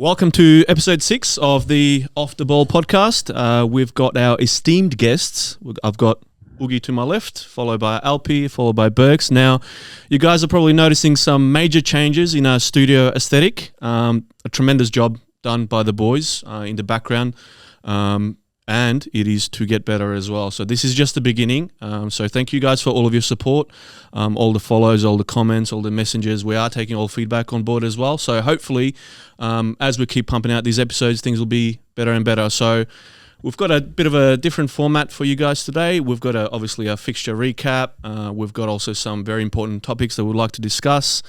Welcome to episode 6 of the Off the Ball podcast. We've got our esteemed guests. I've got Oogie to my left, followed by Alpi, followed by Burks. Now, you guys are probably noticing some major changes in our studio aesthetic. A tremendous job done by the boys in the background. And it is to get better as well. So this is just the beginning. So thank you guys for all of your support, all the follows, all the comments, all the messages. We are taking all feedback on board as well. So hopefully, as we keep pumping out these episodes, things will be better and better. So we've got a bit of a different format for you guys today. We've got obviously a fixture recap. We've got also some very important topics that we'd like to discuss,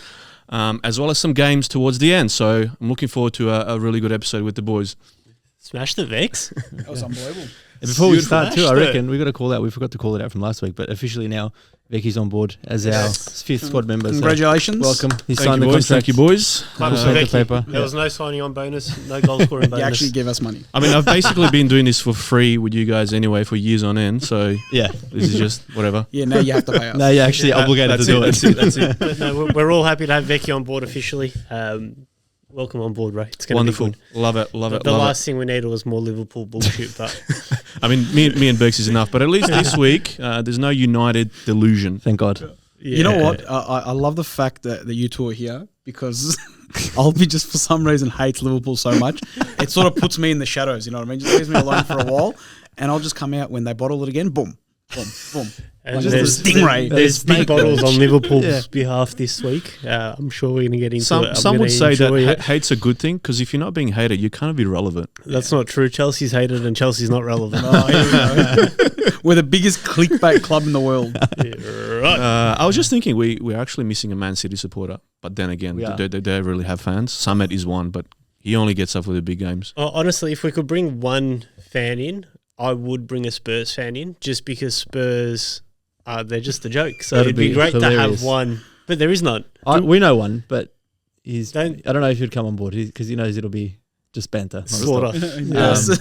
as well as some games towards the end. So I'm looking forward to a really good episode with the boys. Smashed the Vex. That was unbelievable. And before we start too, I reckon we got to call out. We forgot to call it out from last week, but officially now, Veki's on board as our fifth squad member. Congratulations! So welcome. He's Thank signed you, the boys. contract. Thank you, boys. Veki. Paper. There was no signing on bonus, no goal scoring bonus. You actually gave us money. I mean, I've basically been doing this for free with you guys anyway for years on end. So Yeah. this is just whatever. Yeah, now you have to pay us. No, you're actually obligated to do it. That's it. But no, we're all happy to have Veki on board officially. Welcome on board, Ray. It's going to be Wonderful. good. Love it. Love it. The love last thing we needed was more Liverpool bullshit, but I mean, me and Burks is enough. But at least this week, there's no United delusion. Thank God. yeah. You know what? I love the fact that you two are here because Albie just for some reason hates Liverpool so much. It sort of puts me in the shadows, you know what I mean? Just leaves me alone for a while and I'll just come out when they bottle it again. Boom, boom, boom. And Like there's just a stingray. There's big snake bottles bird. on Liverpool's Yeah. behalf this week. I'm sure we're going to get into it. Some would say that it. hate's a good thing because if you're not being hated, you're kind of irrelevant. That's not true. Chelsea's hated and Chelsea's not relevant. Oh, here we go. We're the biggest clickbait club in the world. Yeah, right. I was just thinking we're actually missing a Man City supporter. But then again, We are. they really have fans. Summit is one, but he only gets up for the big games. Honestly, if we could bring one fan in, I would bring a Spurs fan in just because Spurs, they're just a joke. So That'd it'd be be great to hilarious. have one. But there is none. We know one, but I Don't- don't know if he'd come on board because he knows it'll be just banter. Slaughter. Yes.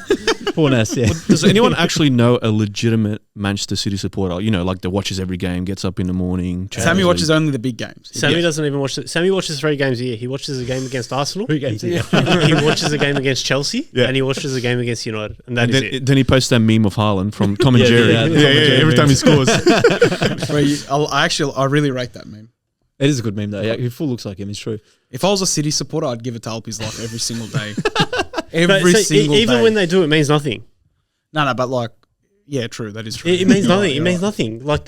Poor Ness, yeah. Does anyone actually know a legitimate Manchester City supporter? You know, like that watches every game, gets up in the morning. Sammy watches only the big games. Sammy doesn't even watch it. Sammy watches 3 games a year. He watches a game against Arsenal. 3 games a year. He watches a game against Chelsea. Yeah. And he watches a game against United. And that And is then, it. then he posts that meme of Haaland from Tom and Yeah, Jerry. yeah, the Tom and Jerry every time he scores. I really rate that meme. It is a good meme though. Yeah, he full looks like him. It's true. If I was a City supporter, I'd give it to Alpi's life every single day. But Every so single even day. when they do, it means nothing. No, but like, yeah, true. That is true. It means You're nothing. right, It you're means right. nothing. Like,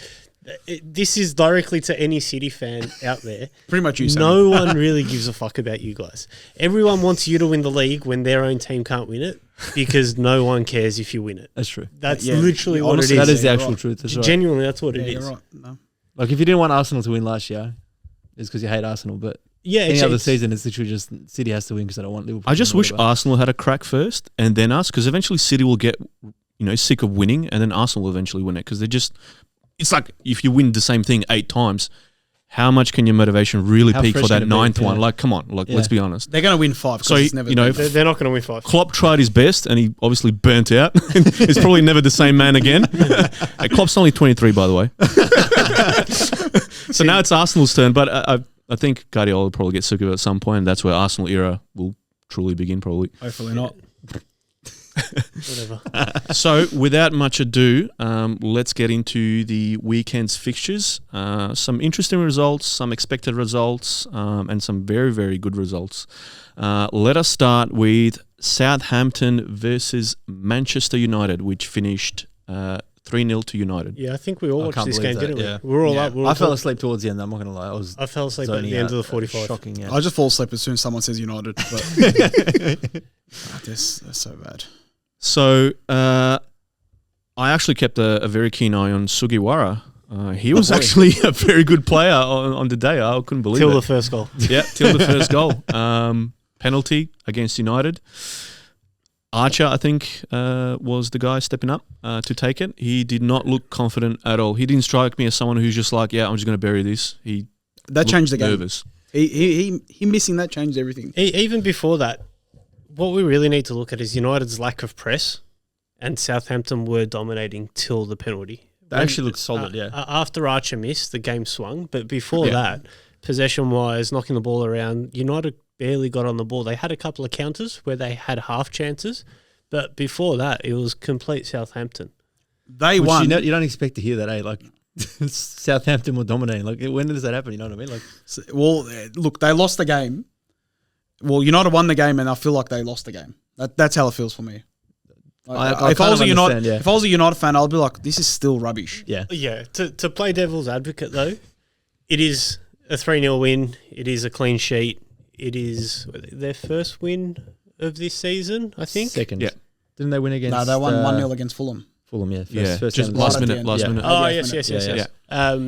this is directly to any City fan out there. Pretty much you, Sammy. No one really gives a fuck about you guys. Everyone wants you to win the league when their own team can't win it because no one cares if you win it. That's true. That's Yeah, literally what honestly, it is. That is the you're actual right. truth. That's right. Genuinely, that's what Yeah, it you're is. right. No. Like if you didn't want Arsenal to win last year, it's because you hate Arsenal. But Yeah, any it's, other it's, season, it's literally just City has to win because they don't want Liverpool. I just to win wish or whatever. Arsenal had a crack first and then us, because eventually City will get, sick of winning, and then Arsenal will eventually win it because it's like if you win the same thing 8 times, how much can your motivation really How peak for fresh that can it be? 9th one? Yeah. Like, come on, Yeah. let's be honest. They're going to win 5. So, It's never they're not going to win 5. Klopp tried his best and he obviously burnt out. He's probably never the same man again. Hey, Klopp's only 23, by the way. So now it's Arsenal's turn, but I think Guardiola will probably get sick of it at some point, and that's where Arsenal era will truly begin, probably. hopefully not. Whatever. So, without much ado, let's get into the weekend's fixtures. Some interesting results, some expected results, and some very, very good results. Let us start with Southampton versus Manchester United, which finished 3-0 to United. Yeah, I think we all I watched can't this believe game, that, didn't we? yeah. We were all Yeah. up. We were I fell all- asleep towards the end. I'm not gonna lie. I fell asleep at zoning the end out. of the 45. Shocking. Yeah. I just fall asleep as soon as someone says United. But they're so bad. So, I actually kept a very keen eye on Sugiwara. He was actually a very good player on the day. I couldn't believe Till it. the first goal. Yeah, till the first goal. Penalty against United. Archer, I think, was the guy stepping up to take it. He did not look confident at all. He didn't strike me as someone who's just like, yeah, I'm just going to bury this. He That changed the looked game. nervous. He missing that changed everything. Even before that, what we really need to look at is United's lack of press, and Southampton were dominating till the penalty. They actually looked solid. Yeah. After Archer missed, the game swung. But before Yeah. that, possession-wise, knocking the ball around, United barely got on the ball. They had a couple of counters where they had half chances, but before that, it was complete Southampton. They Which won. you don't expect to hear that, eh? Like Southampton were dominating. Like when does that happen? You know what I mean? Like Well, look, they lost the game. Well, United won the game, and I feel like they lost the game. That's how it feels for me. I if I was a kind of United, understand, yeah. if I was a United fan, I'd be like, "This is still rubbish." yeah. Yeah, to play devil's advocate though, it is a 3-0 win. It is a clean sheet. It is their first win of this season, I think. Second. Yeah. Didn't they win against? No, they won 1-0 against Fulham. Fulham. Yeah. Just game. last Right at the minute. end. Last Yeah. minute. Oh, 88th yes. minute. Yeah.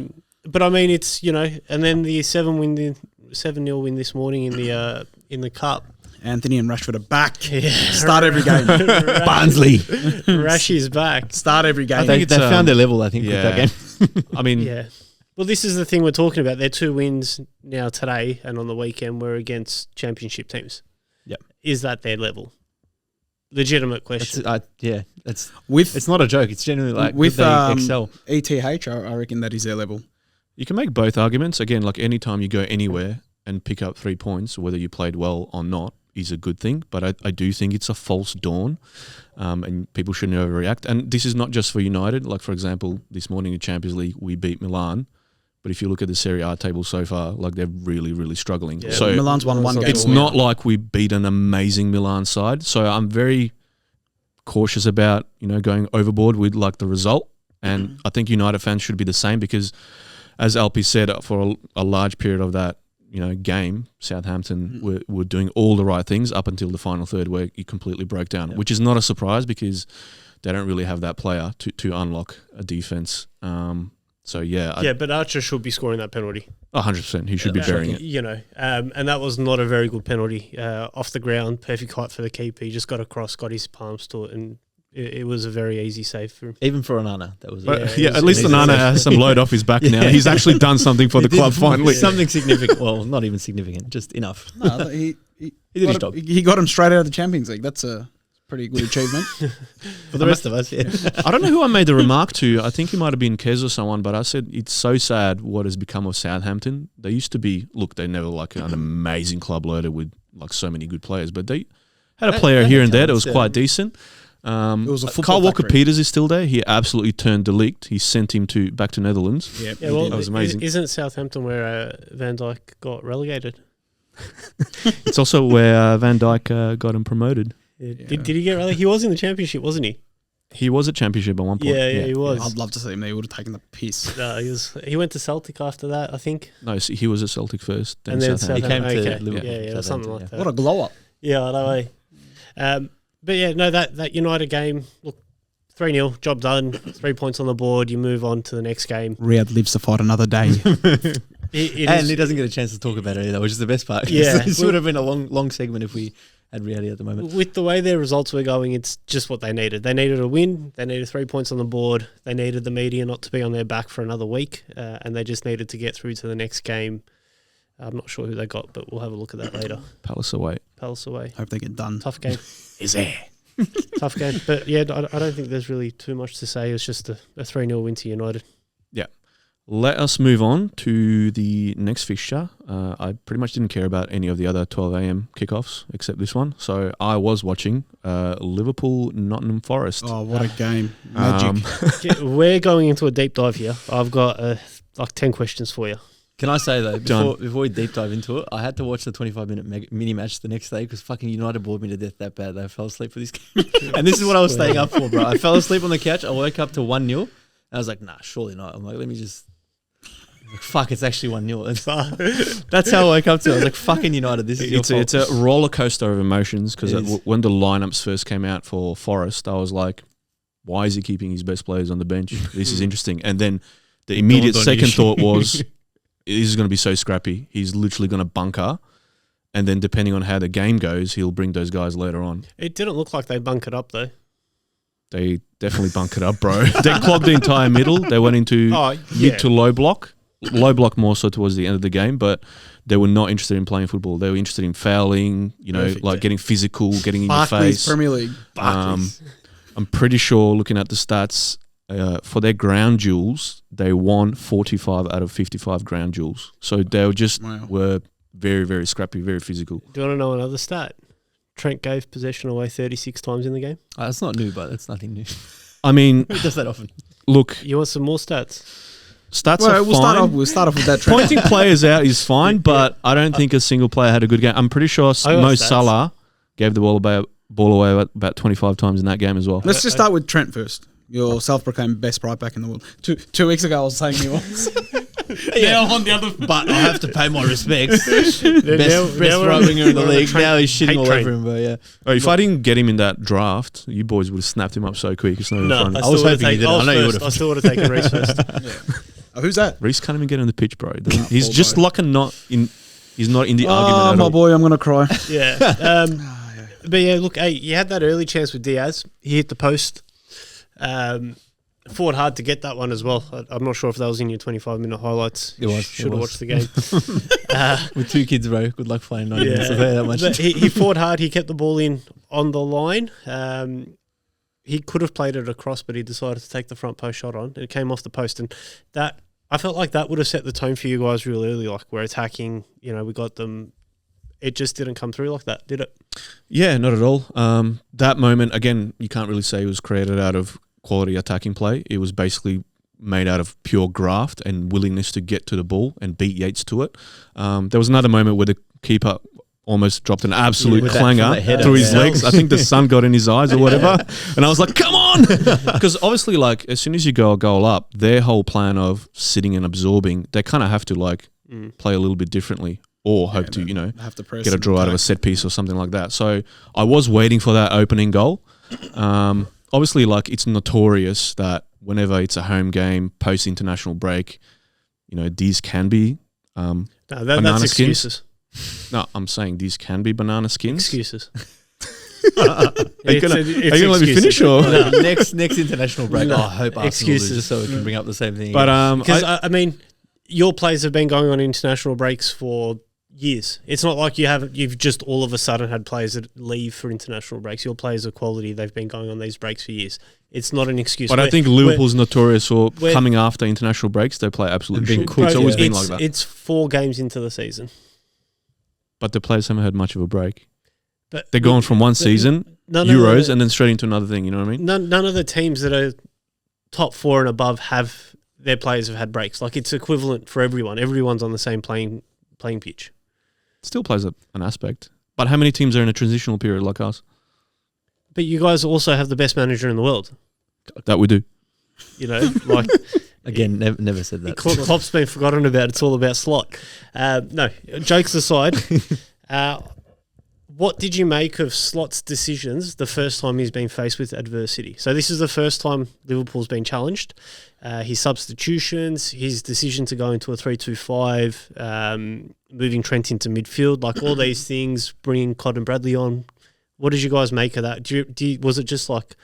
But I mean, it's, and then the 7-0 win this morning in the cup. Anthony and Rashford are back. Yeah. Start every game. Barnsley. Rashi's back. Start every game. think They it's, found their level, I think, with yeah. that game. I mean, Yeah. Well, this is the thing we're talking about. Their 2 wins now today and on the weekend were against championship teams. Yep. Is that their level? Legitimate question. With it's not a joke. It's genuinely like with they excel. ETH, I reckon that is their level. you can make both arguments. Again, like any time you go anywhere and pick up 3 points, whether you played well or not, is a good thing. But I do think it's a false dawn, and people shouldn't overreact. And this is not just for United. Like, for example, this morning in Champions League, we beat Milan. But if you look at the Serie A table so far, like they're really, really struggling. Yeah. So Milan's won 1 game. it's not like we beat an amazing Milan side. So I'm very cautious about, going overboard with like the result. And I think United fans should be the same because, as Alpi said, for a large period of that, game, Southampton were doing all the right things up until the final third where it completely broke down, which is not a surprise because they don't really have that player to unlock a defense. So yeah, but Archer should be scoring that penalty. 100%. He should be burying it. And that was not a very good penalty. Off the ground, perfect height for the keeper. He just got across, got his palms to it, and it was a very easy save for him. Even for Onana, that was. But, Yeah, at least Onana has some load off his back now. He's actually done something for the club finally. Something significant. Well, not even significant, just enough. No, he He did his got job. he got him straight out of the Champions League. That's a pretty good achievement. For the rest of us, yeah. I don't know who I made the remark to. I think it might have been Kez or someone, but I said it's so sad what has become of Southampton. They used to be, they never like an amazing club loaded with like so many good players, but they had a player they here had and there that talents, was yeah. quite decent. It was a football Kyle factory. Walker-Peters is still there. He absolutely turned de Ligt. He sent him back to Netherlands. Yeah, Yeah, well, That was amazing. Isn't Southampton where Van Dijk got relegated? It's also where Van Dijk got him promoted. Did he get relegated? He was in the championship, wasn't he? He was at Championship at one point. Yeah, he was. I'd love to see him there. He would have taken the piss. No, he went to Celtic after that, I think. No, he was at Celtic first, then And then Southampton. He came to Okay. Liverpool. Yeah, something like that. What a glow up. Yeah, I know. But yeah, no, that United game, look, 3-0, job done, 3 points on the board, you move on to the next game. Riyadh lives to fight another day. It And is- he doesn't get a chance to talk about it either, which is the best part. Yeah. This would have been a long segment if we had reality at the moment. with the way their results were going, it's just what they needed. They needed a win. They needed 3 points on the board. They needed the media not to be on their back for another week. And they just needed to get through to the next game. I'm not sure who they got, but we'll have a look at that later. Palace away. Palace away. Hope they get done. Tough game. Is there? Tough game. But yeah, I don't think there's really too much to say. It's just a 3-0 win to United. Let us move on to the next fixture. I pretty much didn't care about any of the other 12 a.m. kickoffs except this one. So I was watching Liverpool-Nottingham Forest. Oh, what a game. Magic. Yeah, we're going into a deep dive here. I've got like 10 questions for you. Can I say though, Done. before we deep dive into it, I had to watch the 25-minute mini match the next day because fucking United bored me to death that bad that I fell asleep for this game. And this is what I was staying up for, bro. I fell asleep on the couch. I woke up to 1-0. And I was like, nah, surely not. I'm like, let me just. Like, fuck, it's actually 1-0. That's how I woke up to. I was like, fucking United, this is your fault. It's a roller coaster of emotions because It is. when the lineups first came out for Forest, I was like, why is he keeping his best players on the bench? This is interesting. And then the immediate Dawned on second you. thought was, this is going to be so scrappy. He's literally going to bunker. And then depending on how the game goes, he'll bring those guys later on. It didn't look like they bunkered up, though. They definitely bunkered up, bro. They clogged the entire middle. They went into mid to low block. Low block more so towards the end of the game, but they were not interested in playing football. They were interested in fouling, Perfect, like yeah. getting physical, getting in Barclays your face. Premier League. I'm pretty sure, looking at the stats, for their ground duels, they won 45 out of 55 ground duels. So they were just Wow. were very, very scrappy, very physical. Do you want to know another stat? Trent gave possession away 36 times in the game. That's not new, but that's nothing new. I mean, He does that often. look, You want some more stats? stats Well, are we'll start fine. off with that trend. Pointing players out is fine, but I don't think a single player had a good game. I'm pretty sure I got Mo stats. Salah gave the ball away about 25 times in that game as well. Let's just start with Trent first. Your self-proclaimed best right back in the world. Two weeks ago, I was saying he was. Now on the other, but I have to pay my respects. best now best we're right on- winger in the we're on league. Trent Now he's shitting hate all train. over him. But yeah, Oh, if I didn't get him in that draft, you boys would have snapped him up so quick. It's not even No, funny. I was hoping you didn't. I know you I would've. still would have taken Reece first. Who's that? Reece can't even get on the pitch, bro. He's Poor just guy. like he's not in the Oh, argument at my all. boy, I'm gonna cry. Yeah. But yeah, look, hey, you had that early chance with Diaz. He hit the post. Fought hard to get that one as well. I'm not sure if that was in your 25-minute highlights. It was, Should it have was. watched the game. with 2 kids, bro. Good luck playing 90 minutes. I'll tell you that much. But he fought hard. He kept the ball in on the line. He could have played it across, but he decided to take the front post shot on. It came off the post, and that I felt like that would have set the tone for you guys real early. Like we're attacking, we got them. It just didn't come through like that, did it? Yeah, not at all. That moment, again, you can't really say it was created out of quality attacking play. It was basically made out of pure graft and willingness to get to the ball and beat Yates to it. There was another moment where the keeper almost dropped an absolute with that- clanger from that header, through his yeah. legs. I think the sun got in his eyes or whatever. And I was like, come on! Because obviously, like, as soon as you go a goal up, their whole plan of sitting and absorbing, they kind of have to, like, play a little bit differently or hope to, Have to press get a and draw out of a attack. set piece or something like that. So I was waiting for that opening goal. Obviously, like, it's notorious that whenever it's a home game, post-international break, these can be No, Banana that's skins? excuses. no, I'm saying these can be banana skins. Excuses. Are you gonna let me finish or? No. next international break. No. I hope Arsenal Excuses. lose just so we can bring up the same thing. But again. Because I- I mean, your players have been going on international breaks for years. It's not like you've just all of a sudden had players that leave for international breaks. Your players are quality. They've been going on these breaks for years. It's not an excuse. but I We're- think Liverpool's notorious for we're- coming after international breaks. They play absolute And being shit. cooked, It's always yeah. been like that. It's 4 games into the season. But the players haven't had much of a break. But They're going from one season, none Euros, of the, and then straight into another thing. You know what I mean? none of the teams that are top 4 and above have their players have had breaks. Like it's equivalent for everyone. Everyone's on the same playing pitch. Still plays an aspect. But how many teams are in a transitional period like us? But you guys also have the best manager in the world. That we do. Like Again, never said that. Klopp's been forgotten about. It's all about Slot. No, jokes aside, what did you make of Slot's decisions the first time he's been faced with adversity? So this is the first time Liverpool's been challenged. His substitutions, his decision to go into a 3-2-5, moving Trent into midfield, like all these things, bringing Cod and Bradley on. What did you guys make of that? Was it just like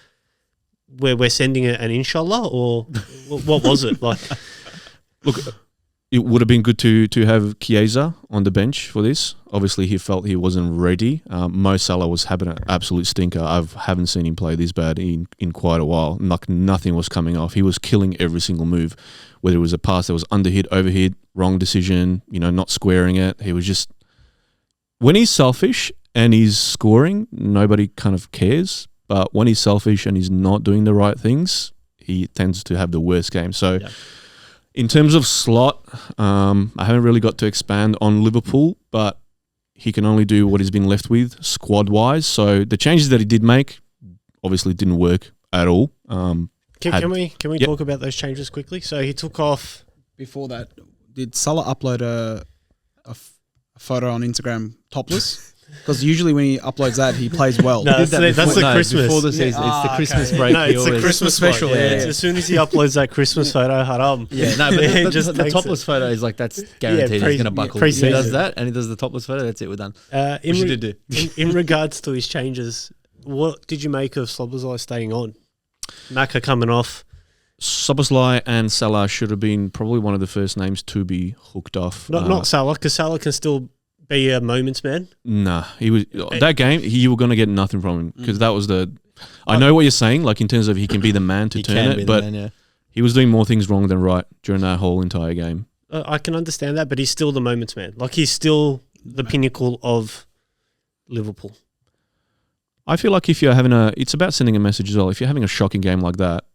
we're sending an inshallah, or what was it like? Look, it would have been good to have Chiesa on the bench for this. Obviously, he felt he wasn't ready. Mo Salah was having an absolute stinker. I haven't seen him play this bad in quite a while. Like nothing was coming off. He was killing every single move, whether it was a pass that was underhit, overhit, wrong decision, not squaring it. He was just... When he's selfish and he's scoring, nobody kind of cares. But when he's selfish and he's not doing the right things, he tends to have the worst game. So... Yeah. In terms of Slot, I haven't really got to expand on Liverpool, but he can only do what he's been left with squad-wise. So the changes that he did make obviously didn't work at all. Can we Yep. talk about those changes quickly? So he took off. Before that, did Salah upload a photo on Instagram topless? Because usually when he uploads that, he plays well. No, that's the Christmas. Before the season. It's the Christmas break. No, he it's the always- Christmas special, one. yeah. As soon as he uploads that Christmas photo, haram. Yeah, no, but He the, just the takes topless photo is like, that's guaranteed. pre- He's going to buckle. pre-season. He does that, and he does the topless photo. That's it. We're done. In, Which he re- did do. in regards to his changes, what did you make of Slobozai staying on? Maka coming off. Szoboszlai and Salah should have been probably one of the first names to be hooked off. Not Salah, because Salah can still be a moments man. Nah, he was that game. You were going to get nothing from him because that was the. I know what you're saying, like in terms of he can be the man to He turn can it, be the but man, yeah. he was doing more things wrong than right during that whole entire game. I can understand that, but he's still the moments man. Like he's still the pinnacle of Liverpool. I feel like if you're it's about sending a message as well. If you're having a shocking game like that,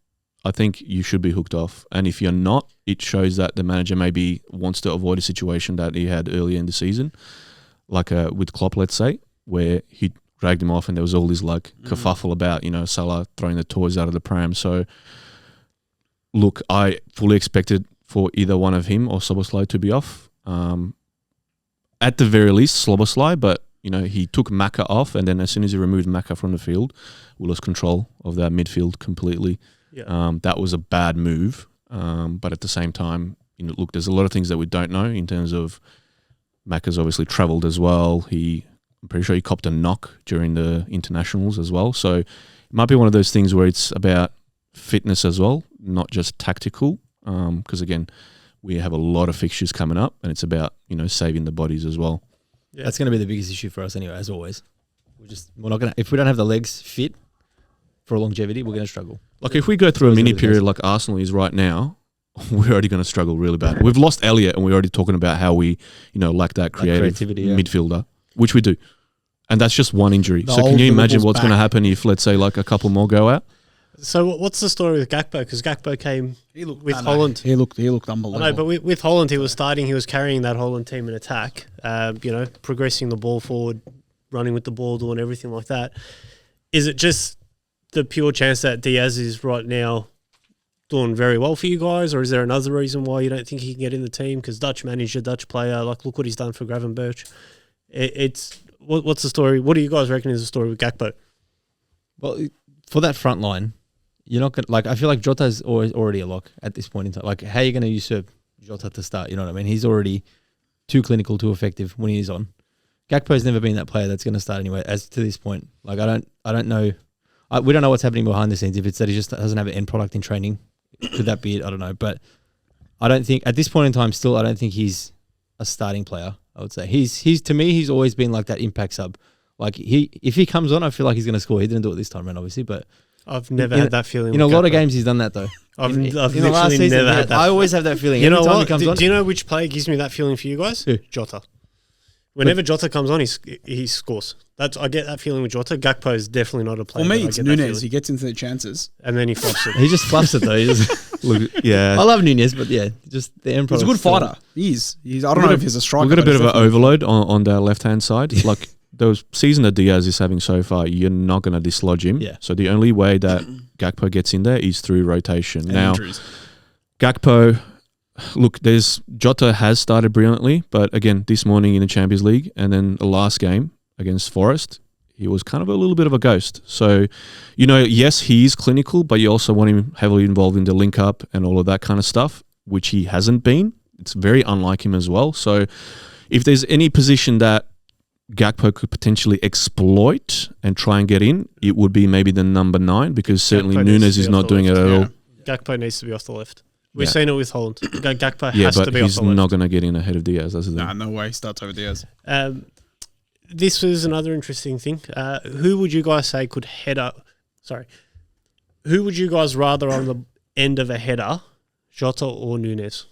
I think you should be hooked off. And if you're not, it shows that the manager maybe wants to avoid a situation that he had earlier in the season, like with Klopp, let's say, where he dragged him off and there was all this like kerfuffle about, Salah throwing the toys out of the pram. So, look, I fully expected for either one of him or Szoboszlai to be off. At the very least, Szoboszlai, but he took Maka off, and then as soon as he removed Maka from the field, we lost control of that midfield completely. Yeah. That was a bad move, but at the same time, look, there's a lot of things that we don't know in terms of Maka's obviously travelled as well. I'm pretty sure he copped a knock during the internationals as well. So it might be one of those things where it's about fitness as well, not just tactical, because again, we have a lot of fixtures coming up, and it's about saving the bodies as well. Yeah. That's going to be the biggest issue for us anyway, as always. We're not going to, if we don't have the legs fit for longevity, we're going to struggle. Like if we go through a mini period like Arsenal is right now, we're already going to struggle really bad. We've lost Elliott, and we're already talking about how we, lack that creativity midfielder, which we do. And that's just one injury. So can you imagine what's going to happen if, let's say, like a couple more go out? So what's the story with Gakpo? Because Gakpo came with Holland. He looked unbelievable. I know, but with Holland, he was starting. He was carrying that Holland team in attack. Progressing the ball forward, running with the ball, doing everything like that. Is it just the pure chance that Diaz is right now doing very well for you guys, or is there another reason why you don't think he can get in the team? Because Dutch manager, Dutch player, like look what he's done for Gravenberch. What's the story? What do you guys reckon is the story with Gakpo? Well, for that front line, you're not gonna I feel like Jota's already a lock at this point in time. Like, how are you going to usurp Jota to start? You know what I mean? He's already too clinical, too effective when he's on. Gakpo's never been that player that's going to start anyway. As to this point, like I don't know. We don't know what's happening behind the scenes. If it's that he just doesn't have an end product in training, could that be it? I don't know. But I don't think at this point in time, still, I don't think he's a starting player. I would say he's to me, he's always been like that impact sub. Like if he comes on, I feel like he's going to score. He didn't do it this time around, obviously, but I've never had that feeling. In a lot of games, he's done that though. I've in literally the last season, never had that. I always have that feeling. You know Every time what? he comes on, Do you know which player gives me that feeling for you guys? Who? Jota. Whenever Jota comes on, he scores. I get that feeling with Jota. Gakpo is definitely not a player. For me, it's Nunes. He gets into the chances. And then he fluffs it. he just fluffs it though. I love Nunes, but yeah, just the end He's a good fighter. He's I don't know if he's a striker. We've got a bit of an overload on the left-hand side. Like the season that Diaz is having so far, you're not going to dislodge him. Yeah. So the only way that Gakpo gets in there is through rotation. And now, injuries. Gakpo, look, Jota has started brilliantly, but again, this morning in the Champions League and then the last game against Forest, he was kind of a little bit of a ghost. So, yes, he is clinical, but you also want him heavily involved in the link-up and all of that kind of stuff, which he hasn't been. It's very unlike him as well. So if there's any position that Gakpo could potentially exploit and try and get in, it would be maybe the number 9, because certainly Gakpo Nunes is not doing it at all. Gakpo needs to be off the left. We've seen it with Holland. Gakpo Yeah, has to but be off he's the left. not going to get in ahead of Diaz. That's the thing. Nah, no way. He starts over Diaz. This was another interesting thing. Who would you guys say could head up? Sorry. Who would you guys rather on the end of a header, Jota or Nunes?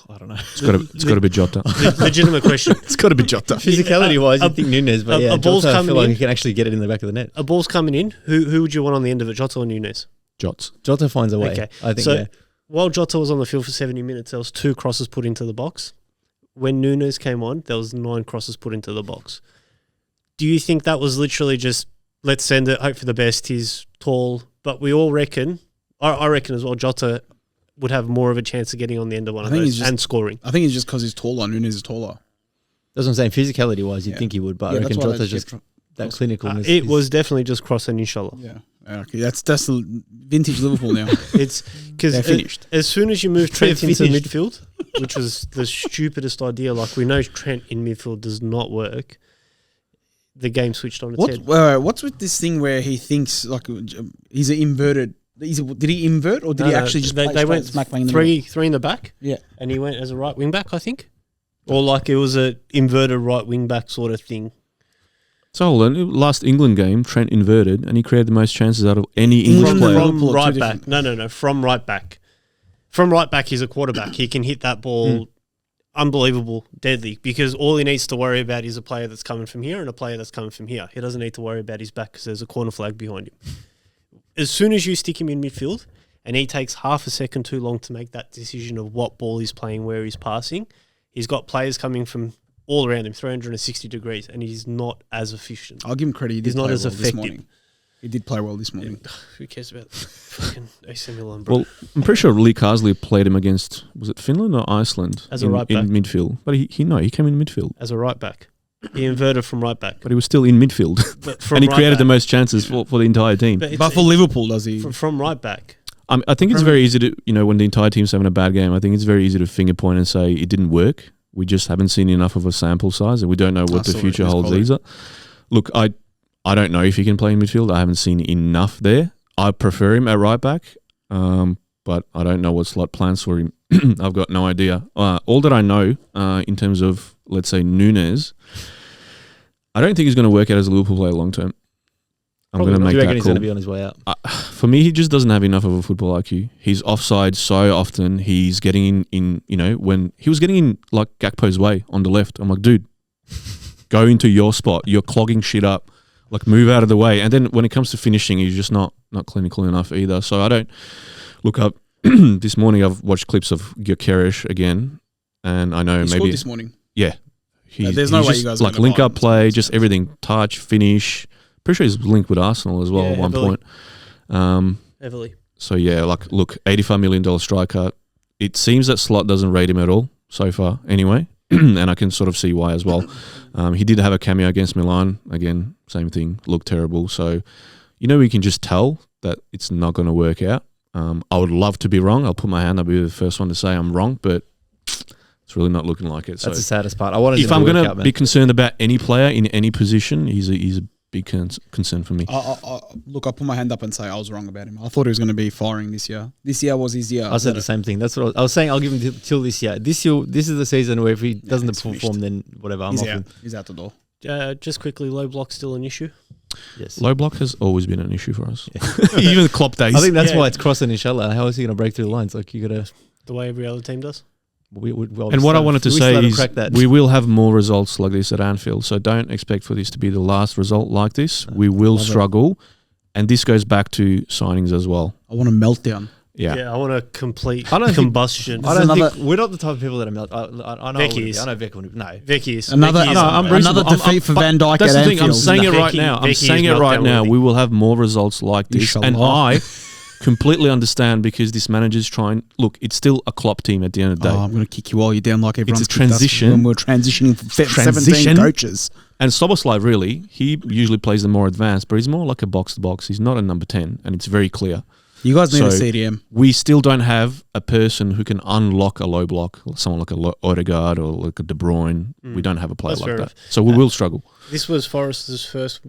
I don't know. It's got to be Jota. Legitimate question. It's got to be Jota. Physicality-wise, you think Nunes, but a ball's Jota, I coming feel like in. he can actually get it in the back of the net. A ball's coming in. Who would you want on the end of it, Jota or Nunes? Jots. Jota finds a way. Okay. I think. So while Jota was on the field for 70 minutes, there was 2 crosses put into the box. When Nunes came on, there was 9 crosses put into the box. Do you think that was literally just, let's send it, hope for the best, he's tall, but we all reckon, I reckon as well, Jota would have more of a chance of getting on the end of one of those and scoring. I think it's just because he's taller. Nunes is taller. That's what I'm saying. Physicality-wise, you'd think he would, but I reckon Jota's just that clinical. It was definitely just crossing, inshallah. Yeah. Okay, that's the vintage Liverpool now. It's because They're finished. As soon as you move Trent into finished. midfield, which was the stupidest idea, like we know Trent in midfield does not work, the game switched on its head. What's with this thing where he thinks like he's an inverted? Did he invert or did he actually just they went smack bang in the three in the back? Yeah, and he went as a right wing back, I think, or like it was a inverted right wing back sort of thing. So hold on, last England game, Trent inverted and he created the most chances out of any English player. From right back. No, from right back. From right back, he's a quarterback. He can hit that ball unbelievable, deadly, because all he needs to worry about is a player that's coming from here and a player that's coming from here. He doesn't need to worry about his back because there's a corner flag behind him. As soon as you stick him in midfield and he takes half a second too long to make that decision of what ball he's playing, where he's passing, he's got players coming from all around him, 360 degrees, and he's not as efficient. I'll give him credit. He did He's not play as well this effective. morning. He did play well this morning. Who cares about fucking AC Milan, bro? Well, I'm pretty sure Lee Carsley played him against, was it Finland or Iceland? As a right back. in midfield. But he came in midfield. As a right back. He inverted from right back. But he was still in midfield. But from And he right created back. the most chances for the entire team. But But for Liverpool, does he? from right back. I think it's very easy to, when the entire team's having a bad game, I think it's very easy to finger point and say it didn't work. We just haven't seen enough of a sample size and we don't know what the future holds either. Look, I don't know if he can play in midfield. I haven't seen enough there. I prefer him at right back, but I don't know what slot plans for him. I've got no idea. All that I know in terms of, let's say, Nunes, I don't think he's going to work out as a Liverpool player long term. I'm going to make Do you reckon that he's call. going to be on his way out? For me, he just doesn't have enough of a football IQ. He's offside so often. He's getting in, when he was getting in like Gakpo's way on the left. I'm like, dude, go into your spot. You're clogging shit up. Like, move out of the way. And then when it comes to finishing, he's just not clinical enough either. So I don't look up. This morning, I've watched clips of Gyökeres again, and I know He maybe scored this morning. yeah. There's no way just you guys are like gonna link buy up him. play, just everything, touch, finish. Pretty sure he's linked with Arsenal as well Yeah, at one heavily. point. Heavily. So yeah, like look, $85 million striker. It seems that Slot doesn't rate him at all so far, anyway, and I can sort of see why as well. He did have a cameo against Milan. Again, same thing, looked terrible. So, we can just tell that it's not going to work out. I would love to be wrong. I'll put my hand up, be the first one to say I'm wrong, but it's really not looking like it. That's the So saddest part. I wanted if I'm going to be concerned about any player in any position, he's a big concern for me. Look, I'll put my hand up and say I was wrong about him. I thought he was going to be firing this year. This year was his year. I said the same thing. That's what I was saying. I'll give him till this year. This is the season where if he doesn't it's perform, finished. then whatever. I'm He's off out. him. He's out the door. Just quickly, low block still an issue? Yes. Low block has always been an issue for us. Even the Klopp days. I think that's Yeah. why it's crossing inshallah. How is he going to break through the lines? Like you got to. The way every other team does? And what I wanted to say is we will have more results like this at Anfield. So don't expect for this to be the last result like this. We will love it. struggle. And this goes back to signings as well. I want a meltdown. Yeah. I want a complete I don't think- combustion. I don't another- think we're not the type of people that are melt. I know. Veki is. I know Veki would. No. Veki is. Another Veki is No, on I'm the way. another reasonable. defeat for but Van Dijk That's at the thing. I'm Anfield. saying it right Veki- now. I'm Veki saying is it right meltdown now. worthy. We will have more results like this. And Inshallah. I completely understand because this manager's trying. Look, it's still a Klopp team at the end of the day. I'm going to kick you while you're down like everyone's kicked us transition. when we're transitioning from 17 Transition. coaches. And Soboslai, really, he usually plays the more advanced, but he's more like a box-to-box. He's not a number 10, and it's very clear. You guys need a So- CDM. We still don't have a person who can unlock a low block, someone like a Odegaard or like a De Bruyne. We don't have a player That's like fair that. enough. So we will struggle. This was Forrester's first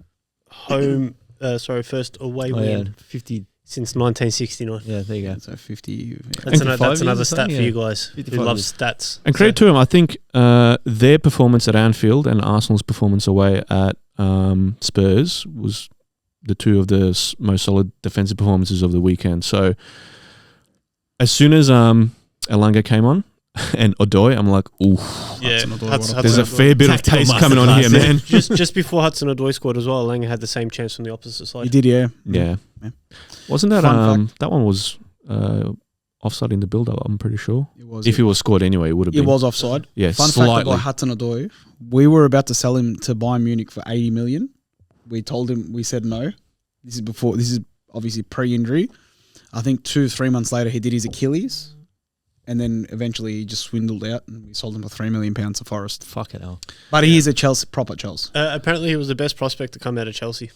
first away Oh yeah. win 50. since 1969. Yeah. There you go. So 50. Yeah. That's, 55 another years or stat something, for yeah. you guys who 55 love years. stats. And credit to him, I think their performance at Anfield and Arsenal's performance away at Spurs was the two of the most solid defensive performances of the weekend. So as soon as Elanga came on and Odoi, I'm like, ooh, Yeah, Hudson-Odoi, there's a fair bit of Tactical taste coming on here, masterclass, man. just before Hudson-Odoi scored as well, Langer had the same chance from the opposite side. You did, yeah. Yeah. Yeah. Wasn't that Fun that one was offside in the build-up, I'm pretty sure. It was. If it was scored anyway, it would have It been. was offside. Yeah, Fun fact slightly. about Hudson-Odoi, we were about to sell him to Bayern Munich for 80 million. We told him, we said no. This is obviously pre-injury. I think 2-3 months later, he did his Achilles. And then eventually he just swindled out and we sold him for £3 million to Forest. Fuck it hell. But he is a proper Chelsea. Apparently, he was the best prospect to come out of Chelsea.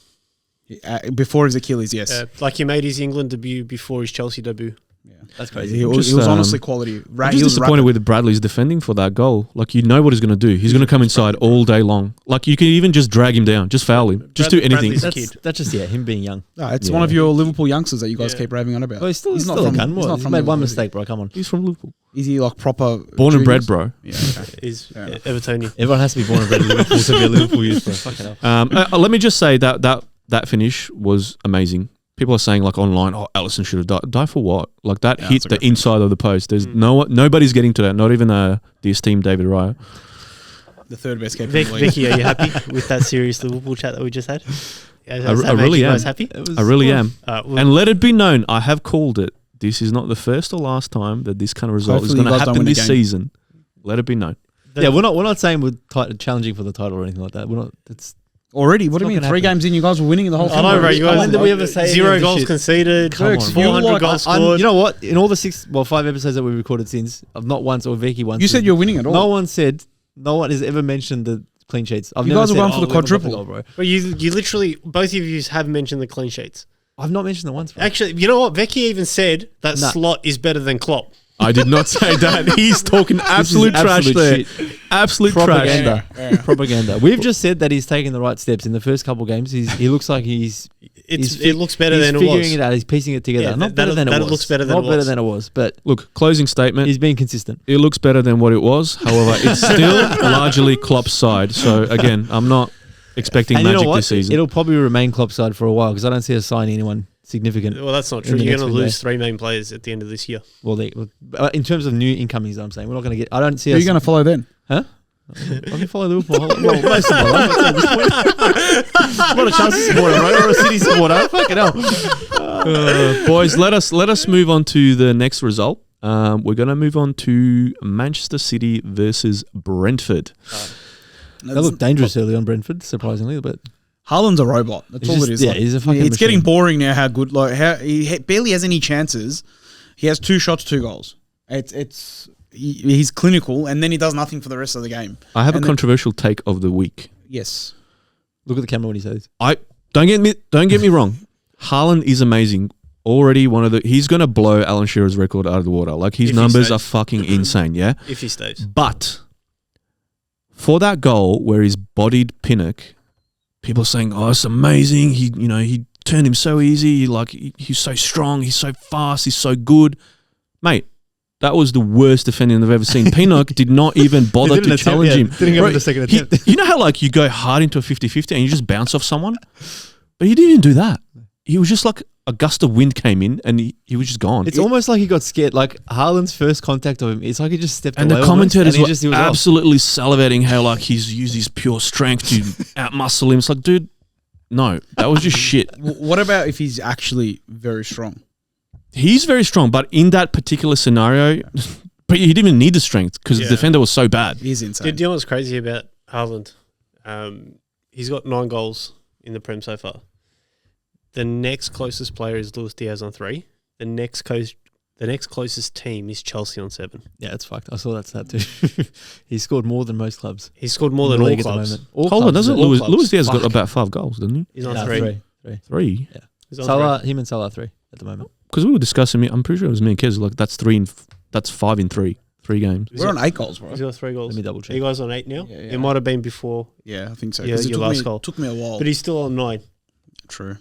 Before his Achilles, yes. Like he made his England debut before his Chelsea debut. Yeah. That's crazy. He was honestly quality. I'm just disappointed with Bradley's defending for that goal. Like, you know what he's going to do. He's going to come inside all day long. Like, you can even just drag him down. Just foul him. Just do anything. Bradley's a kid. That's just him being young. No, it's Yeah. one of your Liverpool youngsters that you guys Yeah. keep raving on about. Well, he's still not a from- gun. he's What? not He's from made one Liverpool, mistake, bro. Come on. He's from Liverpool. Is he like proper Born and bred, juniors? bro. Yeah. Okay. Is Fair enough. Evertonian. Everyone has to be born and bred in Liverpool to be a Liverpool youth, bro. Fuck it hell. Let me just say that finish was amazing. people are saying like online, oh, Allison should have died. Die for what? Like that Yeah, hit that's a the good inside of the post. There's nobody's getting to that. Not even the esteemed David Raya. The third best keeper in the league. Vicky, are you happy with that serious Liverpool chat that we just had? I really am. Happy? I really am. Well, And let it be known, I have called it. This is not the first or last time that this kind of result Hopefully is going you to guys don't happen win the this game. season. Let it be known. Yeah, we're not saying we're challenging for the title or anything like that. We're not. It's Already? What do you It's mean? not 3 gonna games in, you guys were winning the whole I thing. know, right? You guys, When did we ever say any of 0 this goals shit? conceded, Come on, 400 bro. goals I'm, scored. you know what? In all the 5 episodes that we recorded since, I've not once or Veki once. You said you're winning it all. No one has ever mentioned the clean sheets. I've You never guys are said, going for the we haven't got quadruple. goal, bro. But you literally, both of you have mentioned the clean sheets. I've not mentioned it once. Bro. Actually, you know what? Veki even said that Nah. Slot is better than Klopp. I did not say that. He's talking absolute trash absolute there. shit. Absolute trash. Propaganda. Yeah. Propaganda. We've just said that he's taking the right steps in the first couple games. He looks like he's It looks better he's than it figuring was. it out. He's piecing it together. Yeah, Not better than it that was. looks better than Not it better was. than it was, but Look, closing statement. he's being consistent. It looks better than what it was. However, it's still largely Klopp's side. So again, I'm not expecting And magic you know what? this season. It'll probably remain Klopp's side for a while because I don't see us signing anyone significant. Well, that's not In true. the You're next going to window. lose 3 main players at the end of this year. Well, in terms of new incomings, I'm saying we're not going to get. I don't see Who are us. you going to follow then? I can follow Liverpool. Well, most of my life at this point. I'm not a Chelsea supporter, right? Or a City supporter. Fucking hell. Boys, let us move on to the next result. We're going to move on to Manchester City versus Brentford. They looked dangerous early on Brentford, surprisingly, but Haaland's a robot. That's He's all just- it is. yeah, he's a fucking It's getting machine. boring now. How good? Like how he barely has any chances. He has 2 shots, 2 goals. He's clinical, and then he does nothing for the rest of the game. I have a And then- controversial take of the week. Yes. look at the camera when he says. Don't get me wrong. Haaland is amazing. Already he's going to blow Alan Shearer's record out of the water. Like his If he numbers stays. are fucking insane, yeah? If he stays. But for that goal where he's bodied Pinnock, people are saying, "Oh, it's amazing. He turned him so easy. He's so strong. He's so fast. He's so good, mate." That was the worst defending I've ever seen. Pinnock did not even bother to challenge him. Didn't go Bro, for the second he- attempt. you know how you go hard into a 50-50 and you just bounce off someone? But he didn't even do that. He was just like a gust of wind came in and he was just gone. It's almost like he got scared. Like Haaland's first contact of him, it's like he just stepped And away. the commentators almost, and were he was off. absolutely salivating how he's used his pure strength to outmuscle him. It's like, dude, no, that was just shit. What about if he's actually very strong? He's very strong, but in that particular scenario, but he didn't even need the strength because the defender was so bad. He's insane. Do you know what's crazy about Haaland? He's got 9 goals in the Prem so far. The next closest player is Luis Diaz on 3. The next closest team is Chelsea on 7. Yeah, it's fucked. I saw that stat too. He scored more than most clubs. He's scored more in than the all league at the clubs. moment. All Hold on, clubs, doesn't all Luis clubs. Diaz got Fuck. about 5 goals, doesn't he? He's on No, 3. 3? He's on Salah, him and Salah 3 at the moment. Because we were discussing, I'm pretty sure it was me and Kez, that's 5 in 3 games. Is We're it- on 8 goals, bro. He's got 3 goals. Let me double Are check. you guys on 8 now? Yeah, It might have been before, Yeah, I think so. Yeah, 'Cause it your took last me, goal. took me a while. but he's still on 9, True.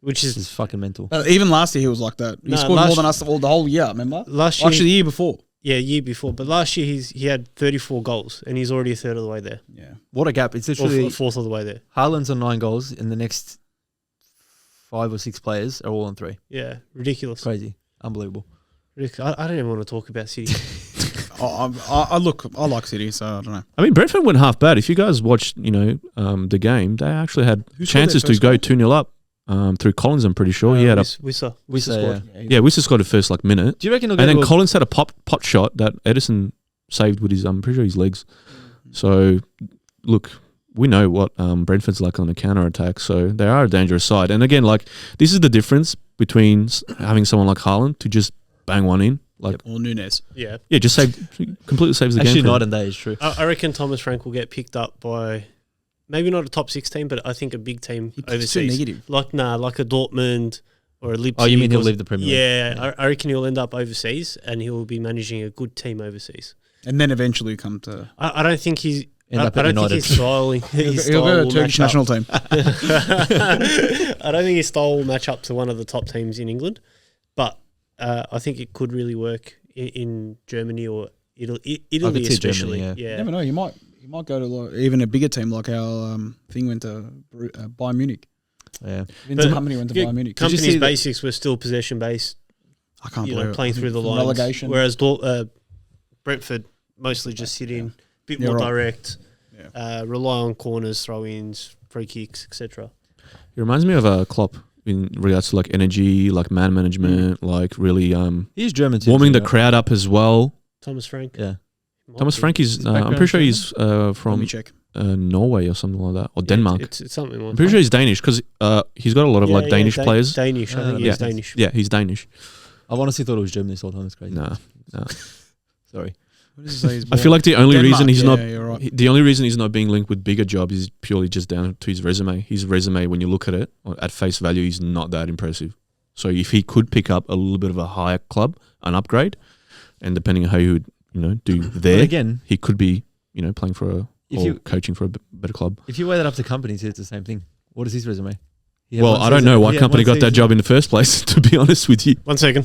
which This is is fucking mental. Even last year he was like that. He No, scored last- more than us the whole year, remember? last year. Actually, the year before. Year before. But last year he had 34 goals, and he's already a third of the way there, Yeah. What a gap. It's or literally a fourth of the way there. Haaland's on 9 goals, and the next 5 or 6 players are all on 3. Yeah, ridiculous. Crazy. Unbelievable. I don't even want to talk about City. I like City, so I don't know. I mean, Brentford went half bad. If you guys watched, the game, they actually had Who scored chances their to first go goal? 2-0 up through Collins, I'm pretty sure. He had a... Wissa Yeah. scored. Yeah, Wissa scored the first minute. Do you reckon he'll And go then to a- Collins had a pot shot that Edison saved with I'm pretty sure his legs. So, look, we know what Brentford's like on the counter-attack, so they are a dangerous side. And again, this is the difference between having someone like Haaland to just bang one in. Or Nunes. Yeah. Yeah, just completely saves the Actually, game. night and day is true. I reckon Thomas Frank will get picked up by maybe not a top 6 team, but I think a big team He's too overseas. negative. Like a Dortmund or a Leipzig. Oh, you mean he'll or- leave the Premier League? Yeah, I reckon he'll end up overseas, and he will be managing a good team overseas. And then eventually come to... I don't think he's. End I up at don't think United. his style. His He'll style go to will Turkish match up. national team. I don't think his style will match up to one of the top teams in England, but I think it could really work in Germany or Italy see Germany, especially. yeah. You never know. You might go to even a bigger team like our thing went to Bayern Munich. Yeah. Vince Company went to Bayern Munich. Company's basics were still possession based. I can't believe it. Playing through the lines. Relegation. Whereas Brentford mostly just sit in, bit more direct, rely on corners, throw-ins, free kicks, etc. It reminds me of Klopp in regards to like energy, like man management, like really he's German too. warming the crowd up as well. Thomas Frank. Yeah. Thomas Frank is, I'm pretty sure he's from Norway or something like that, or Denmark. It's something like I'm pretty sure he's Danish because he's got a lot of like Danish players. Danish, I think he's Danish. Yeah, he's Danish. I've honestly thought it was German this whole time. It's crazy. Nah. Sorry. I feel like the only reason he's not you're right. the only reason he's not being linked with bigger jobs is purely just down to his resume. His resume, when you look at it at face value, is not that impressive. So if he could pick up a little bit of a higher club, an upgrade, and depending on how he would do there, again, he could be playing for coaching for a better club. If you weigh that up to companies, it's the same thing. What is his resume? Well, I don't know what company got that job in the first place, to be honest with you. 1 second.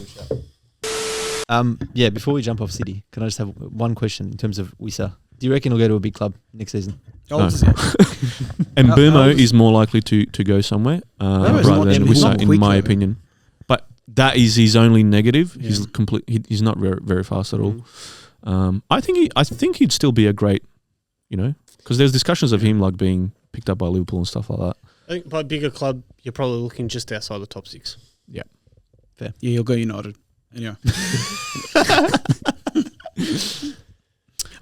Before we jump off City, can I just have one question in terms of Wissa? Do you reckon he'll go to a big club next season? No. And Burmo is more likely to go somewhere rather than Wissa, in my opinion. But that is his only negative. Yeah. He's not very fast at all. I think he'd still be a great, because there's discussions of him like being picked up by Liverpool and stuff like that. I think by bigger club, you're probably looking just outside the top 6. Yeah, fair. Yeah, he'll go United. Anyway.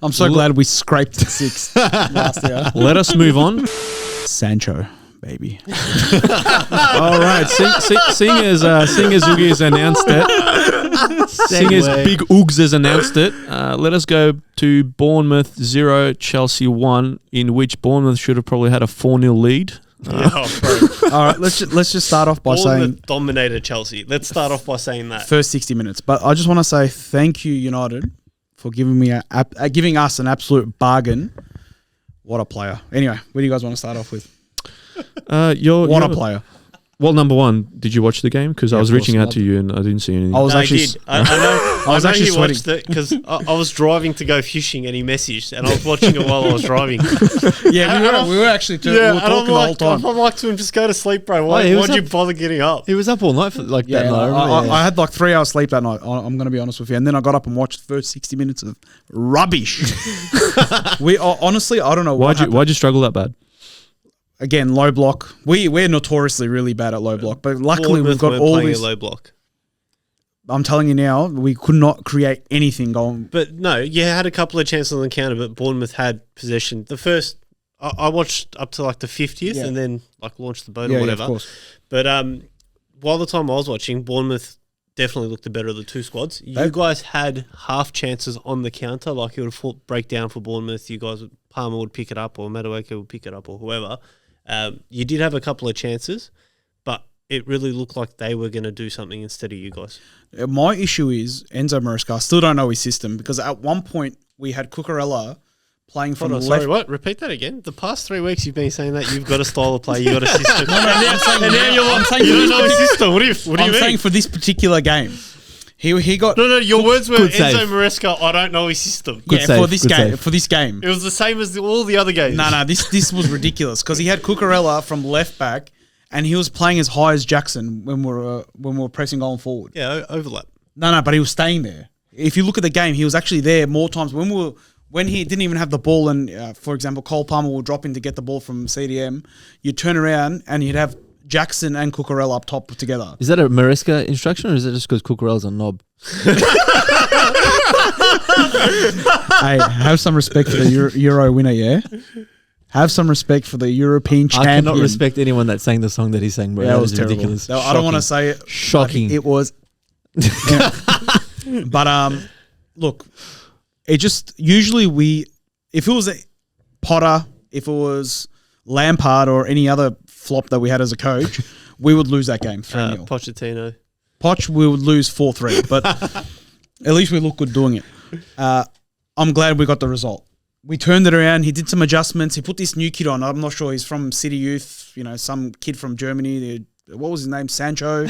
I'm so glad we scraped 6 last year. Let us move on. Sancho, baby. All right. Seeing as Oogie has announced it, seeing as Big Oogs has announced it, let us go to Bournemouth 0, Chelsea 1, in which Bournemouth should have probably had a 4-0 lead. All right, let's just start off by saying dominated Chelsea. Let's start off by saying that first 60 minutes. But I just want to say thank you, United, for giving me giving us an absolute bargain. What a player! Anyway, where do you guys want to start off with? What a player! Well, number one, did you watch the game? Because I was reaching out to you and I didn't see anything. I know. I was actually sweating. Watched it because I was driving to go fishing and he messaged and I was watching it while I was driving. Yeah, we were actually talking the whole time. I'm like to him, just go to sleep, bro. Why'd you bother getting up? He was up all night for that night. I had like 3 hours sleep that night. I'm going to be honest with you. And then I got up and watched the first 60 minutes of rubbish. We are honestly, I don't know why'd you struggle that bad? Again, low block. We're notoriously really bad at low block, but luckily we've got all this low block. I'm telling you now, we could not create anything going. But no, you had a couple of chances on the counter, but Bournemouth had possession. The first, I watched up to like the 50th and then like launched the boat or whatever. Yeah, of course. But while the time I was watching, Bournemouth definitely looked the better of the two squads. You guys had half chances on the counter, like it would break down for Bournemouth. You guys, Palmer would pick it up or Madueke would pick it up or whoever. You did have a couple of chances, but it really looked like they were going to do something instead of you guys. My issue is Enzo Maresca. I still don't know his system because at one point we had Cucurella playing from the left. Sorry, what? Repeat that again. The past 3 weeks you've been saying that you've got a style of play, you got a system. I'm saying you don't know his system. What do you mean? I'm saying for this particular game. He got your words were Enzo Maresca. I don't know his system. For this game, it was the same as all the other games. No, this was ridiculous because he had Cucurella from left back, and he was playing as high as Jackson when we were pressing going forward. Yeah, overlap. No, but he was staying there. If you look at the game, he was actually there more times when he didn't even have the ball, and for example, Cole Palmer will drop in to get the ball from CDM. You turn around and you'd have Jackson and Cucurella up top together. Is that a Maresca instruction or is it just because Cucurella's a knob? Hey, have some respect for the Euro winner, yeah? Have some respect for the European champion. I cannot respect anyone that sang the song that he sang, bro. Yeah, that was ridiculous. I don't want to say it. Shocking. It was. But look, it just usually if it was a Potter, if it was Lampard or any other flop that we had as a coach, we would lose that game 3-0. Pochettino. Poch, we would lose 4-3, but at least we look good doing it. I'm glad we got the result. We turned it around. He did some adjustments. He put this new kid on. I'm not sure. He's from City Youth, some kid from Germany. What was his name? Sancho.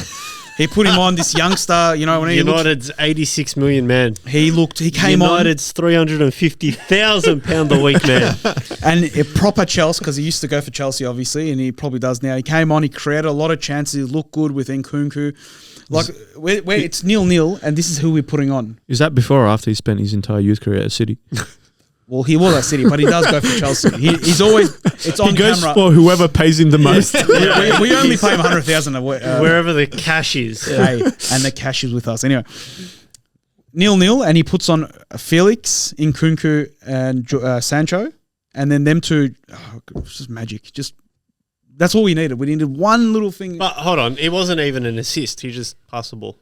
He put him on this youngster. You know, when United's 86 million man. he came United's £350,000 a week man. on, and a proper Chelsea, because he used to go for Chelsea, obviously, and he probably does now. He came on, he created a lot of chances, he looked good with Nkunku. Like, where it's 0-0, and this is who we're putting on. Is that before or after he spent his entire youth career at City? Well, he was at City, but he does go for Chelsea. He's always, it's on He goes camera. for whoever pays him the most. We only pay him 100,000 a week. Wherever the cash is. Hey, and the cash is with us. Anyway, 0-0, and he puts on Felix, Nkunku, and Sancho, and then them two. Oh, it's just magic. That's all we needed. We needed one little thing. But hold on, it wasn't even an assist. He just passed the ball.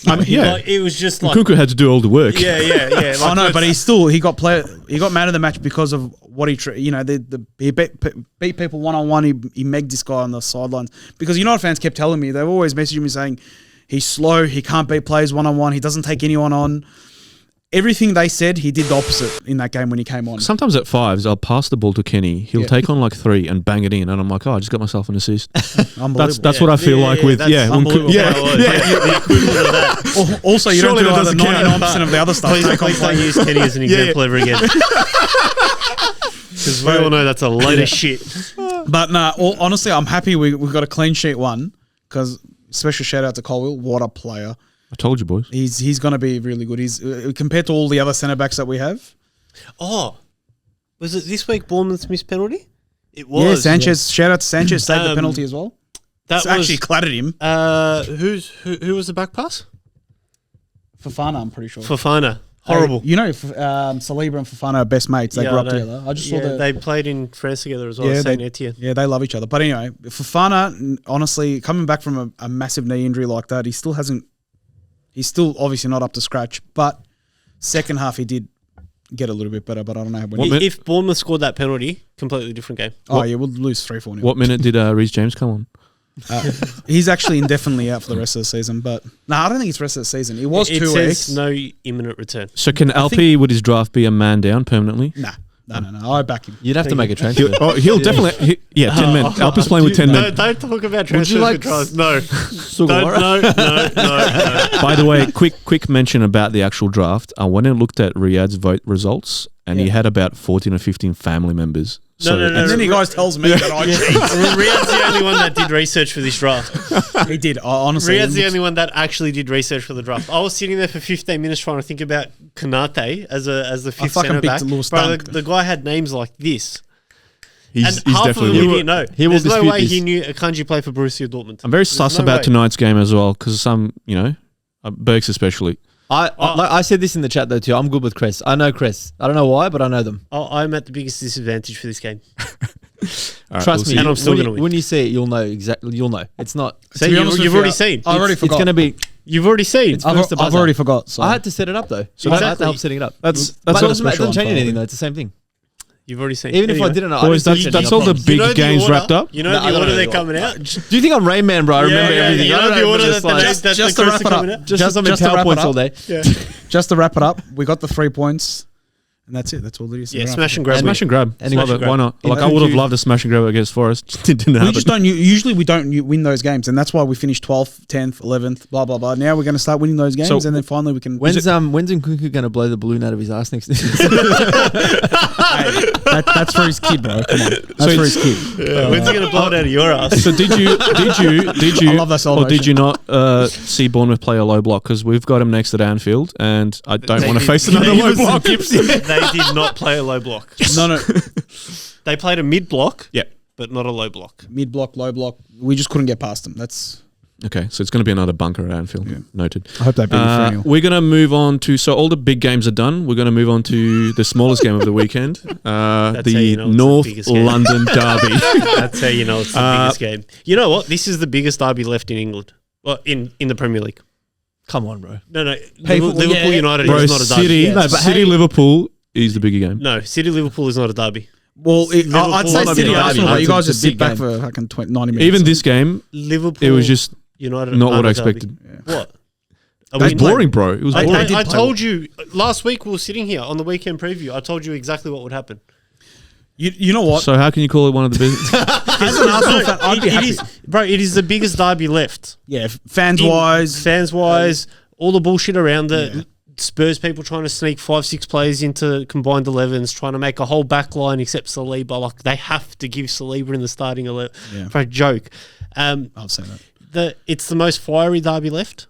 I mean, yeah. Like, it was just like Nkunku had to do all the work. yeah. Like, I know, but he got man of the match because of what he he beat people one on one. He megged this guy on the sidelines because United fans kept telling me, they've always messaged me saying he's slow, he can't beat players one on one, he doesn't take anyone on. Everything they said, he did the opposite in that game when he came on. Sometimes at fives, I'll pass the ball to Kenny. He'll take on like 3 and bang it in, and I'm like, oh, I just got myself an assist. Unbelievable. That's what I feel like with that's unbelievable. The equivalent of that. Also, you Surely don't do that like doesn't 99% of the other stuff. Please don't use Kenny as an example ever again. Because we all know that's a load of shit. But honestly, I'm happy we've got a clean sheet one because special shout out to Colwell. What a player. I told you, boys. He's going to be really good. He's compared to all the other centre backs that we have. Oh, was it this week Bournemouth's missed penalty? It was. Yeah, Sanchez. Shout out to Sanchez. Saved the penalty as well. That actually clattered him. Who was the back pass? Fofana, I'm pretty sure. Fofana. Horrible. Saliba and Fofana are best mates. They grew up together. I just saw they played in France together as well. Yeah, Saint Etienne. Yeah, they love each other. But anyway, Fofana, honestly, coming back from a massive knee injury like that, he's still obviously not up to scratch. But second half, he did get a little bit better. But I don't know when. If Bournemouth scored that penalty, completely different game. We'll lose 3-4 nil. What minute did Reece James come on? He's actually indefinitely out for the rest of the season. But I don't think it's the rest of the season. It was 2 weeks. weeks. No imminent return. So can Alpi with his draft be a man down permanently? No. I back him. You'd have to make a transfer. He'll definitely. 10 men. Alpi's playing with 10 men. Don't talk about transfer controls. No. No. By the way, quick mention about the actual draft. I went and looked at Riyadh's vote results, and he had about 14 or 15 family members. No. And then he guys tells me that I cheat. Riyadh's the only one that did research for this draft. He did, honestly. Riyadh's the only one that actually did research for the draft. I was sitting there for 15 minutes trying to think about Kanate as the fifth centre back. Bro, the guy had names like this. He's half definitely. of them we didn't know. There's no way this. he knew Akanji played for Borussia Dortmund. I'm very sus about tonight's game as well because Bergs especially. I said this in the chat though too. I'm good with Crest. I know Crest. I don't know why, but I know them. I'm at the biggest disadvantage for this game. Trust me, and I'm still going to win. When you see it, you'll know exactly. You'll know. It's not. So you've already seen. I already forgot. It's going to be. You've already seen. I've already forgot. So. I had to set it up though. So Exactly. I had to help setting it up. That's but all it doesn't change anything though. It's the same thing. You've already seen. Even if I didn't know, Boys, that's all the big games wrapped up. You know the order they're coming out. Do you think I'm Rain Man, bro? I remember everything. You know the order that just to wrap it up. Just I'm in PowerPoints all day. Just to wrap it up, we got the 3 points. And that's it. That's all there is. Yeah, smash and grab. Smash and grab. Why not? Yeah, Like I would have loved a smash and grab against Forest. Didn't happen. We just don't. Usually, we don't win those games, and that's why we finish 12th, 10th, 11th, blah blah blah. Now we're going to start winning those games, and then finally we can. When's Nkunku going to blow the balloon out of his ass next? That's for his kid, bro. Come on, that's for his kid. When's he going to blow it out of your ass? So did you? I love that or did you not see Bournemouth play a low block? Because we've got him next at Anfield, and I don't want to face another low block. They did not play a low block. No. They played a mid block. Yeah. But not a low block. Mid block, low block. We just couldn't get past them. That's okay. So it's going to be another bunker at Anfield. Yeah. Noted. I hope they beat you. We're going to move on to. So all the big games are done. We're going to move on to the smallest game of the weekend. The North London derby. That's how you know it's the biggest game. You know what? This is the biggest derby left in England. Well, in the Premier League. Come on, bro. No. Liverpool United is not a derby. City, but City Liverpool is the bigger game. No, City Liverpool is not a derby. Well, I'd say City Arsenal, but you guys just sit back game. for fucking 90 minutes. Even this game, Liverpool. it was just United not what I expected. What? It was boring, bro. It was boring. I told you last week we were sitting here on the weekend preview. I told you exactly what would happen. You know what? So how can you call it one of the best? as an Arsenal fan, I'd be happy. It is the biggest derby left. Yeah, fans-wise. All the bullshit around it. Yeah. Spurs people trying to sneak 5-6 players into combined 11s, trying to make a whole back line except Saliba. Like, they have to give Saliba in the starting 11 for a joke. I'll say that. It's the most fiery derby left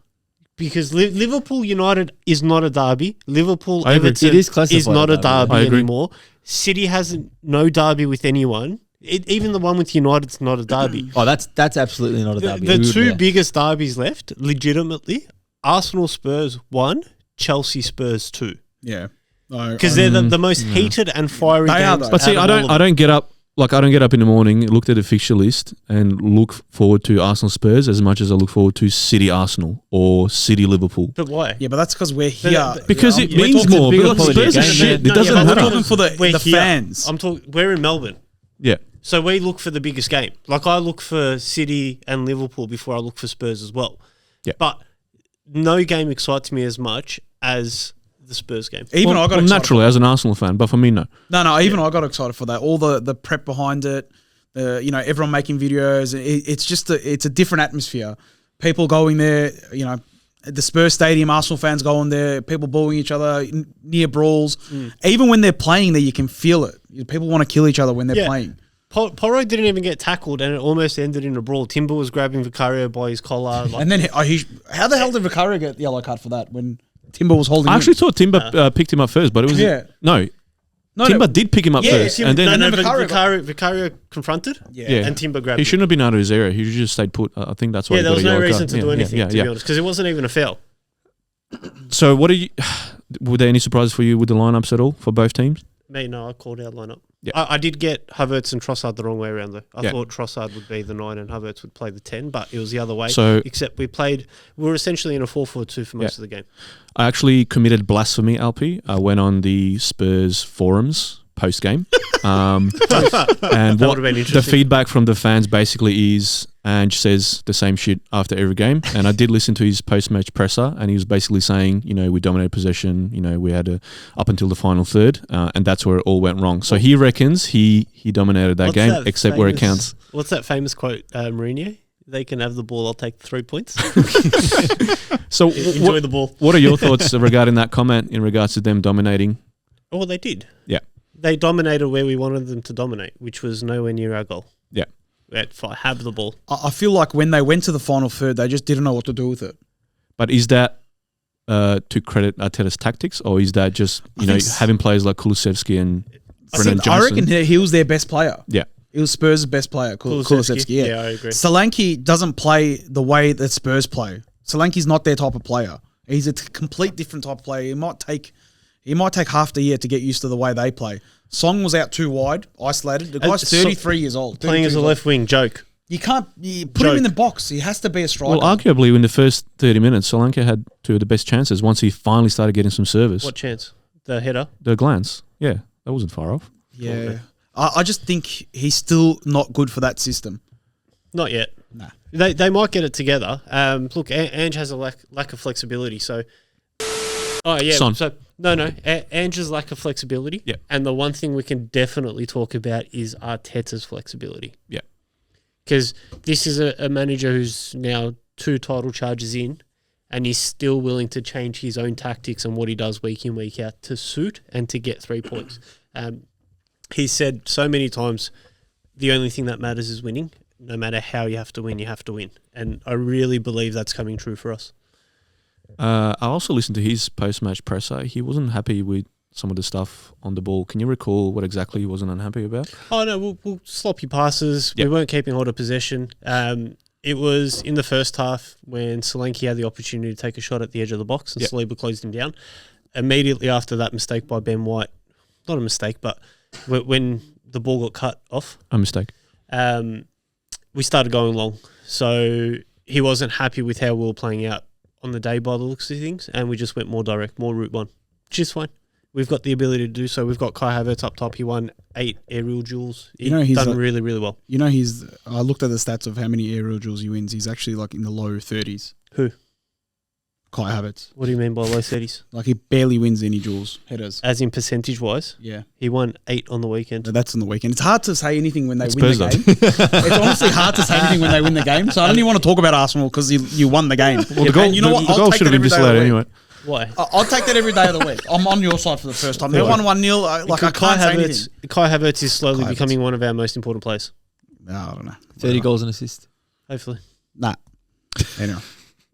because Liverpool United is not a derby. Liverpool Everton It is classified is not a derby I agree. anymore. City has no derby with anyone. Even the one with United's not a derby. Oh, that's absolutely not a derby. The two biggest derbies left, legitimately, Arsenal Spurs 1, Chelsea Spurs 2. Yeah. Because they're the most heated and fiery They are, games. though. But see, out of all of I don't get up. Like, I don't get up in the morning, looked at the fixture list, and look forward to Arsenal Spurs as much as I look forward to City Arsenal or City Liverpool. But why? Yeah, but that's because we're here. Because it we're means talking more. bigger But like, quality Spurs are game, shit. man. It doesn't but we're matter. talking for We're the here. fans. We're in Melbourne. Yeah. So we look for the biggest game. Like, I look for City and Liverpool before I look for Spurs as well. Yeah. But no game excites me as much as the Spurs game. Even I got excited. naturally as an Arsenal fan, but for me, no. No, even I got excited for that. All the prep behind it, everyone making videos. It's just it's a different atmosphere. People going there, the Spurs stadium, Arsenal fans going there, people booing each other, near brawls. Even when they're playing there, you can feel it. People want to kill each other when they're playing. Porro didn't even get tackled, and it almost ended in a brawl. Timber was grabbing Vicario by his collar. And then how the hell did Vicario get the yellow card for that when Timber was holding I him? actually thought Timber picked him up first, but it was No, Timber did pick him up first, and then Vicario confronted, yeah, and Timber grabbed he him. shouldn't have been out of his area. He should have just stayed put. I think that's why. Yeah, he there got was a no yellow reason card. to do anything, to be honest, because it wasn't even a foul. So, what are you? Were there any surprises for you with the lineups at all for both teams? Me, no, I called our lineup. Yeah. I did get Havertz and Trossard the wrong way around, though. I Yeah. thought Trossard would be the 9 and Havertz would play the 10, but it was the other way. So- except we were essentially in a 4-4-2 for most of the game. I actually committed blasphemy, LP. I went on the Spurs forums post game, and That what would have been the interesting. feedback from the fans basically is Ange says the same shit after every game. And I did listen to his post match presser, and he was basically saying, we dominated possession, we had up until the final third, and that's where it all went wrong. So he reckons he dominated that What's game, that except where it counts. What's that famous quote, Mourinho? They can have the ball, I'll take the 3 points. So Enjoy the ball. what are your thoughts regarding that comment in regards to them dominating? Oh, they did. Yeah. They dominated where we wanted them to dominate, which was nowhere near our goal. Yeah. Have the ball. I feel like when they went to the final third, they just didn't know what to do with it. But is that to credit Arteta's tactics, or is that just having players like Kulusevski and Brennan I Johnson? reckon he was their best player. Yeah. He was Spurs' best player, Kulusevski. Yeah, I agree. Solanke doesn't play the way that Spurs play. Solanke's not their type of player. He's a complete different type of player. He might take half the year to get used to the way they play. Song was out too wide, isolated. The guy's 33 years old. Playing as a left wing, joke. You can't put him in the box. He has to be a striker. Well, arguably, in the first 30 minutes, Solanke had two of the best chances once he finally started getting some service. What chance? The header? The glance. Yeah, that wasn't far off. Yeah. I just think he's still not good for that system. Not yet. Nah. They might get it together. Look, Ange has a lack of flexibility. So, Son. So Ange's lack of flexibility. Yeah. And the one thing we can definitely talk about is Arteta's flexibility. Yeah. Because this is a manager who's now 2 title charges in, and he's still willing to change his own tactics and what he does week in, week out to suit and to get 3 points. He said so many times, the only thing that matters is winning. No matter how you have to win, you have to win. And I really believe that's coming true for us. I also listened to his post-match presser. He wasn't happy with some of the stuff on the ball. Can you recall what exactly he wasn't unhappy about? Oh, no, we'll sloppy passes. Yep. We weren't keeping hold of possession. It was in the first half when Solanke had the opportunity to take a shot at the edge of the box and Yep. Saliba closed him down. Immediately after that mistake by Ben White, not a mistake, but when the ball got cut off, A mistake. we started going long. So he wasn't happy with how we were playing out on the day by the looks of things, and we just went more direct, more route one, which is fine. We've got the ability to do so. We've got Kai Havertz up top. He won 8 aerial duels. He's done really, really well. I looked at the stats of how many aerial duels he wins. He's actually like in the low 30s. Who? Kai Havertz. What do you mean by low 30s? Like, he barely wins any duels, headers. As in percentage-wise? Yeah. He won 8 on the weekend. That's on the weekend. It's hard to say anything when they It's win Spurs, the game. It's honestly hard to say anything when they win the game. So I don't even want to talk about Arsenal because you won the game. Well, the goal, And you know what? the I'll goal take should have that been every day of disallowed the week. anyway. Why? I'll take that every day of the week. I'm on your side for the first time. They won 1-0. Like, I can't say anything. Kai Havertz is slowly Kai Havertz. becoming one of our most important players. No, I don't know. 30 goals and assists. Hopefully. Nah. Anyway.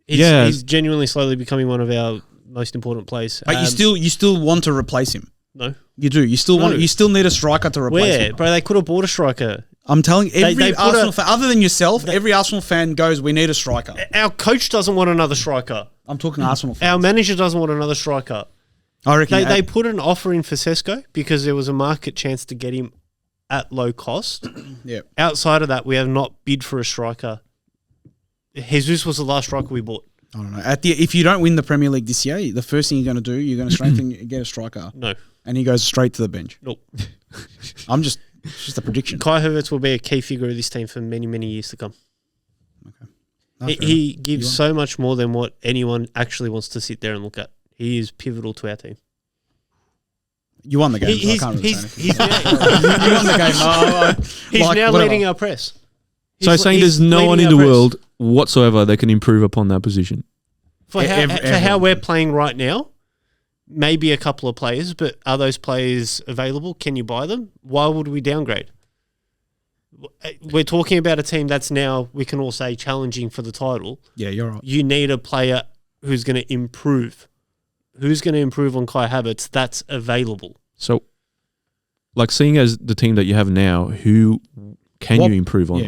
He's genuinely slowly becoming one of our most important players. But you still want to replace him. No. You do. You still need a striker to replace Where? him. Bro, they could have bought a striker. I'm telling you, every they put Arsenal fan, other than yourself, every Arsenal fan goes, we need a striker. Our coach doesn't want another striker. I'm talking Arsenal fans. Our manager doesn't want another striker. I reckon They put an offer in for Sesko because there was a market chance to get him at low cost. Yeah. Outside of that, we have not bid for a striker. Jesus was the last striker we bought. I don't know. If you don't win the Premier League this year, the first thing you're going to do, you're going to strengthen, get a striker, No. and he goes straight to the bench. Nope. It's just a prediction. Kai Havertz will be a key figure of this team for many, many years to come. No, He gives so much more than what anyone actually wants to sit there and look at. He is pivotal to our team. You won the game. So I can't really say anything. He's now, You won the game. he's now leading our press. So saying there's no one in the world whatsoever that can improve upon that position. For how we're playing right now, maybe a couple of players, but are those players available? Can you buy them? Why would we downgrade? We're talking about a team that's now, we can all say, challenging for the title. Yeah, you're right. You need a player who's going to improve. Who's going to improve on Kai Havertz that's available? So, like, seeing as the team that you have now, who can you improve on?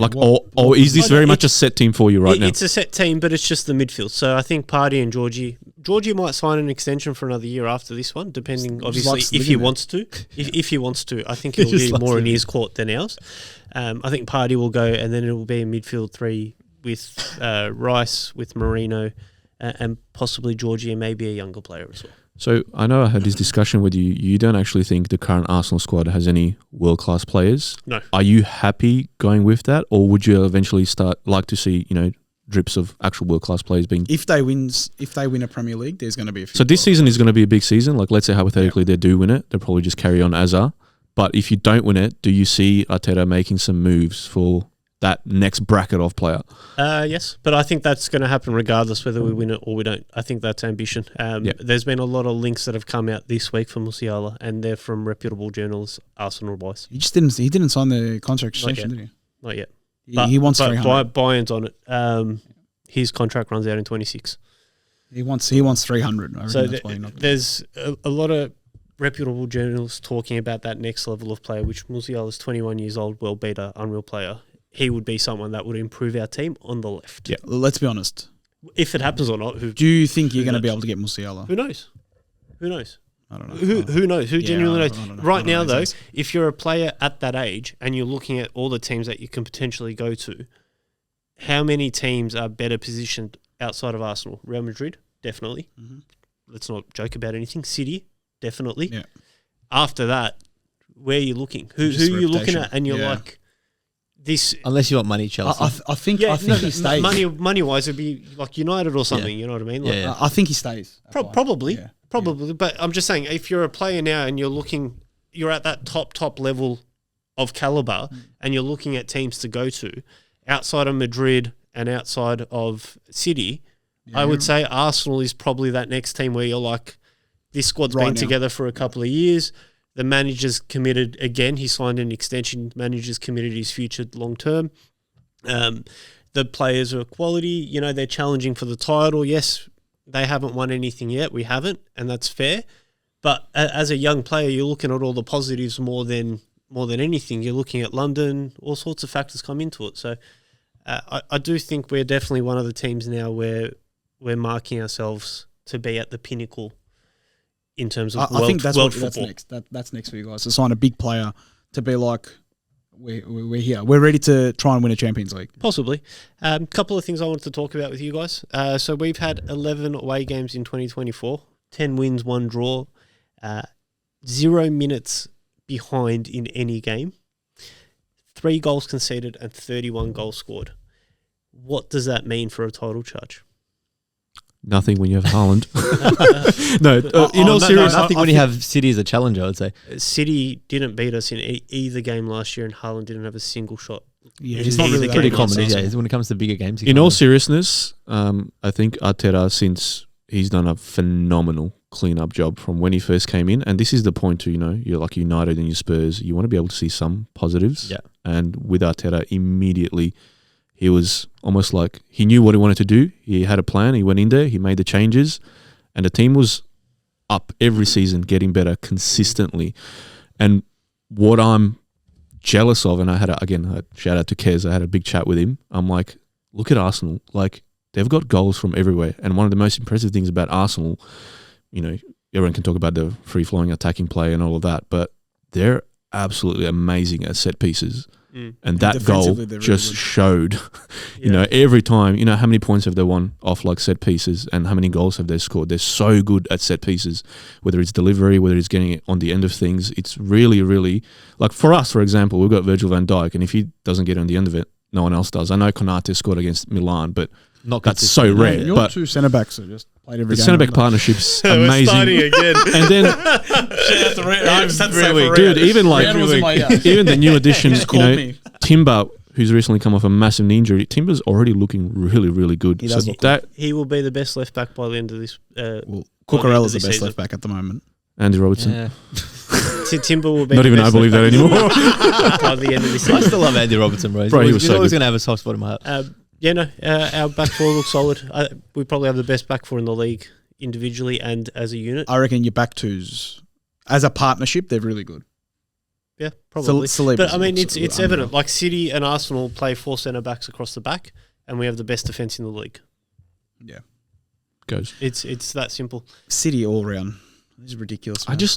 Or is this very much a set team for you right now? It's a set team, but it's just the midfield. So I think Partey and Georgie might sign an extension for another year after this one, depending, obviously, if he wants to. If he wants to, I think it'll be more in his court than ours. I think Partey will go, and then it will be a midfield 3 with Rice, with Marino, and possibly Georgie, and maybe a younger player as well. So I know I had this discussion with you. You don't actually think the current Arsenal squad has any world-class players. No. Are you happy going with that, or would you eventually like to see drips of actual world-class players being? If they win a Premier League, there's going to be a few. So this season is going to be a big season. Like, let's say hypothetically they do win it, they'll probably just carry on as are. But if you don't win it, do you see Arteta making some moves for that next bracket of player? Yes, but I think that's going to happen regardless whether we win it or we don't. I think that's ambition. There's been a lot of links that have come out this week for Musiala, and they're from reputable journals, Arsenal boys. He didn't sign the contract extension, did he? Not yet. He wants 300. Buy-ins on it. His contract runs out in 26. He wants 300. I So that's why not there's a lot of reputable journals talking about that next level of player, which Musiala is 21 years old, world beater, unreal player. He would be someone that would improve our team on the left. Yeah, let's be honest. If it happens or not. Do you think you're going to be able to get Musiala? Who knows? Who knows? I don't know. Who knows? Who genuinely knows? I don't know. Right now, though, if you're a player at that age and you're looking at all the teams that you can potentially go to, how many teams are better positioned outside of Arsenal? Real Madrid, definitely. Mm-hmm. Let's not joke about anything. City, definitely. Yeah. After that, where are you looking? Who are you looking at? And you're like, this. Unless you want money, Chelsea. I think he stays. Money wise, it'd be like United or something. You know what I mean? Like, I think he stays. Probably. But I'm just saying, if you're a player now and you're at that top level of caliber, and you're looking at teams to go to outside of Madrid and outside of City, I would say Arsenal is probably that next team where you're like, this squad's been together for a couple of years. The manager's committed again. He signed an extension. Manager's committed his future long term. The players are quality. They're challenging for the title. Yes, they haven't won anything yet. We haven't, and that's fair. But as a young player, you're looking at all the positives more than anything. You're looking at London. All sorts of factors come into it. So I do think we're definitely one of the teams now where we're marking ourselves to be at the pinnacle in terms of world football. That's next. That's next for you guys to sign a big player to be like, we're here. We're ready to try and win a Champions League. Possibly. A couple of things I wanted to talk about with you guys. So we've had 11 away games in 2024, 10 wins, 1 draw, 0 minutes behind in any game, 3 goals conceded and 31 goals scored. What does that mean for a title charge? Nothing when you have Haaland. No, in all seriousness, nothing when you have City as a challenger, I'd say. City didn't beat us in either game last year, and Haaland didn't have a single shot. Yeah, in he's not either really game Pretty last common, season. yeah. When it comes to bigger games. in all seriousness, I think Arteta, since he's done a phenomenal clean-up job from when he first came in, and this is the point to, you're like United and your Spurs, you want to be able to see some positives. Yeah. And with Arteta, immediately, he was almost like he knew what he wanted to do. He had a plan. He went in there. He made the changes, and the team was up every season, getting better consistently. And what I'm jealous of, and I had a shout out to Kez. I had a big chat with him. I'm like, look at Arsenal. Like, they've got goals from everywhere. And one of the most impressive things about Arsenal, everyone can talk about the free flowing attacking play and all of that, but they're absolutely amazing at set pieces. And that goal Defensively, they're really just good. showed, every time, how many points have they won off like set pieces and how many goals have they scored? They're so good at set pieces, whether it's delivery, whether it's getting it on the end of things. It's really, really, like for us, for example, we've got Virgil van Dijk, and if he doesn't get on the end of it, no one else does. I know Konate scored against Milan, but Not that's so rare. Your But two centre backs are just played every the game. centre back haven't partnership's We're amazing. starting again. And then, dude, even like Riyad was in my ear. even the new addition, Just called me. Timber, who's recently come off a massive knee injury. Timber's already looking really, really good. He does So look that He will be the best left back by the end of this. Well, by the end of Cucurella's the this best season. left back at the moment. Andy Robertson. Yeah. Timber will be Not the even I best believe that left anymore. back by the end of this I season. still love Andy Robertson, bro. Bro, he was He's so always good. going to have a soft spot in my heart. Our back four looks solid. We probably have the best back four in the league individually and as a unit. I reckon your back twos, as a partnership, they're really good. Yeah, probably. Saliba But I mean, looks it's unreal. evident. Like City and Arsenal play four centre backs across the back, and we have the best defence in the league. Yeah, Goes. It's that simple. City all round. This is ridiculous. I man.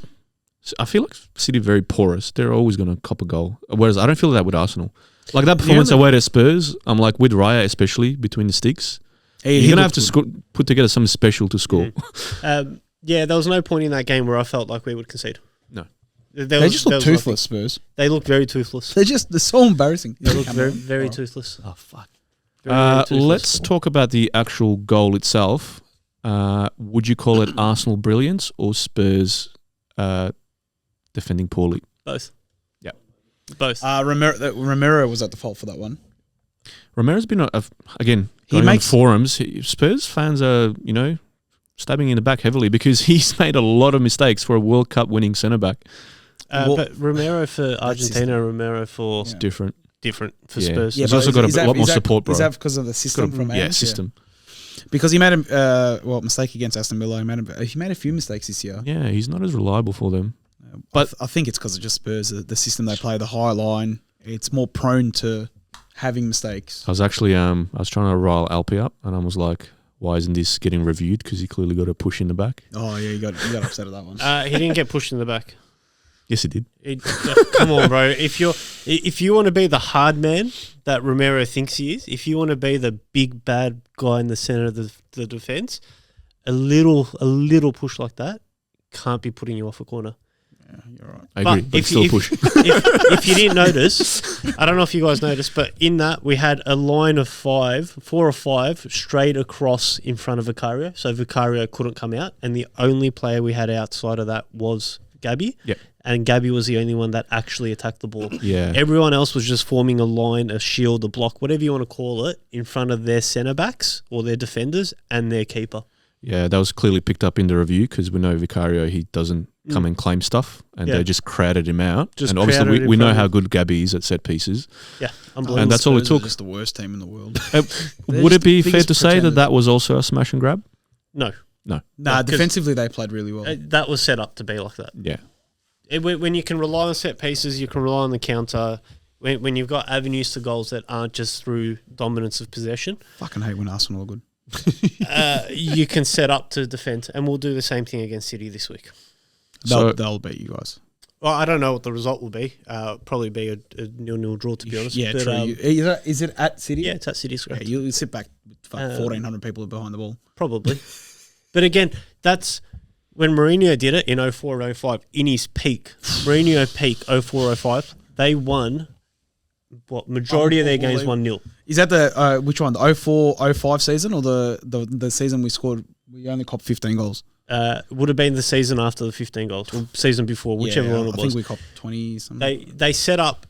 I feel like City are very porous. They're always going to cop a goal. Whereas I don't feel that with Arsenal. Like that performance away to Spurs, I'm like with Raya especially between the sticks. He You're going to have looked to good. put together something special to score. Yeah, there was no point in that game where I felt like we would concede. No. They just look toothless, Spurs. They look very toothless. They're so embarrassing. They look very toothless. Oh, fuck. Very, very toothless. Let's talk about the actual goal itself. Would you call it Arsenal brilliance or Spurs defending poorly? Both. Yeah. Both. Romero was at the fault for that one. Romero's been, again, He going makes- on forums. Spurs fans are, stabbing in the back heavily because he's made a lot of mistakes for a World Cup winning centre back. But Romero for Argentina, Romero for Different. different for Yeah. Spurs. He's also got a lot more support, bro. Is that because of the system from Ange? system. Because he made a mistake against Aston Villa. He made a few mistakes this year. Yeah, he's not as reliable for them. But I think it's because of just Spurs, the system they play, the high line. It's more prone to having mistakes. I was actually I was trying to rile Alpi up, and I was like, why isn't this getting reviewed? Because he clearly got a push in the back. Oh yeah, you got upset at that one. He didn't get pushed in the back. Yes, he did. Come on, bro. If you want to be the hard man that Romero thinks he is, if you want to be the big bad guy in the center of the defense, a little push like that can't be putting you off a corner. Yeah, you're right. I agree, but still push. If you didn't notice, I don't know if you guys noticed, but in that we had a line of 4 or 5 straight across in front of Vicario, so Vicario couldn't come out, and the only player we had outside of that was Gabby. Yep. And Gabby was the only one that actually attacked the ball. Yeah. Everyone else was just forming a line, a shield, a block, whatever you want to call it, in front of their centre backs or their defenders and their keeper. Yeah, that was clearly picked up in the review because we know Vicario, he doesn't come and claim stuff, and Yeah. they just crowded him out. Just and obviously, crowded in we know front of how him. good Gabby is at set pieces. Yeah, unbelievable. And that's all it Spurs are took. Just the worst team in the world. Would it be the fair biggest to say that pretenders. that was also a smash and grab? No, No. Nah, 'cause- defensively they played really well. that was set up to be like that. Yeah. When you can rely on set pieces, you can rely on the counter. When you've got avenues to goals that aren't just through dominance of possession, Fucking hate when Arsenal are good. you can set up to defend. And we'll do the same thing against City this week. They'll beat you guys. Well, I don't know what the result will be. Probably be a 0-0 draw, to be honest. Yeah, But, true. Is it at City? yeah, it's at City Yeah, Square. you sit back with 1,400 people behind the ball. Probably. But again, that's when Mourinho did it in 04-05, in his peak. Mourinho peak 04-05, they won, majority of their games 1-0. Is that the which one? The 04-05 season or the season we scored We only copped 15 goals. Would have been the season after the 15 goals, or season before, whichever one it was. I think we copped 20 something. They set up,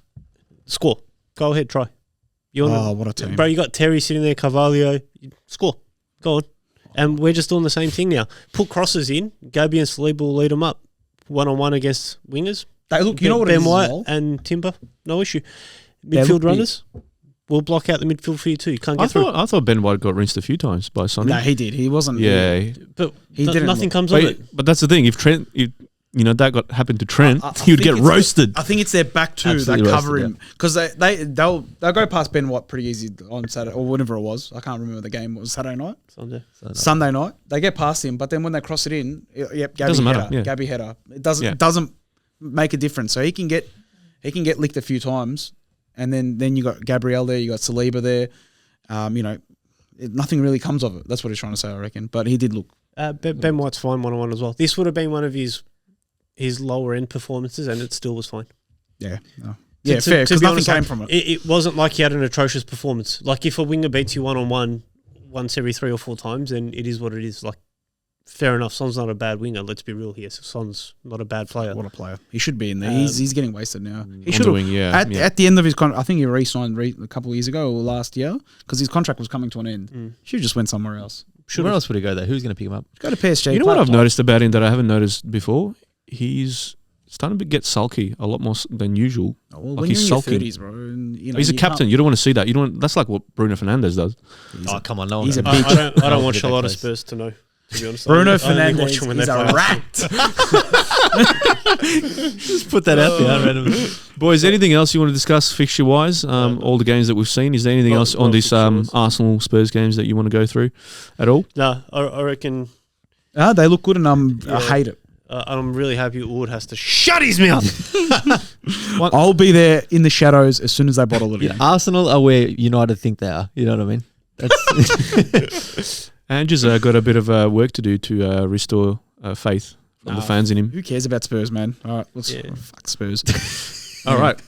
score. Go ahead, try. What a team. Bro, you got Terry sitting there, Carvalho, score. Go on. And we're just doing the same thing now. Put crosses in, Gabby and Saliba will lead them up. 1-on-1 against wingers. They look, you know what it Ben is White as well? and Timber, no issue. Midfield runners, we'll block out the midfield for you too. You can't get through. I thought Ben White got rinsed a few times by Sonny. No, he did. He wasn't. Yeah. But He didn't nothing look- comes of it. But that's the thing. If Trent, that happened to Trent, I he would think get it's roasted. I think it's their back two Absolutely that cover roasted, him because they'll go past Ben White pretty easy on Saturday or whenever it was. I can't remember the game. It was Saturday night, Sunday night. They get past him, but then when they cross it in, Gabby Doesn't matter, header, yeah. Gabby header. It doesn't make a difference. So he can get licked a few times, and then you got Gabriel there, you got Saliba there. Nothing really comes of it. That's what he's trying to say, I reckon. But he did look. Ben White's fine 1-on-1 as well. This would have been one of his lower end performances, and it still was fine. Yeah. No. Yeah, fair, because nothing came from it. It wasn't like he had an atrocious performance. Like if a winger beats you 1-on-1 once every 3 or 4 times, then it is what it is. Like, fair enough. Son's not a bad winger. Let's be real here. Son's not a bad player. What a player. He should be in there. He's getting wasted now. He should doing, at the end of his contract. I think he re-signed a couple of years ago or last year because his contract was coming to an end. Should have just went somewhere else. Where else would he go, though? Who's going to pick him up? Go to PSG. You know what I've noticed about him that I haven't noticed before? He's starting to get sulky a lot more than usual. Oh, well, like when he's you're in sulking. your 30s, bro. And, He's a captain. You don't want to see that. That's like what Bruno Fernandes does. Oh, come on. No He's one a knows. big- I don't watch a lot of Spurs to know, to be honest. Bruno I only watch Fernandes them when is they a play rat. Just put that out there randomly. Boys, anything else you want to discuss fixture-wise? All the games that we've seen. Is there anything else on this Arsenal Spurs games that you want to go through at all? No, I reckon. They look good, and I hate it. I'm really happy Ord has to shut his mouth. I'll be there in the shadows as soon as they bottle it Yeah, in. Arsenal are where United think they are. You know what I mean? That's Andrew's got a bit of work to do to restore faith from the fans in him. Who cares about Spurs, man? All right, fuck Spurs. All right.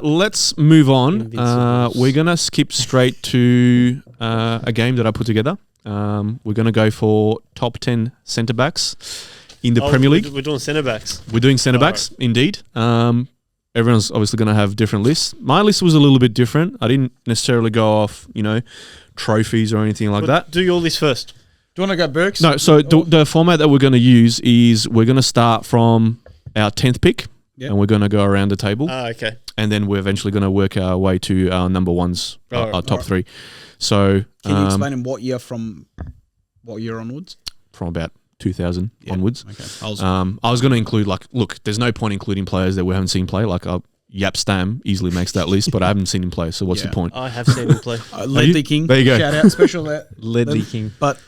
Let's move on. Invincibles. We're going to skip straight to a game that I put together. We're going to go for top 10 centre-backs in the Premier League. We're doing centre backs. We're doing centre-backs, indeed. Everyone's obviously going to have different lists. My list was a little bit different. I didn't necessarily go off, trophies or anything like that. Do your list first. Do you want to go Burks? No, so the format that we're going to use is we're going to start from our 10th pick, and we're going to go around the table. Okay. And then we're eventually going to work our way to our number ones, our top three. So Can you explain in what year onwards? from about 2000 onwards. Okay. I was going to include look, there's no point including players that we haven't seen play. Yap Stam easily makes that list, but I haven't seen him play. So what's the point? I have seen him play. Ledley King. There you go. Shout out, special Ledley King. But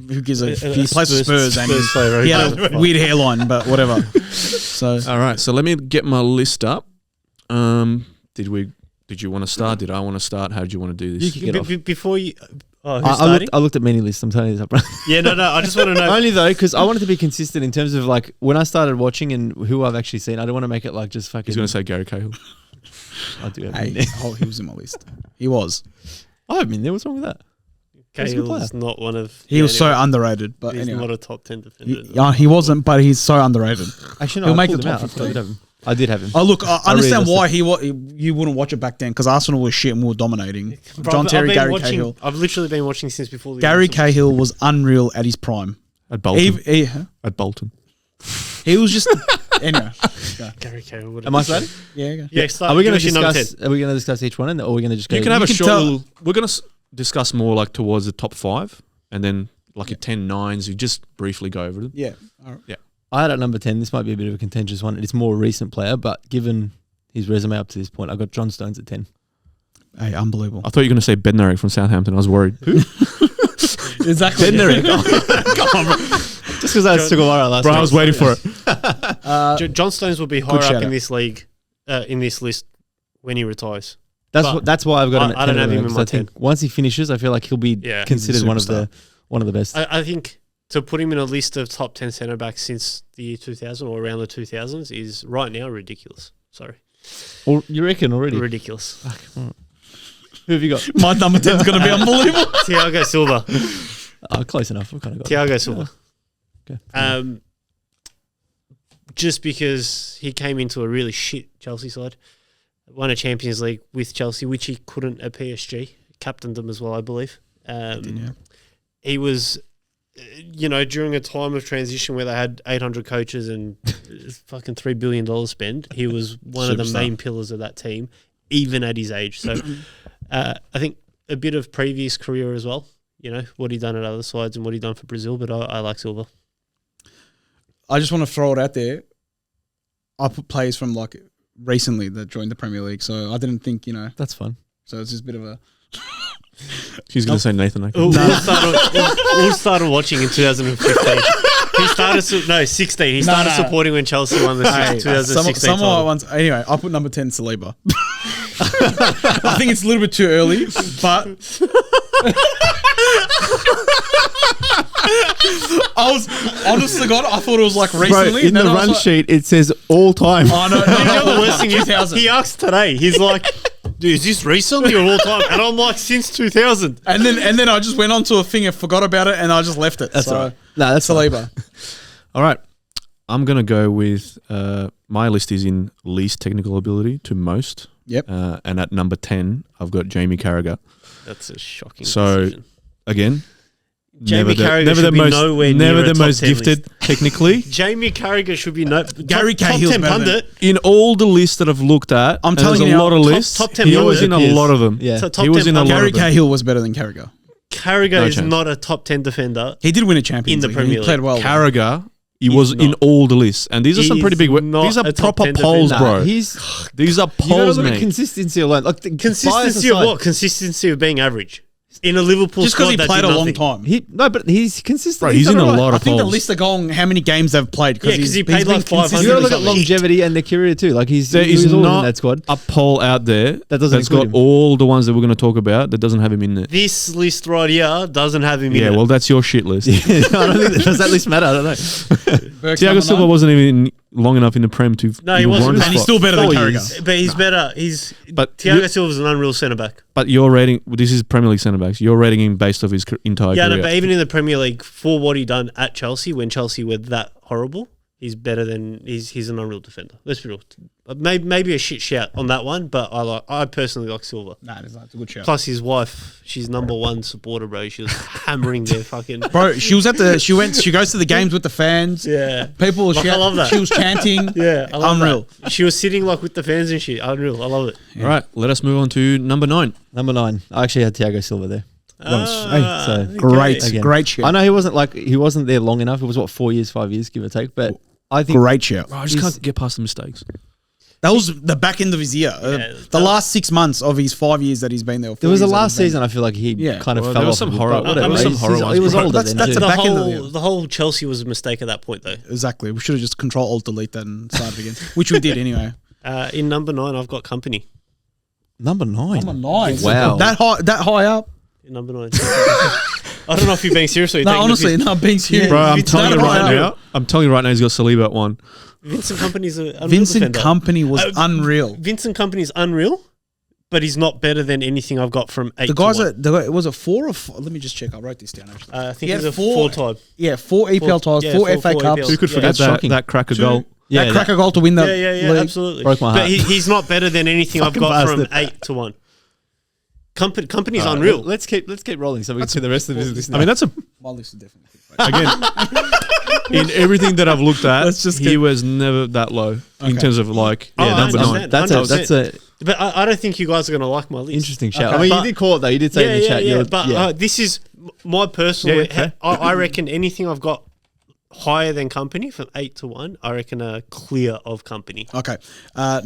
who gives a he plays for Spurs and Spurs player, he had a weird hairline, but whatever. So All right, so let me get my list up. Did you want to start? Did I want to start? How did you want to do this? You can get off. Before you... Oh, who's I starting? looked at many lists. I'm telling you this up. Yeah, no. I just want to know. Only though, because I wanted to be consistent in terms of when I started watching and who I've actually seen. I don't want to make it just fucking. He's going to say Gary Cahill. I do have him in there. he was in my list. He was. I have him in there. What's wrong with that? He's a good Cahill's player. not one of... He was so underrated, but He's anyway. not a top 10 defender. He wasn't, but he's so underrated. Actually, no. He'll I make pulled the him top out. 15. I did have him. Oh, look, I understand really why you wouldn't watch it back then, because Arsenal was shit and we were dominating. John Terry, Gary Cahill. I've literally been watching since before the... Gary Cahill was unreal at his prime. At Bolton. He was just... anyway. Gary Cahill would Am I starting? Yeah. Yeah, start. Are we going to Give us your number discuss? Are we going to discuss each one, or are we going to just go? You can have a can short tell- little... We're going to discuss more towards the top 5, and then a 10 nines. You just briefly go over them. Yeah. All right. I had at number 10. This might be a bit of a contentious one. It's more a recent player, but given his resume up to this point, I got John Stones at 10. Hey, unbelievable. I thought you were going to say Bednarik from Southampton. I was worried. Who? Exactly. Bednarik. Come on, bro. Just because I took a while last Bro, week. I was waiting for it. John Stones will be higher shout up in out. this league, in this list, when he retires. That's why I've got him. I don't have him in my I think 10. once he finishes, I feel like he'll be Yeah. considered He's a one of the best. I think to put him in a list of top 10 centre backs since the year 2000 or around the 2000s is right now ridiculous. Sorry. Or you reckon already? Ridiculous. Who have you got? My number 10 is going to be unbelievable. Thiago Silva. Close enough. I've kind of got Thiago Silva. Okay. Just because he came into a really shit Chelsea side, won a Champions League with Chelsea, which he couldn't at PSG, captained them as well, I believe. He was, during a time of transition where they had 800 coaches and fucking $3 billion spent, he was one of the main pillars of that team, even at his age. So I think a bit of previous career as well, what he done at other sides and what he done for Brazil, but I like Silva. I just want to throw it out there. I put players from recently that joined the Premier League, so I didn't think, That's fun. So it's just a bit of a... She's going to say Nathan. Okay. We started watching in 2015. He started 16. He started supporting when Chelsea won the 2016 title. Anyway, I put number 10 Saliba. I think it's a little bit too early, but I was honest to God, I thought it was recently. Bro, in the run sheet, it says all time. Oh no! The worst thing is, he asked today. He's like, "Dude, is this recently or all time?" And I'm like, "Since 2000." And then I just went on to a thing and forgot about it, and I just left it. That's so, all right. No, that's Saliba. All right. I'm going to go with my list is in least technical ability to most. Yep. And at number 10, I've got Jamie Carragher. That's a shocking So, decision. Again, Jamie Carragher should be nowhere near never a the top most 10 gifted list. technically. Jamie Carragher should be Gary top Cahill's 10 better than- pundit. In all the lists that I've looked at, I'm and telling there's you a now, lot of top- lists, top 10 he was in a pundit. lot of them. Yeah. So top He was 10 in a lot pundit. Gary of them. Cahill was better than Carragher. Carragher No is chance. not a top 10 defender. He did win a Champions In the League. Premier He played League. well. Carragher, he He's was in not. all the lists. And these are some He pretty is big... not These are a top proper 10 polls, defender. bro. He's These are you gotta polls, look at mate. consistency alone. Consistency of what? Consistency of being average. In a Liverpool Just because squad he that played did a long nothing. time. But he's consistent. Bro, he's done in a alright. lot I of think the polls. list are going how many games they've played. Yeah, because he played been like 500 consistent. You gotta look at something. longevity and their career too. Like he There was is always not in that squad. a poll out there That doesn't that's got include him. all the ones that we're going to talk about that doesn't have him in there. This list right here doesn't have him in Yeah, it. well, that's your shit list. I don't think does that list matter. I don't know. Burke's Thiago number Silva 9. wasn't even long enough in the Prem to... No, he wasn't. warrant a And he's spot. still better than 4 Carragher. years. But he's better. But Thiago you- Silva's an unreal centre back. But you're rating... This is Premier League centre-backs. You're rating him based off his entire Yeah, career. no, but even in the Premier League, for what he done at Chelsea, when Chelsea were that horrible, he's better than he's an unreal defender. Let's be real. Maybe a shit shout on that one, but I personally like Silva. Nah, it's a good shout. Plus his wife, she's number one supporter, bro. She was hammering their fucking. Bro, she goes to the games with the fans. Yeah, People, Like, I love that. She was chanting. yeah, I love Unreal. that. She was sitting with the fans and shit. Unreal. I love it. All right, let us move on to number 9. Number 9. I actually had Thiago Silva there. Ah, so Great, Again. great shout. I know he wasn't there long enough. It was 4 years, 5 years, give or take. But I think Great shout. I just can't get past the mistakes. That was the back end of his year. The last 6 months of his 5 years that he's been there. there was the last season. I feel like he Yeah. kind of Well, fell there was off. some a bit, horror- but whatever. there was some He's- horror he's- ones, He was bro. older That's- then that's too. the The back end of the year. whole Chelsea was a mistake at that point, though. Exactly. We should have just control alt delete that and started again, which we did anyway. In number 9, I've got company. Number 9. Number 9. Wow. That high up. In number 9. I don't know if you're being serious or you're No, taking honestly, the piss. no, being serious. Bro, I'm Vincent telling you right Kompany. now. I'm telling you right now, he's got Saliba at 1. Vincent Kompany's an unreal Vincent defender. Kompany was unreal. Vincent Kompany's unreal, but he's not better than anything I've got from 8 The guys to 1. that was it 4 or 5? Let me just check. I wrote this down actually. I think He he's had a four- 4-time. Yeah, 4 EPL titles, yeah, 4 four FA Cups. EPLs. Who could Yeah, forget that's that, shocking. that cracker 2 goal? Yeah, that cracker goal to win the Yeah, league. absolutely. Broke my But heart. he's not better than anything I've Fucking got from bastard. 8 to 1. Company's unreal. Let's keep rolling so we can see the rest of his list. I mean, that's a... My list is definitely. Again, in everything that I've looked at, Let's just he get- was never that low in Okay. terms of like Oh, I number understand. 9. That's a But I don't think you guys are going to like my list. interesting shout. Okay. I mean, But- you did call it though. You did say in the chat. Yeah, you're- but this is my personal. Yeah, okay. I reckon anything I've got higher than company from 8 to 1, I reckon a clear of company. Okay.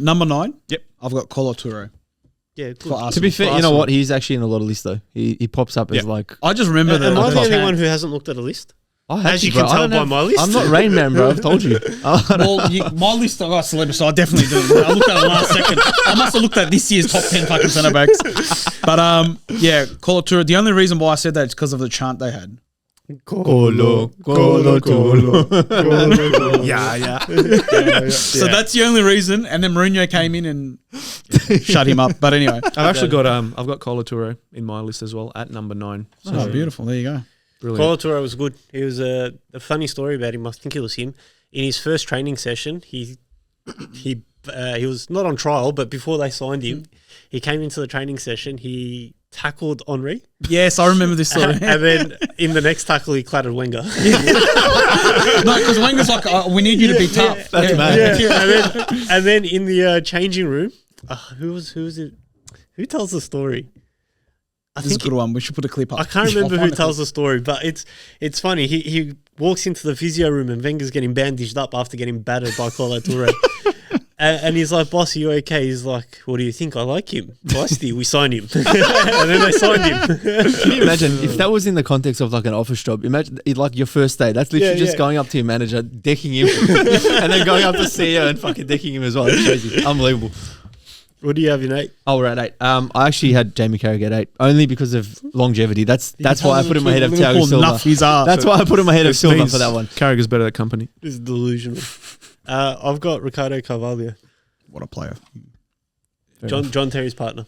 Number 9. Yep. I've got Colo Touré. Yeah, good. For Arsenal. to be fair, For you know Arsenal. what? He's actually in a lot of lists though. He pops up as Yeah. like. I just remember Am I the the only one who hasn't looked at a list? I have As to, you bro. can I tell don't by have- my list. I'm not Rain Man, bro. I've told you. Well, my list I got Saliba, so I definitely didn't. I looked at it last second. I must have looked at this year's top 10 fucking centre backs. But yeah, Colo Touré. The only reason why I said that is because of the chant they had. Colo. Yeah. So that's the only reason. And then Mourinho came in and shut him up. But anyway. I've actually got I've got Colo Touré in my list as well at number 9. So Oh, beautiful. There you go. Brilliant. Colatura was good. He was a funny story about him. I think it was him. In his first training session, he was not on trial, but before they signed him, he came into the training session. He tackled Henri. Yes, I remember this story. And then in the next tackle, he clattered Wenger. No, because Wenger's like, we need you to be tough. That's mad. Yeah. And then in the changing room, who was it? Who tells the story? This is a good one. We should put a clip up. I can't remember who tells the story, but it's funny. He walks into the physio room and Wenger's getting bandaged up after getting battered by Colatura. And he's like, "Boss, are you okay?" He's like, "What do you think? I like him. Feisty, we signed him." And then they signed him. Can you imagine if that was in the context of like an office job? Imagine like your first day. That's literally just going up to your manager, decking him, and then going up to CEO and fucking decking him as well. That's crazy. Unbelievable. What do you have in 8? Oh, we're at 8. I actually had Jamie Carragher at 8 only because of longevity. That's why I put him ahead of Thiago Silva. That's why I put him ahead of Silva for that one. Carragher's better at company. This is delusional. I've got Ricardo Carvalho, What a player. John Terry's partner.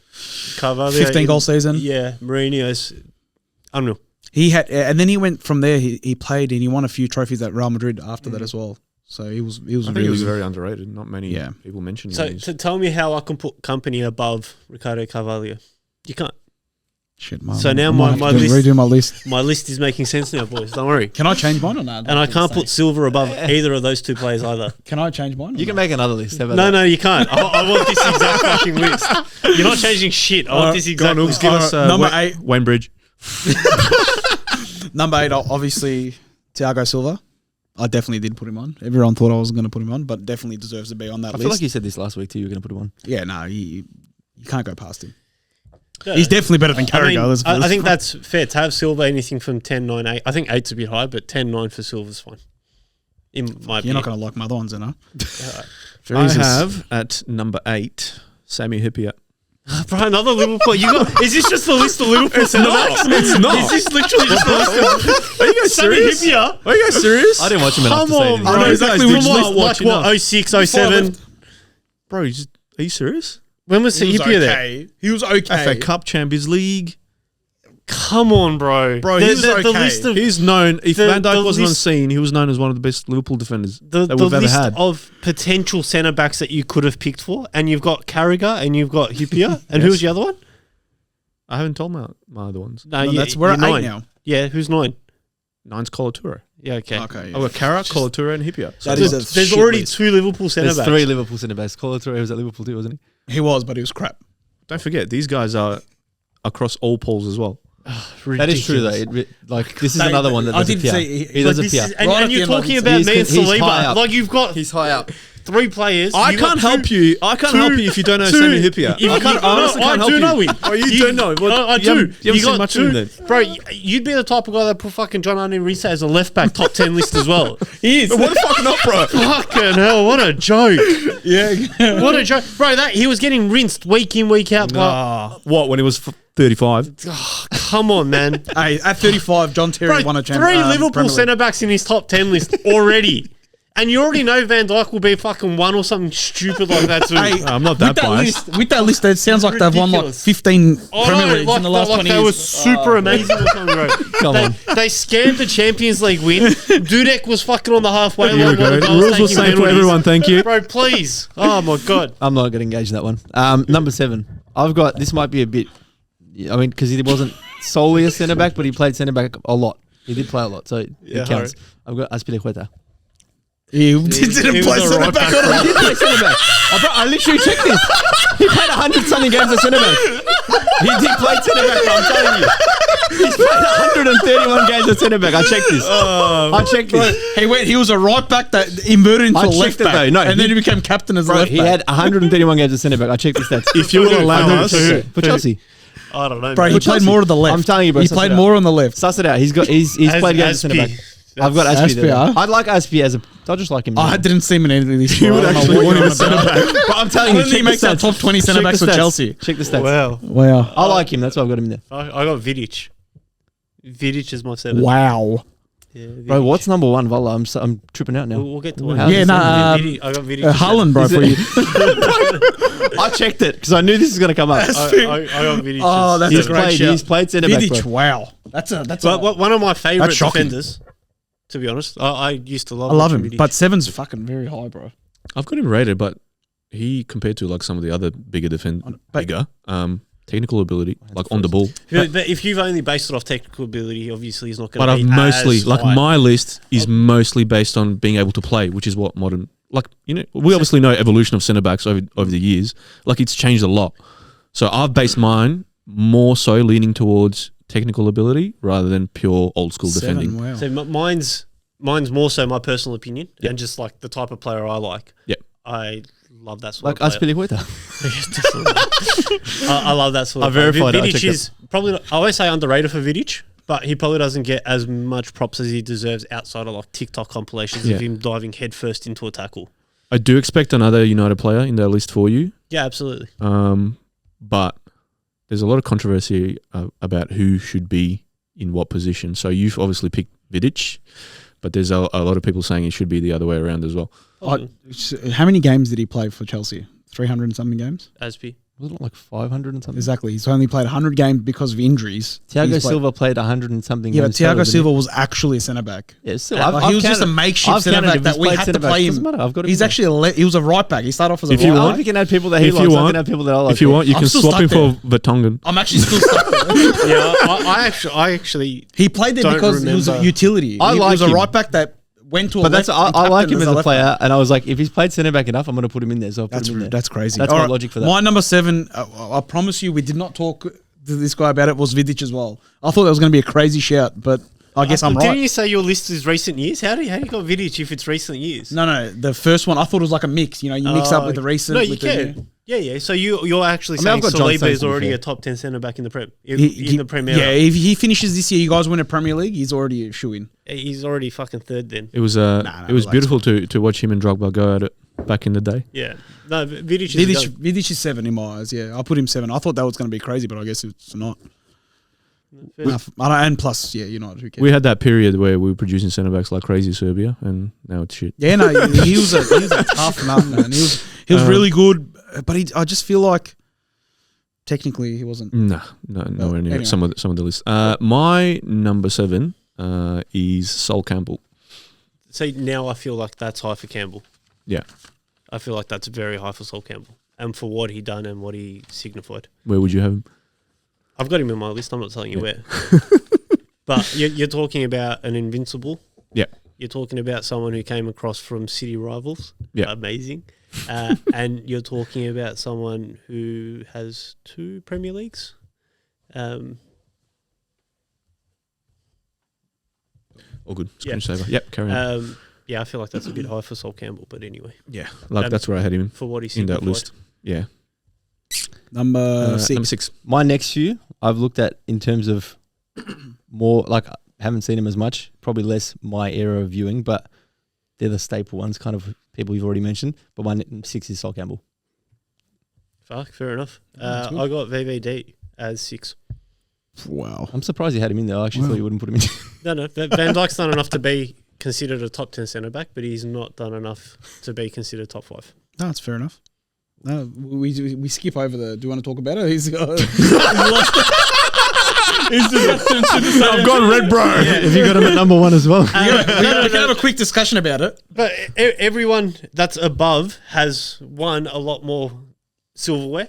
Carvalho, 15 goal season. Yeah, Mourinho's unreal. He had, and then he went from there. He played and he won a few trophies at Real Madrid after that as well. So he was I think really he was very underrated. Not many people mention him. So tell me how I can put company above Ricardo Carvalho. You can't. Shit, man. So now I my might have to list- redo my list. My list is making sense now, boys. Don't worry. Can I change mine or not? And I can't put Silva above either of those two players either. Can I change mine? You can make another list. How about No, that? no, you can't. I want this exact fucking list. You're not changing shit. I want this exact list. Give us number 8. Wayne Bridge. Number 8, obviously, Thiago Silva. I definitely did put him on. Everyone thought I was going to put him on, but definitely deserves to be on that I list. feel like you said this last week too. You were going to put him on. Yeah, no, you can't go past him. Yeah. He's definitely better than Carragher. I think that's fair to have Silva anything from 10, 9, 8. I think 8's a bit high, but 10, 9 for Silva's fine. In my You're opinion. not going to like my other ones, you know? I have at number 8 Sammy Hippier. Bro, another Liverpool. Is this just the list of Liverpool centre-backs? It's not. Is this literally just the list of Are you guys serious? Hippier? Are you guys serious? I didn't watch him enough Come to say on, anything. bro. I know exactly which From list watching what, now. 06, 07? Bro, are you serious? When was Hippier there? He was okay. FA Cup, Champions League. Come on, bro. Bro, the, he's the, okay. the list of He's known. If Van the Dijk wasn't on list- scene, he was known as one of the best Liverpool defenders the that we've ever list had. of potential centre backs that you could have picked for, and you've got Carragher and you've got Hippier, and who's the other one? I haven't told my other ones. No, we're at 8 9 now. Yeah, who's 9? 9's Colatura. Yeah, okay. Okay. I've got Carragher, Colatura, and Hippier. That So is a there's shit already list. 2 Liverpool centre There's backs. 3 Liverpool centre backs. Colatura was at Liverpool too, wasn't he? He was, but he was crap. Don't forget, these guys are across all polls as well. That is true though. This is another one that I doesn't did appear. see- He doesn't This appear. is- and, Right and at you're the end, talking like, about he's- me and he's high Saliba. up. Like you've got He's high up. 3 players. I You've got can't help you. I can't help you if you don't know Sammy Hippier. If I can't. Honestly, can't I help do you. know him. Oh, you don't know. Well, I you do. haven't- you haven't seen got much of him then. Bro, you'd be the type of guy that put fucking John Arne Risa as a left back top 10 list as well. He is. What the fuck not, bro? Fucking hell, what a joke. Yeah. What a joke. Bro, he was getting rinsed week in, week out. What, when he was 35? Come on, man. Hey, at 35, John Terry Bro, won a 3 champion. Liverpool centre backs in his top 10 list already. And you already know Van Dijk will be fucking 1 or something stupid like that too. Hey, I'm not that biased. With that list, it sounds like they've won like Ridiculous. 15 Oh, Premier no, Leagues like, in the last like 20 they years. were super amazing or something, bro. Come on. They scammed the Champions League win. Dudek was fucking on the halfway Here we line. go. while the The guy was rules were taking same for penalties. everyone. Thank you. Bro, please. Oh my God. I'm not going to engage in that one. Number 7. I've got, this might be a bit, I mean, because he wasn't solely a centre back, but he played centre back a lot. He did play a lot, so it counts. I've got Azpilicueta. He didn't he play was a centre right back. back. He did play centre back. I literally checked this. He played 100-something games as centre back. He did play centre back, bro, I'm telling you. He's played 131 games as centre back. I checked this. I checked this. He was a right back that inverted into I a left checked it back. though. No, and then he became captain as a Bro, left he back. had 131 games as centre back. I checked the stats. If you would allow us, For Chelsea. I don't know. Bro, man. he played more on the left. I'm telling you, bro, He suss played it out. more on the left. Suss it out. He's played games as centre back. I've got Aspie there. Aspie, I'd like Aspie as a. I just like him. I didn't see him in any of these. You would actually want him as centre back. But I'm telling you, Only he makes our top 20 centre backs for Chelsea. Check the stats. Wow. Wow. I like him. That's why I've got him there. I got Vidic. Vidic is my 7. Wow. Yeah, Bro, Vidic. what's number 1, Vala? I'm tripping out now. We'll get to it. How's Yeah, it nah, Vidic, I got Vidic. Haaland, bro, for you. I checked it because I knew this was going to come up. I got Vidic. Oh, that's He's a great played. shout. He's played centre back, Vidic, bro. wow. That's one of my favourite That's shocking. defenders. To be honest, I used to love. I love him, watching Vidic. but 7's fucking very high, bro. I've got him rated, but he compared to like some of the other bigger technical ability, like on the ball. But if you've only based it off technical ability, obviously he's not going But to I've be mostly as like high. my list is mostly based on being able to play, which is what modern we obviously know evolution of centre backs over the years. Like it's changed a lot. So I've based mine more so leaning towards technical ability rather than pure old school 7, defending. wow. So mine's more so my personal opinion Yep. and just like the type of player I like. Yep. I love that sort Like of player. Aspilicueta. Yes, definitely. I love that sort of player. verified it. I Vidic checked is probably I always say underrated for Vidic, but he probably doesn't get as much props as he deserves outside of like TikTok compilations Yeah. of him diving headfirst into a tackle. I do expect another United player in that list for you, Yeah, absolutely. but there's a lot of controversy about who should be in what position. So you've obviously picked Vidic, but there's a lot of people saying it should be the other way around as well. How many games did he play for Chelsea? 300 and something games? Aspie. Wasn't it like 500 and something? Exactly. He's only played 100 games because of injuries. Thiago He's played- Silva played 100 and something. Yeah, but games total, Thiago didn't he? Silva was actually a centre back. Yeah, still. Like, he was just a makeshift centre back that we had to play him. I've got He's actually he was a right back. He started off as a If right you back. want- He can add people that he If you likes. I want- can add people that I like. If you want, you I'm can still swap him stuck for Vertonghen. I'm actually still stuck there. Yeah, I actually He played there Don't because he was a remember. utility. I He like was a him. right back that went to a But that's left and I like captain him as a left player, back. and I was like, if he's played centre back enough, I'm going to put him in there. So I'll put him in there. That's crazy. That's All my right, logic for that. My number 7, I promise you, we did not talk to this guy about it, was Vidic as well. I thought that was going to be a crazy shout, but I guess I'm Didn't right. you say your list is recent years? How do you got Vidic if it's recent years? No, the first one, I thought it was like a mix. You know, you mix up with the recent. No, you with the can. new. Yeah. So you're actually I mean, I've saying got John Saliba Stones, is to be already fair. a top 10 centre back in the Prem. In He- the Premier. Yeah, if he finishes this year, you guys win a Premier League, he's already a shoe in. He's already fucking third then. It was Nah, it was relax. beautiful to watch him and Drogba go at it back in the day. Yeah. No, Vidic is Vidic is 7 in my eyes. Yeah, I put him 7. I thought that was going to be crazy, but I guess it's not. And plus, yeah, United. Who cares? We had that period where we were producing centre backs like crazy Serbia, and now it's shit. Yeah, no, he was a tough nut, man. He was really good, but I just feel like technically he wasn't. No, nowhere near anyway. some of the list. My number 7 is Sol Campbell. See, now I feel like that's high for Campbell. Yeah, I feel like that's very high for Sol Campbell and for what he done and what he signified. where would you have him? I've got him in my list. I'm not telling you where. But you're talking about an invincible. Yeah, You're talking about someone who came across from city rivals. Yeah. Amazing. And you're talking about someone who has 2 Premier Leagues. all good. Yeah. Screensaver. Yep, carry on. Yeah, I feel like that's a bit high for Sol Campbell, but anyway, Yeah, like that's where I had him for what he in that signified. list. Yeah, Number 6. number 6. My next few, I've looked at in terms of more like I haven't seen him as much, probably less my era of viewing, but they're the staple ones, kind of people you've already mentioned. But my 6 is Sol Campbell. Fuck, fair enough. that's good. I got VVD as 6. Wow. I'm surprised you had him in there. I actually thought you wouldn't put him in. No, Van Dijk's done enough to be considered a top 10 centre back, but he's not done enough to be considered top 5. No, that's fair enough. No, we skip over the. Do you want to talk about it? He's I've got red, bro. Have you got him at number 1 as well? we can have a quick discussion about it. But everyone that's above has won a lot more silverware.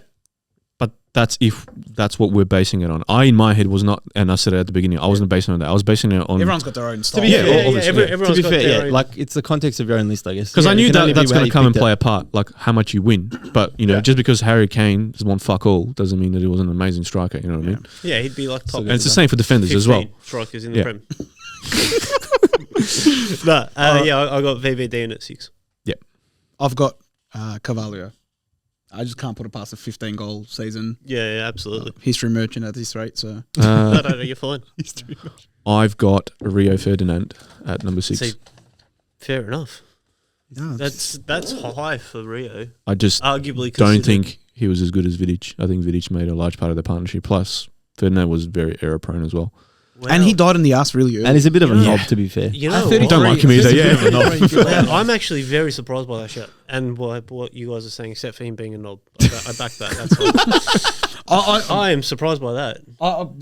But that's if that's what we're basing it on. I, in my head, was not, and I said it at the beginning, I wasn't basing it on that. I was basing it on... Everyone's got their own style. To be Yeah, fair, obviously, yeah. To everyone's be got fair, their yeah, own- like it's the context of your own list, I guess. Because I It knew can only that's be going how to you come and picked play it. a part, like how much you win. But, just because Harry Kane has won fuck all doesn't mean that he was an amazing striker, you know what I mean? Yeah, he'd be like top. And it's the same for defenders as well. 15 strikers in the Yeah. Prem. But I got VVD in at 6. I've got Carvalho. I just can't put it past a 15-goal season. Yeah, absolutely. History merchant at this rate, so... No, you're fine. I've got Rio Ferdinand at number 6. See, fair enough. No, That's high for Rio. I just Arguably, don't considered- think he was as good as Vidic. I think Vidic made a large part of the partnership. Plus, Ferdinand was very error-prone as well. And he died in the ass really early. And he's a bit of a Yeah. knob, to be fair. You At know, 33, Don't like him either, yeah. Wow, I'm actually very surprised by that shot and what you guys are saying, except for him being a knob. I back that. That's all. I am surprised by that.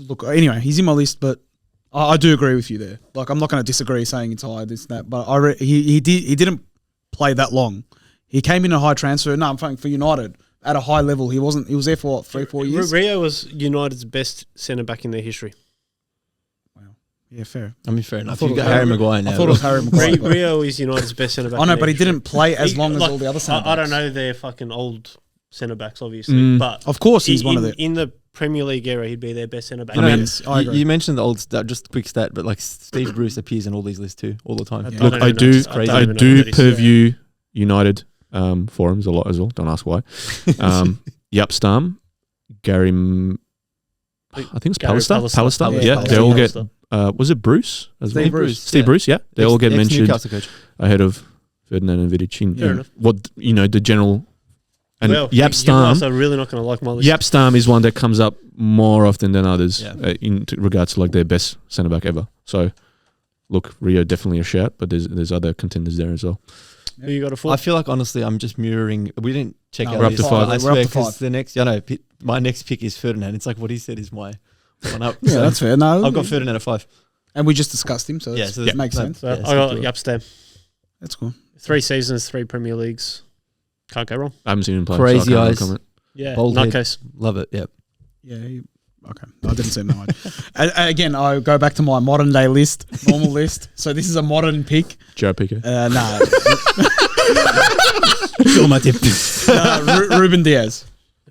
Look, anyway, he's in my list, but I do agree with you there. Like, I'm not going to disagree saying it's high, this, that, but he didn't play that long. He came in a high transfer. No, I'm saying for United at a high level. He was there for what, 3-4 years? Rio was United's best centre back in their history. Wow. Yeah, fair. I mean, fair enough. thought You it got was Harry Maguire now. I thought it was Harry Maguire. but- Rio is United's best centre back. I know, in but their he history. didn't play as long as all the other centre backs. I don't know their fucking old centre backs, obviously, but Of course, he's one of the. in the Premier League era. He'd be their best centre back. You know, Yes, I agree. you mentioned the old stat, just a quick stat, but like Steve Bruce appears in all these lists too, all the time. I Yeah. don't Look, even I know do, this- I don't I even know do who that is. purview United forums a lot as well. Don't ask why. Yapstam, Gary, I think it's Gary Pallister. Pallister. Yeah, Yeah, they all get. Pallister. Was it Bruce? As Steve well? Bruce. Steve yeah. Bruce. Yeah, they all get mentioned Newcastle coach. ahead of Ferdinand and Vidic. Fair enough. What the general and Well, you guys Yapstam. are really not going to like my list. Yapstam is one that comes up more often than others Yeah. in regards to like their best centre back ever. So, look, Rio definitely a shout, but there's other contenders there as well. Who you got a four? I feel like honestly, I'm just mirroring. We didn't check No, out we're up this. to five. I We're swear, up to 'cause five. the next, my next pick is Ferdinand. It's like what he said is my one up. Yeah, So that's fair. No, I've got Ferdinand at 5. and we just discussed him, so Yeah, that so makes that- sense. So Yeah, I got simple. Yapstam. That's cool. 3 seasons, 3 Premier Leagues. Can't go wrong. I haven't seen him play. Crazy so I can't really eyes. comment. Yeah, Bold head. nutcase. Love it. Yep. Yeah. Okay. I didn't see no one. Again, I go back to my modern day list, normal list. So this is a modern pick. Joe Piquet. Nah. Still my tip. Ruben Diaz.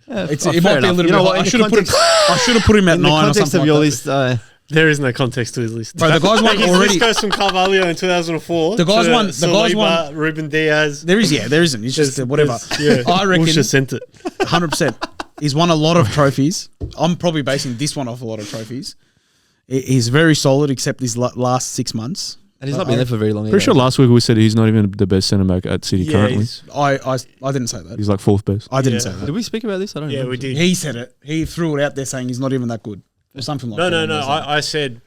It might be a little bit. I should have put him at in the 9 or context something of your like that. list, There is no context to his list. Bro, the guy's won His already. list goes from Carvalho in 2004. The guy's to won- the guy's Saliba, won- Ruben Diaz. There isn't. It's just whatever. Yeah, I reckon Usha sent it. 100%. He's won a lot of trophies. I'm probably basing this one off a lot of trophies. He's very solid, except these last 6 months. and he's not been there for very long. Pretty sure last week we said he's not even the best centre back at City currently. I didn't say that. He's like 4th best. I didn't Yeah. say Did that. we speak about this? I don't Yeah, know. we did. He said it. He threw it out there saying he's not even that good. Or something like No, that. I said,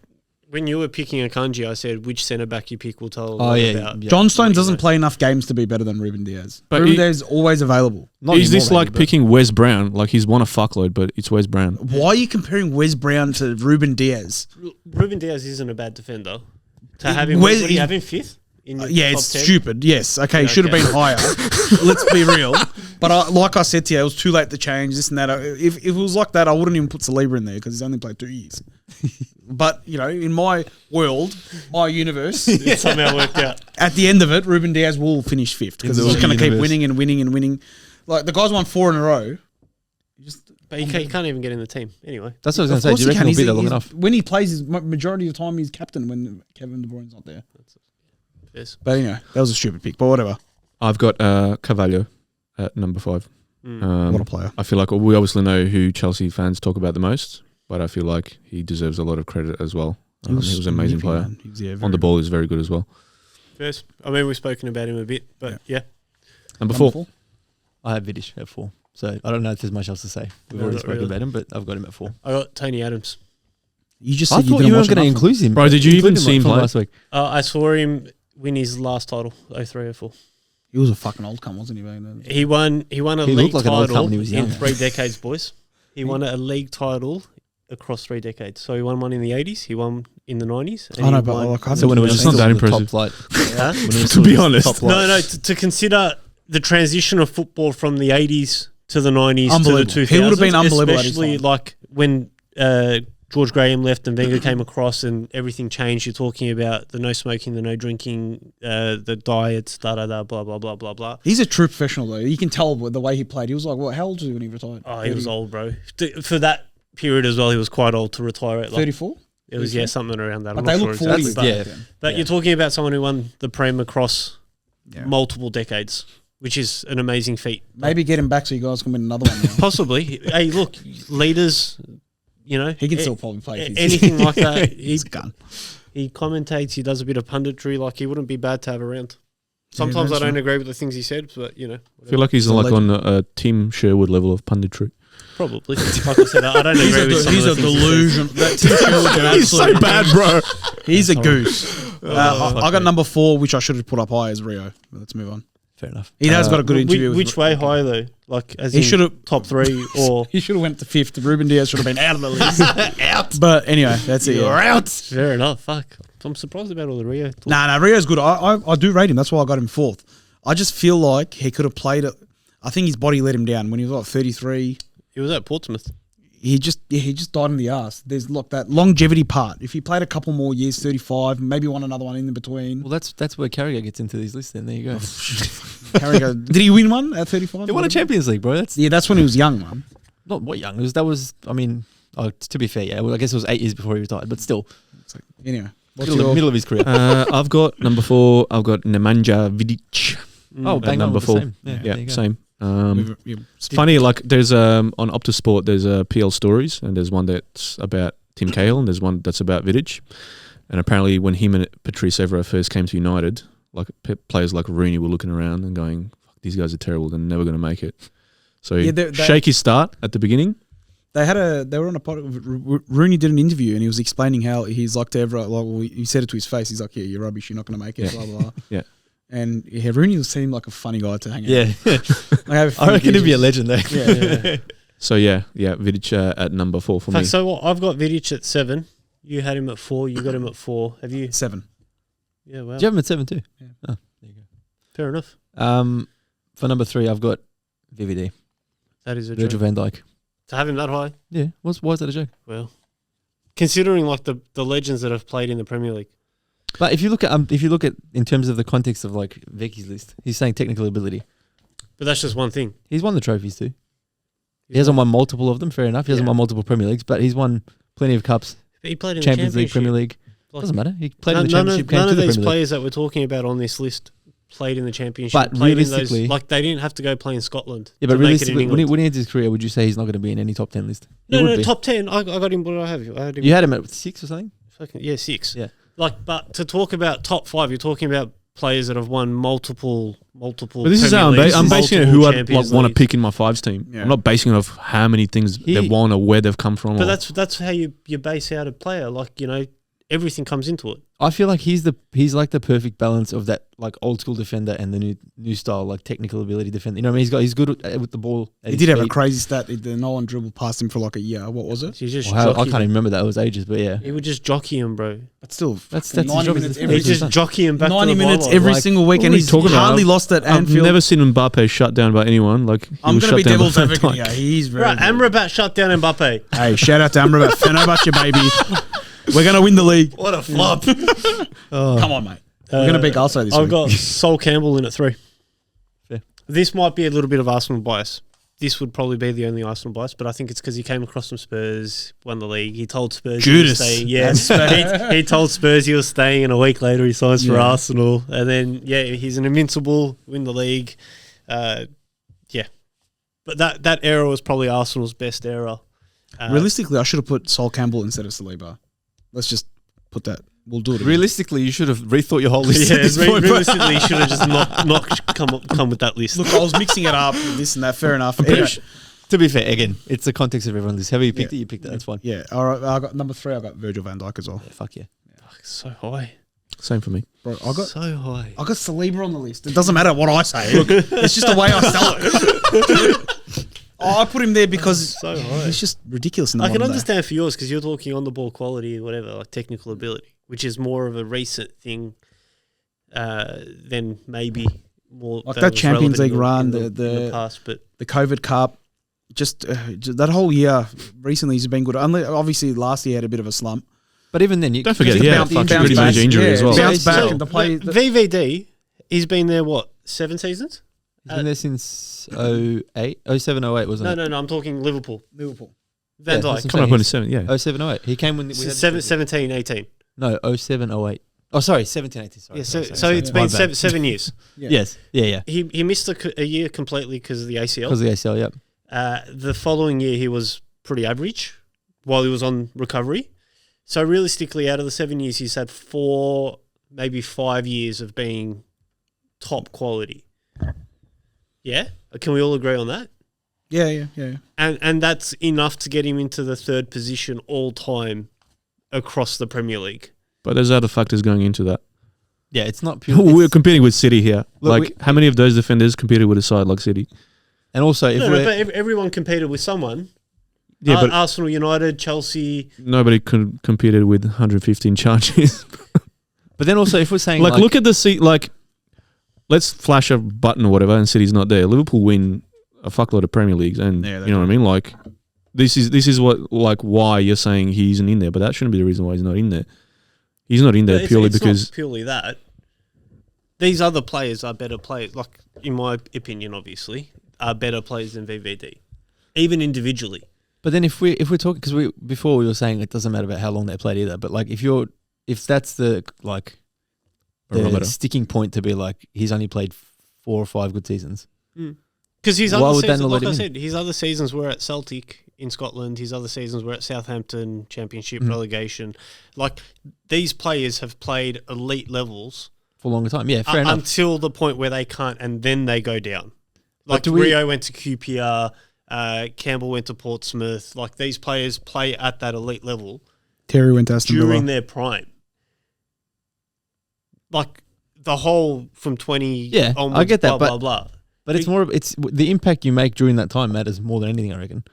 when you were picking a kanji, I said, which centre back you pick will tell a Oh, lot yeah, about. yeah. John Stone what he doesn't knows. play enough games to be better than Ruben Diaz. But Ruben he- Diaz is always available. Not Is anymore, this like maybe, but- picking Wes Brown? Like he's won a fuckload, but it's Wes Brown. Why are you comparing Wes Brown to Ruben Diaz? Ruben Diaz isn't a bad defender. To He- have him, where- what do you have him 5th? In your Yeah, top it's 10? stupid. Yes. Okay, Yeah, should have okay. been higher. Let's be real. But like I said to you, it was too late to change this and that. If it was like that, I wouldn't even put Saliba in there because he's only played 2 years. But, in my world, my universe, It somehow worked out. at the end of it, Ruben Diaz will finish 5th because In he's the just going to keep universe. winning and winning and winning. Like, the guy's won 4 in a row. But he can't even get in the team. Anyway. That's what I was Of going to say. course Do you he reckon can. he'll be there long enough? When he plays, his majority of the time, he's captain when Kevin De Bruyne's not there. Yes. But anyway, that was a stupid pick. But whatever. I've got Carvalho at number 5. What a player. I feel like we obviously know who Chelsea fans talk about the most, but I feel like he deserves a lot of credit as well. He was an amazing player. On the ball, he's very good as well. First, I mean, we've spoken about him a bit, but yeah. Number 4. I have Vidic at 4. So I don't know if there's much else to say. We've No, already not spoken really. about him, but I've got him at 4. I got Tony Adams. You just I said you thought didn't you watch weren't going to enough. include him. Bro, did you even Include him see him from play? last week? I saw him win his last title, 03-04. He was a fucking old cunt, wasn't he? Back then? He won a He league looked like an old cunt title when he was in young. 3 decades, boys. He won a league title across 3 decades. So he won one in the 80s, he won in the 90s. And I know, he but won like, I So when it was It's just not that the top impressive. flight. Huh? When it was To be still the honest. top flight. No, to consider the transition of football from the 80s to the 90s to the Unbelievable. 2000s. He would have been unbelievable at his Especially time. like when George Graham left and Wenger came across and everything changed. You're talking about the no smoking, the no drinking, the diets, blah, blah, blah, blah, blah, blah. He's a true professional, though. You can tell with the way he played. He was like, what? How old was he when he retired? Oh, he was old, bro. For that period as well, he was quite old to retire at. Like, 34? it was, something around that. But I'm they not look sure 40. exactly. Yeah. But you're talking about someone who won the Prem across Yeah. multiple decades, which is an amazing feat. Maybe get him back so you guys can win another one now. Possibly. Hey, look, leaders, He can still probably play. if he's- anything like that. He's a gun. He commentates, he does a bit of punditry, like he wouldn't be bad to have around. Sometimes I that's don't right. agree with the things he said, but I feel like he's a like legend. on a Tim Sherwood level of punditry. probably. Like I said, I don't agree with some He's of a the things he delusion. That Tim Sherwood's an absolute- bro. He's a goose. I got number 4, which I should have put up high as Rio. But let's move on. says. Fair enough. He has got a good interview. Which way higher though? Like as He in should've- top 3 or He should have went to 5th. Ruben Diaz should have been out of the list. Out. But anyway, that's it. You're Yeah. out. fair enough. Fuck, I'm surprised about all the Rio talk. Nah, Rio's good. I do rate him. That's why I got him 4th. I just feel like he could have played it. I think his body let him down when he was 33. He was at Portsmouth. He just died in the ass. There's like that longevity part. If he played a couple more years, 35, maybe won another one in between. Well, that's where Carragher gets into these lists. Then there you go. Carragher, did he win one at 35? He won a Champions League, bro. That's Yeah, that's when he was young, man. not what young. That was. I mean, to be fair, yeah. Well, I guess it was 8 years before he retired, but still, It's like, anyway, what's middle of his career. I've got number 4. I've got Nemanja Vidic. Oh, at bang number on with 4. the same. Yeah, there Yeah, you go. same. Yeah, Funny, like there's on Optus Sport, there's PL stories, and there's one that's about Tim Cahill, and there's one that's about Vidic. And apparently, when him and Patrice Evra first came to United, like players like Rooney were looking around and going, "Fuck, these guys are terrible. They're never going to make it." So shaky start at the beginning. They were on a pod. Rooney did an interview and he was explaining how he's like to Evra. Like, well, he said it to his face. He's like, "Yeah, you're rubbish. You're not going to make it." Yeah. Blah blah. Blah. Yeah. And yeah, Rooney seemed like a funny guy to hang out. Yeah, with. I reckon he'd be a legend there. Yeah. So yeah, Vidic at number 4 for me. Fuck, so what? I've got Vidic at 7. You had him at 4. You got him at 4. Have you? 7. Yeah, well, Do you have him at 7 too? Yeah. Oh, there you fair enough. go. For number 3, I've got VVD, That is a Virgil joke. van Dijk. To have him that high, Yeah, why is that a joke? well, considering like the legends that have played in the Premier League. But if you look at in terms of the context of like Veki's list, he's saying technical ability. But that's just one thing. He's won the trophies too. He hasn't won multiple of them. Fair enough. He hasn't Yeah. won multiple Premier Leagues, but he's won plenty of cups. But he played in Champions the League, Premier League. Like, Doesn't matter. He played in none, the Championship. none came of to the these Premier League. players that we're talking about on this list played in the Championship. But played in realistically- those, like they didn't have to go play in Scotland. Yeah, but to make it in realistically, England. when he ends his career, would you say he's not going to be in any top 10 list? He No, would be. top 10. I got him. What did I have? I had him. You had him at 6 or something. Yeah, 6. Yeah. Like, but to talk about top 5, you're talking about players that have won multiple. But this is how Premier Leagues, I'm basing it on multiple who I'd Champions want to Leagues. pick in my 5s team. Yeah. I'm not basing it off how many things they've won or where they've come from. But or- that's how you base out a player. Like, everything comes into it. I feel like he's like the perfect balance of that like old school defender and the new style like technical ability defender. You know what I mean? He's good with the ball. He did have a crazy stat. No one dribbled past him for like a year. What was it? He just I jockey can't even remember that. It was ages, but yeah. He would just jockey him, bro. But still, That's fucking his 90 job. minutes He every He just jockey him back 90 to the minutes byline. every Like, single week, what and are you he's talking about? hardly lost at I've Anfield. never seen Mbappe shut down by anyone. Like he I'm was going to be shut down by devil's Van advocate Dijk. here. He's very Right, good. Amrabat shut down Mbappe. Hey, shout out to Amrabat. Fenerbahce, baby. We're going to win the league. What a flop. Come on, mate. We're going to beat Galso this I've week. got Sol Campbell in at 3. Fair. This might be a little bit of Arsenal bias. This would probably be the only Arsenal bias, but I think it's because he came across from Spurs, won the league. He told Spurs Judas. he was staying. Yeah, he told Spurs he was staying, and a week later he signs for Yeah. Arsenal. And then, he's an invincible, win the league. But that era was probably Arsenal's best era. Realistically, I should have put Sol Campbell instead of Saliba. Let's just put that. We'll do it. again. Realistically, you should have rethought your whole list. Yeah, at this point, bro. realistically, should have just not come with that list. Look, I was mixing it up, this and that. Fair enough. Pretty Anyway, sure- To be fair, again, it's the context of everyone's list. However you picked it, you picked it. That's fine. yeah, all right. I got number 3. I got Virgil van Dijk as well. Yeah, fuck yeah. So high. Same for me. Bro, I got So high. Saliba on the list. It doesn't matter what I say. Look, it's just the way I sell it. I put him there because So high. he's just ridiculous in the I can modern day. understand for yours because you're talking on the ball quality, whatever, like technical ability, which is more of a recent thing than maybe more Like that that was Champions relevant League run, in the- in the past. But The COVID Cup, just that whole year recently has been good. Obviously, last year had a bit of a slump. But even then, you Don't forget, you he had bounce- a fucking bounce pretty back. major injury as well. Bounce back So- and the play. VVD, he's been there, 7 seasons? He's been there since 08, 07, 08, wasn't No, it? I'm talking Liverpool. Liverpool. Van Yeah, Dijk. that's Coming up on his 7th, yeah. 07, 08. He came when we had 17, 18. No, 07, 08. Oh, sorry, 17, 18. Sorry, Yeah, sorry, so sorry. it's My been bad. 7 years. Yeah. Yes, yeah. He missed a year completely because of the ACL. Because of the ACL, yep. The following year, he was pretty average while he was on recovery. So realistically, out of the 7 years, he's had 4, maybe 5 years of being top quality. Yeah? Can we all agree on that? Yeah. And that's enough to get him into the 3rd position all time across the Premier League. But there's other factors going into that. Yeah, it's not pure. We're competing with City here. Look, Like, how many of those defenders competed with a side like City? And also, if No, but everyone competed with someone. Yeah, but Arsenal, United, Chelsea. nobody competed with 115 charges. but then also, if we're saying like, look at the seat. Like, let's flash a button or whatever, and City's not there. Liverpool win a fuckload of Premier Leagues, and Yeah, they you know do. what I mean. Like, this is what like why you're saying he isn't in there, but that shouldn't be the reason why he's not in there. He's not in there It's purely not because purely that. These other players are better players. Like, in my opinion, obviously, are better players than VVD, even individually. But then if we're talking, because before we were saying it doesn't matter about how long they played either, but like if that's the like the barometer. sticking point to be like he's only played 4 or 5 good seasons. Because his Why other would that seasons, not let like I him in? said, his other seasons were at Celtic in Scotland. His other seasons were at Southampton, Championship, relegation. Like, these players have played elite levels For a longer time, yeah, fair enough. until the point where they can't, and then they go down. But Like, do we- Rio went to QPR, Campbell went to Portsmouth. Like, these players play at that elite level Terry went to Aston Villa. during their prime. Like, the whole from 20 Yeah, I onwards, get that, blah, but- blah, blah. But it's more. It's the impact you make during that time matters more than anything, I reckon.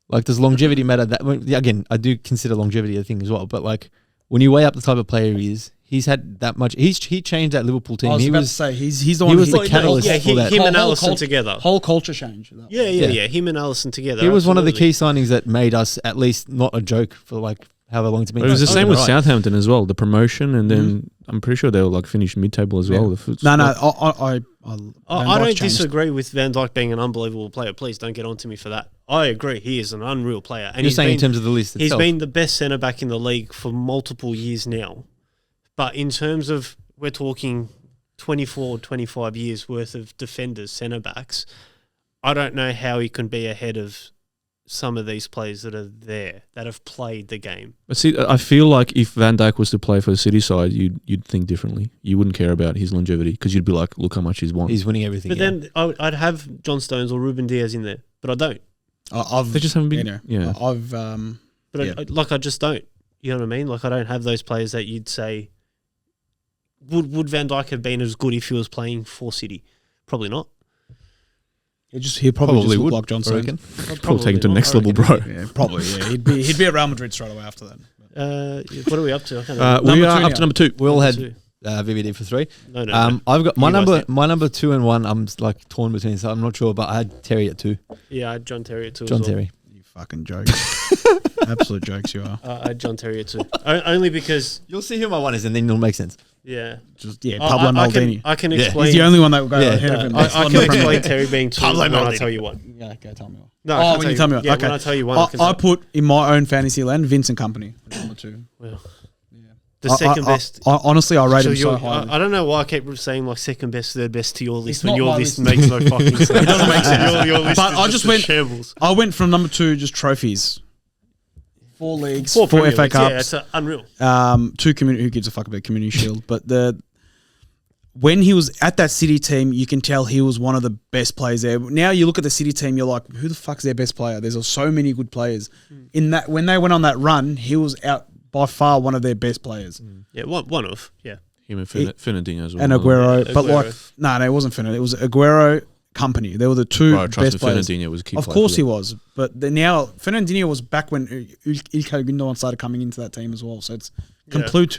Like, does longevity matter? That again, I do consider longevity a thing as well. But like, when you weigh up the type of player he is, he's had that much. He changed that Liverpool team. I was He about was to say he's the he one. was the Well, catalyst yeah, for that. him and Whole Allison cult- together. Whole culture change. Yeah. Him and Allison together. He was one of the absolutely. key signings that made us at least not a joke for like however long it's been. But it was the Oh, same with right. Southampton as well. The promotion, and then I'm pretty sure they were like finished mid-table as well. No, Like, I I don't disagree with Van Dijk being an unbelievable player. Please don't get onto me for that. I agree. He is an unreal player. And You're he's saying been, in terms of the list he's itself. been the best centre-back in the league for multiple years now. But in terms of, we're talking 24, 25 years worth of defenders, centre-backs, I don't know how he can be ahead of some of these players that are there, that have played the game. But see, I feel like if Van Dijk was to play for the City side, you'd think differently. You wouldn't care about his longevity because you'd be like, look how much he's won. He's winning everything. But yeah. then I'd have John Stones or Ruben Diaz in there, but I don't. I've They just haven't been. you know, Yeah. I've But Yeah. I just don't. You know what I mean? Like, I don't have those players that you'd say. Would Van Dijk have been as good if he was playing for City? Probably not. he'd probably just look like John I Stones. reckon. Probably take it to the not, next I level, reckon. bro. Yeah, probably. Yeah, he'd be at Real Madrid straight away after that. What are we up to? I can't remember. We Number are two up now. to number 2. We all had Two. VVD for 3. No. I've got my You guys number. did. My number 2 and 1. I'm like torn between, so I'm not sure. But I had Terry at 2. Yeah, I had John Terry at 2 John as well. Terry. You fucking jokes. Absolute jokes you are. I had John Terry at 2. Only because, You'll see who my 1 is, and then it'll make sense. yeah. Just yeah, I- Pablo I Maldini. can Yeah. explain. He's the only one that will go Yeah. ahead of him. I That's can on the Premier explain League. Terry being 2 Pablo when I Maldini. tell you one. Yeah, okay, tell me one. No, I when you tell me one. Yeah, Okay. when I tell you one. I can I say- put in my own fantasy land Vincent Company. Number 2. Well, the second best. Honestly, I rate So him so you're- highly. I don't know why I keep saying like second best, third best to your list It's when not your my list list. makes no fucking sense. It doesn't make sense. Your list But is I just a went- shambles. I went from number 2, just trophies. 4 leagues, 4 Premier FA Leagues, Yeah, Cups, it's unreal. 2 community. Who gives a fuck about Community Shield? But when he was at that City team, you can tell he was one of the best players there. Now you look at the City team, you're like, who the fuck's their best player? There's so many good players. In that, when they went on that run, he was out by far one of their best players. Yeah, one of. Yeah. Him and Fernandinho as well. And Aguero, Yeah, but like, Aguero. no, it wasn't Fernandinho. It was Aguero, Company. They were the 2 Bro, trust best me, players. Fernandinho was a key Of player course for he them. was, but now Fernandinho was back when Ilkay Gundogan started coming into that team as well. So it's complete.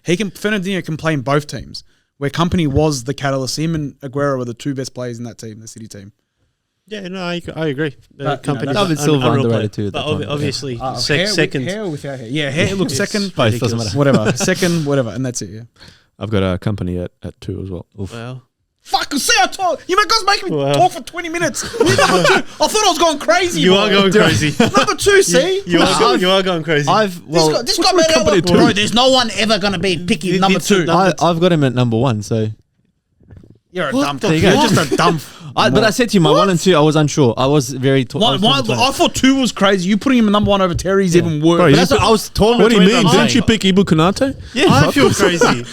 Fernandinho can play in both teams. Where Company was the catalyst, him and Aguero were the 2 best players in that team, the City team. Yeah, no, I agree. But, Company's that's- David Silva unreal underrated player. too at But that time. obviously, Hair second. with, hair or without hair? Yeah, hair. Look, It's second, Both, doesn't ridiculous. matter. whatever, second, whatever, and that's it. Yeah. I've got a Company at 2 as well. Wow. Fuck! See, I talk. You guys making me Wow. talk for 20 minutes. You're number 2. I thought I was going crazy. You bro. are going crazy. Number 2. See, You are going crazy. this guy made Company it. two? Bro, there's no one ever gonna be picking number 2. I've got him at number 1. So, You're a dumb. There you You're go. just a dumb. but I said to you, my 1 and 2, I was unsure. I was very. I thought 2 was crazy. You putting him number 1 over Terry's even worse. Bro, But you that's put- what I was torn. What do you between mean? them. Didn't you pick Ibu Konate? Yeah, I feel crazy.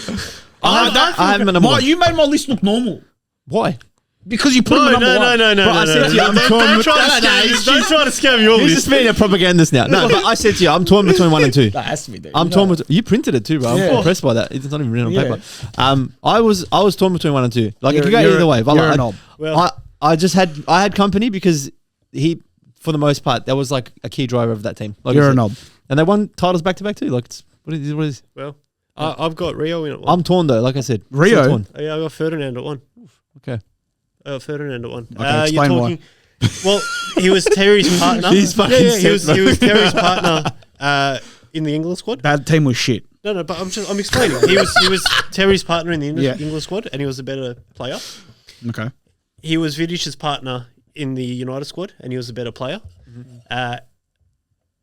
I have him at number 1. You made my list look normal. Why? Because you put him at number one. Bro, I said to you, I'm torn. Don't try to scam you all He's this. just being a propagandist now. No, but I said to you, I'm torn between 1 and 2. That has to be there. I'm torn between. You printed it too, bro. I'm Yeah. impressed by that. It's not even written on Yeah. paper. I was torn between 1 and 2. Like it could go You're either way. But you're like, a knob. Well, I had company because he, for the most part, that was like a key driver of that team. Like You're I a said. knob. And they won titles back to back too. Like what is? well, I've got Rio in at one. I'm torn though. Like I said, Rio? Still torn. Oh, yeah, I got Ferdinand at one. Okay. I got Ferdinand at one. Okay, explain why. Well, he was Terry's partner. He's fucking he was set, bro. Terry's partner in the England squad. That team was shit. No, but I'm explaining. He was Terry's partner in the Yeah. England squad, and he was a better player. Okay. He was Vidic's partner in the United squad, and he was a better player.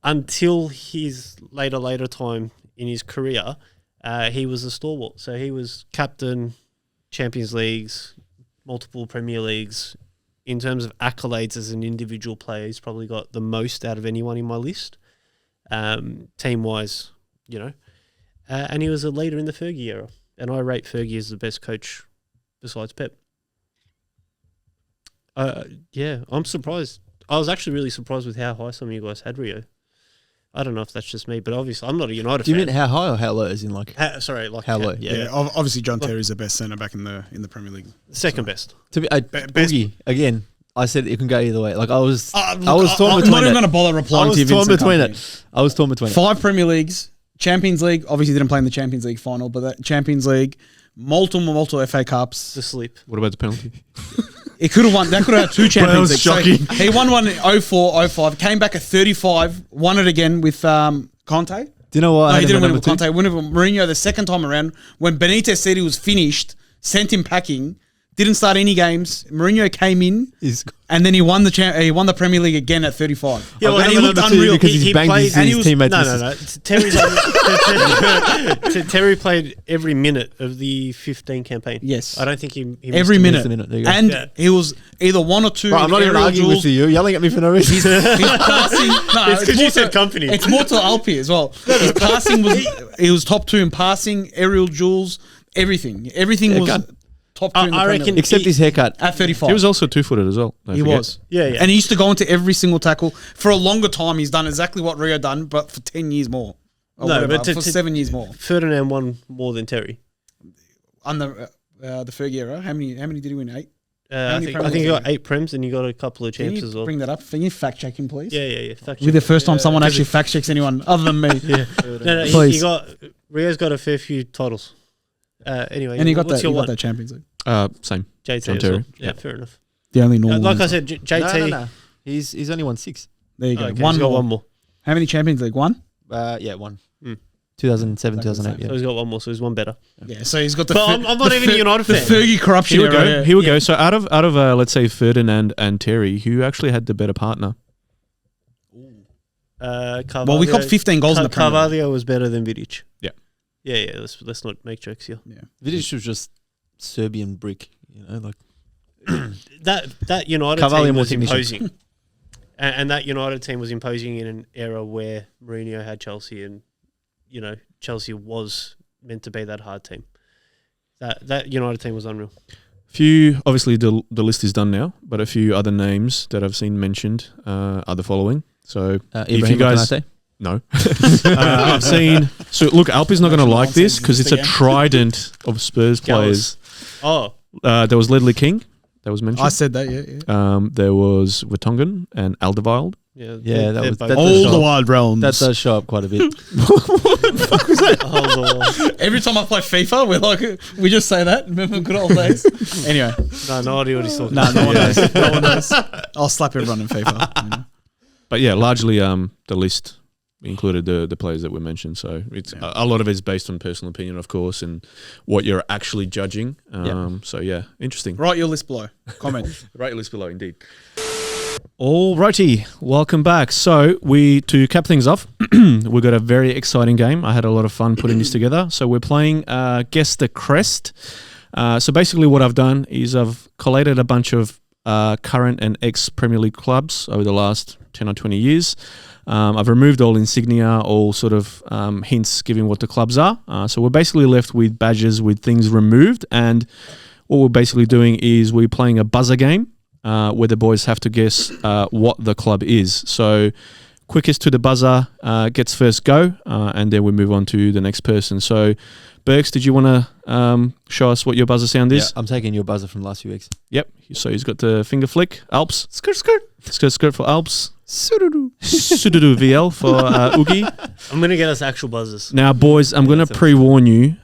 Until his later time in his career, he was a stalwart. So he was captain, Champions Leagues, multiple Premier Leagues. In terms of accolades as an individual player, he's probably got the most out of anyone in my list, team-wise, you know. And he was a leader in the Fergie era. And I rate Fergie as the best coach besides Pep. Yeah, I'm surprised. I was actually really surprised with how high some of you guys had Rio. I don't know if that's just me, but obviously I'm not a United Do you fan. mean how high or how low? As in like How low? Yeah. Obviously, John Terry's the best centre back in the Premier League. Second best. To be best- Boogie again. I said it can go either way. Like I was torn I'm between not even it. going to bother I replying to you. was torn Vincent between Company. it. I was torn between it. 5 Premier Leagues, Champions League. Obviously, didn't play in the Champions League final, but that Champions League, multiple FA Cups. The sleep. What about the penalty? It could have won. That could have had 2 Champions was Leagues. shocking. So he won one in 04, 05, came back at 35, won it again with Conte. Do you know what? No, I he had didn't him win at it with number Conte. Won it with Mourinho the second time around when Benitez said he was finished, sent him packing, didn't start any games. Mourinho came in and then he won the Premier League again at 35. Yeah, well, and he he looked looked unreal because he's banged his and he was, teammates. No. Terry played every minute of the 15 campaign. Yes. I don't think he missed Every a minute. minute, there you go. And Yeah. he was either 1 or 2. Bro, I'm not even aerial arguing duels. with you. You're yelling at me for no reason. His passing. No, It's 'cause more you said to- company. It's more to Alpi as well. His passing was. He was top 2 in passing, aerial duels, everything. Everything was gun. top 2 in the I Premier reckon- League. Except his haircut. At 35. He was also 2-footed as well. don't He forget. was. Yeah. And he used to go into every single tackle. For a longer time, he's done exactly what Rio done, but for 10 years more. Or No, whatever, but for 7 years more. Ferdinand won more than Terry. On the Fergie era, how many did he win? 8? I many think Premier he got Leagues? 8 Prems and he got a couple of Can champs you as well. bring that up? Can you fact check him, please? Yeah. Fact Be check. the first time someone 'cause actually fact checks anyone other than me. Yeah. No, he Please. got Rio's got a fair few titles. Anyway, And he got what's that. He your got one? that Champions League. Same. JT John as well. Terry. Yeah, Yeah. fair enough. The only normal. Like I ones. said, JT. No. He's only won 6. There you go. Okay, One he's got more. one more. How many Champions League? 1? Yeah, 1. Mm. 2007, 2008. So Yeah. he's got one more, so he's one better. Yeah. So he's got the. But I'm not even a United the fan. Fergie corruption. Here we go. era, yeah. Here we go. So out of let's say Ferdinand and Terry, who actually had the better partner? Carvalho, Well, we copped 15 goals in the Premier League. Carvalho was better than Vidic. Yeah. Yeah. Let's not make jokes here. Vidic was just Serbian brick, you know, like That United Carvalho team more was technician. imposing, and that United team was imposing in an era where Mourinho had Chelsea, and Chelsea was meant to be that hard team. That United team was unreal. Few, obviously the list is done now, but a few other names that I've seen mentioned are the following. So if you guys, no, I've seen. So look, Alpi's not going to like this because it's a trident of Spurs players. Oh, There was Ledley King, that was mentioned. I said that. Yeah. There was Vertonghen and Alderweireld. yeah, Yeah, they're that was- both- that All does the show- wild realms. that does show up quite a bit. Every time I play FIFA, we're like, we just say that. Remember good old days. Anyway, no idea what he's talking no about. one knows. No one knows. I'll slap everyone in FIFA. You know? But yeah, largely the list included the players that were mentioned. So it's a lot of it's based on personal opinion, of course, and what you're actually judging. So yeah, interesting. Write your list below. Comment. Write your list below, indeed. Alrighty, welcome back. So to cap things off, we've got a very exciting game. I had a lot of fun putting this together. So we're playing Guess the Crest. So basically what I've done is I've collated a bunch of current and ex-Premier League clubs over the last 10 or 20 years. I've removed all insignia, all sort of hints giving what the clubs are. So we're basically left with badges with things removed, and what we're basically doing is we're playing a buzzer game where the boys have to guess what the club is. So quickest to the buzzer gets first go, and then we move on to the next person. So, Berks, did you want to show us what your buzzer sound is? Yeah, I'm taking your buzzer from the last few weeks. Yep. So he's got the finger flick. Alps. Skirt, skirt. Skirt for Alps. Sududu VL for Oogie. I'm gonna get us actual buzzers. Now, boys, I'm going to pre-warn you.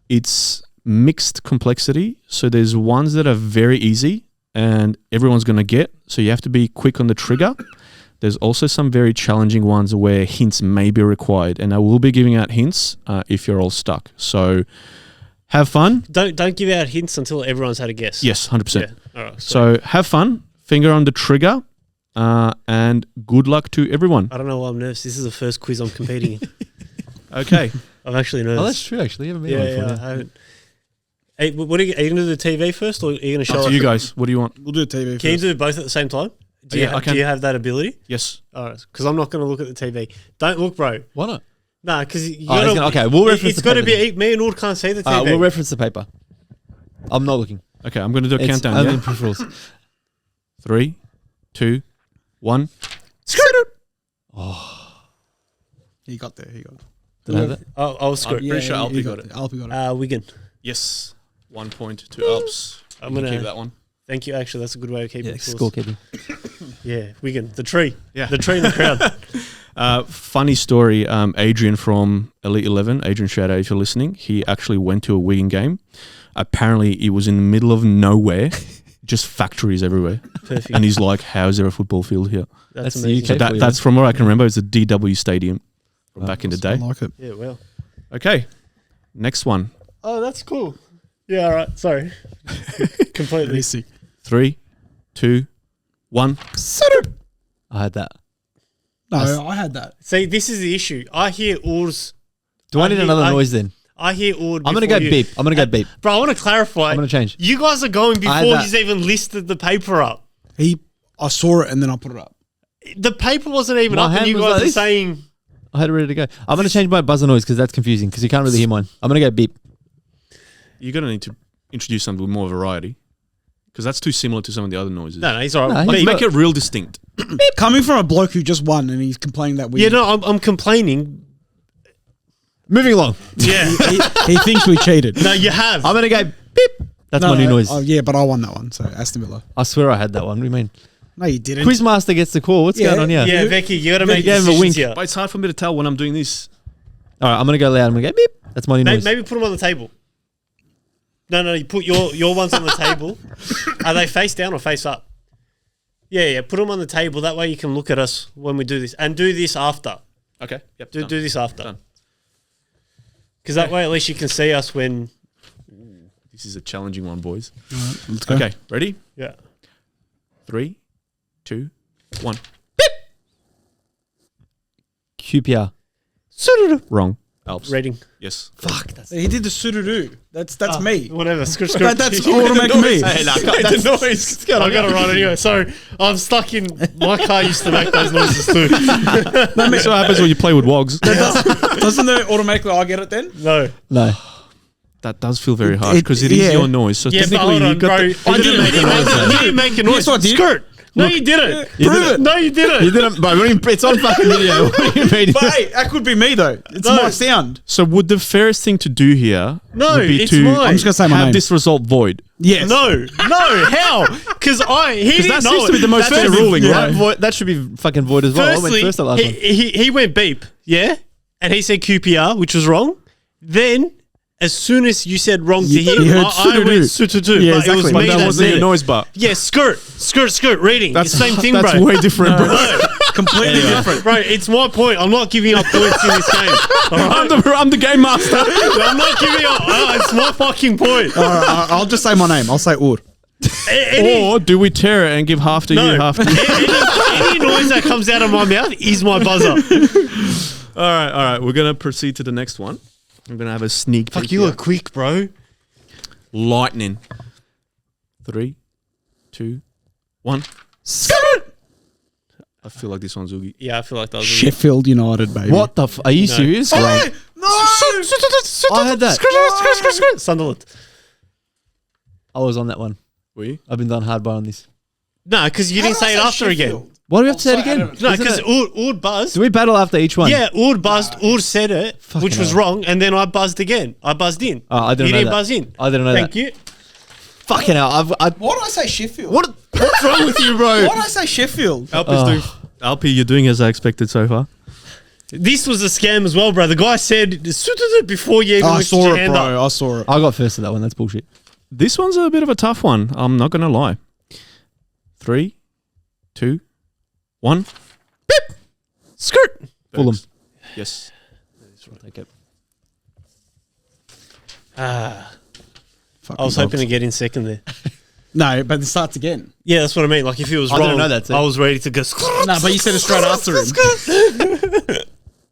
It's mixed complexity. So there's ones that are very easy and everyone's going to get. So you have to be quick on the trigger. There's also some very challenging ones where hints may be required, and I will be giving out hints if you're all stuck. So have fun. Don't give out hints until everyone's had a guess. Yes, 100%. Yeah. All right. So have fun. Finger on the trigger, and good luck to everyone. I don't know why I'm nervous. This is the first quiz I'm competing in. Okay. I'm actually nervous. Oh, that's true. Actually, you haven't been on Yeah, before. I haven't. Hey, what are you going to do the TV first, or are you going to show Up us? to you guys. What do you want? We'll do a TV Can you first. do both at the same time? Do Yeah, I can. Do you have that ability? Yes. All right, because I'm not going to look at the TV. Don't look, bro. Why not? Nah, because you Oh, he's gotta, gonna- okay, we'll reference It's the got to paper be me and Ord can't see the TV. We'll reference the paper. I'm not looking. Okay, I'm going to do a It's countdown. only Yeah? in peripherals. 3, 2, 1. He got there. He got it. Did I have that? I'll screw it. pretty sure Alfie he got it. Alfie got it. Wigan. Yes. 1 point to Alps. I'm You can gonna keep that one. Thank you. Actually, that's a good way of keeping Yeah, scores. scorekeeping. Yeah, Wigan. The tree. Yeah. The tree in the crowd. Funny story. Adrian from Elite 11, Adrian, shout out if you're listening. He actually went to a Wigan game. Apparently, it was in the middle of nowhere, just factories everywhere. Perfect. And he's like, "How is there a football field here?" That's That's the amazing. So UK. for you, that's from what I can remember. It's a DW Stadium from back in the I day. like it. Yeah, well. Okay, next one. Oh, that's cool. Yeah, all right. Sorry. Completely. He's sick. 3, 2, 1. I had that. No, I had that. See, this is the issue. I hear Ord's. Do I need another noise then? I hear Ord. I'm going to go before you. beep. I'm going to go beep. Bro, I want to clarify. I'm going to change. You guys are going I had before that. he's even listed the paper up. I saw it and then I put it up. The paper wasn't even My up, and hand you was guys like are this. saying. I had it ready to go. I'm going to change my buzzer noise because that's confusing because you can't really hear mine. I'm going to go beep. You're going to need to introduce something with more variety because that's too similar to some of the other noises. No, he's all No, right. he's Make it real distinct. Coming from a bloke who just won and he's complaining that we. Yeah, no, I'm complaining. Moving along. Yeah. he thinks we cheated. No, you have. I'm going to go beep. That's No, my new noise. Oh, yeah, but I won that one. So Aston Villa. I swear I had that one. What do you mean? No, you didn't. Quizmaster gets the call. What's Yeah, going on here? Yeah, Veki, you got to make gave him a decisions wink. here. But it's hard for me to tell when I'm doing this. All right, I'm going to go loud. I'm going to go beep. That's my new noise. Maybe put them on the table. No, you put your ones on the table. Are they face down or face up? Yeah, put them on the table. That way you can look at us when we do this. And do this after. Okay. Yep. Do done. this after. Done. Because that way at least you can see us when... This is a challenging one, boys. All right, let's go. Okay, ready? Yeah. 3, 2, 1. QPR. Wrong. Alps. Reading. Yes. Fuck. That's He did the sudoku. That's me. Whatever. Screw. That's automatic me. That's the noise. I got it right anyway. Sorry. I'm stuck in... My car used to make those noises too. That's what happens when you play with wogs. Doesn't it automatically I get it then? No. no. That does feel very harsh It- because it is yeah. your noise. So Yeah, but technically hold you on, got bro. the... I didn't make a noise. You didn't make a noise. Yes, I did. Skirt. No, you didn't. Prove it. No, you didn't. You didn't, but it's on fucking video. What do you mean? But hey, that could be me though. It's No. my sound. So would the fairest thing to do here No, would be it's to mine. I'm just gonna say my have name. this result void? Yes. No, how? Because he didn't that know seems it. to be the most That's fair firstly- ruling, That, right? that should be fucking void as well. I went Firstly, first the last one. he went beep, yeah? And he said QPR, which was wrong. Then, as soon as you said wrong to You him, heard I went sututu. sututu. Yeah, but it was exactly. But me that that wasn't said your it. noise bar. Yeah, skirt, reading. That's It's the same thing, That's bro. way different, bro. No, Completely different. bro, it's my point. I'm not giving up points in this game. All right? I'm the game master. I'm not giving up. It's my fucking point. All right, I'll just say my name. I'll say Ur. Or do we tear it and give half to No. you, half to Any noise that comes out of my mouth is my buzzer. All right. We're going to proceed to the next one. I'm going to have a sneak peek. Fuck, you here. are quick, bro. Lightning. 3, 2, 1. I feel like this one's Oogie. Yeah, I feel like that was Sheffield United, baby. What the? Are you serious? Hey, no! I had that. Sunderland. I was on that one. Were you? I've been done hard by on this. No, because you didn't say it after again. Why do we have to say it again? No, Isn't because it- Oud buzzed. Do we battle after each one? Yeah, Oud buzzed. Oud said it, Fucking which was hell. wrong, and then I buzzed again. I buzzed in. Oh, I didn't You know didn't that. buzz in. I didn't know Thank that. you. Fucking hell. Why did I say Sheffield? What's wrong with you, bro? Why did I say Sheffield? Alpi, you're doing as I expected so far. This was a scam as well, bro. The guy said before you even I lifted saw your it, hand bro. up. I saw it. I got first to that one. That's bullshit. This one's a bit of a tough one. I'm not going to lie. 3, 2, 1. Beep! Skirt! Fulham. Yes. I'll take it. I Fucking was hoping dogs. to get in second there. No, but it starts again. Yeah, that's what I mean. Like, if it was I wrong, didn't know that, too. I was ready to go. No, but you said it straight after him.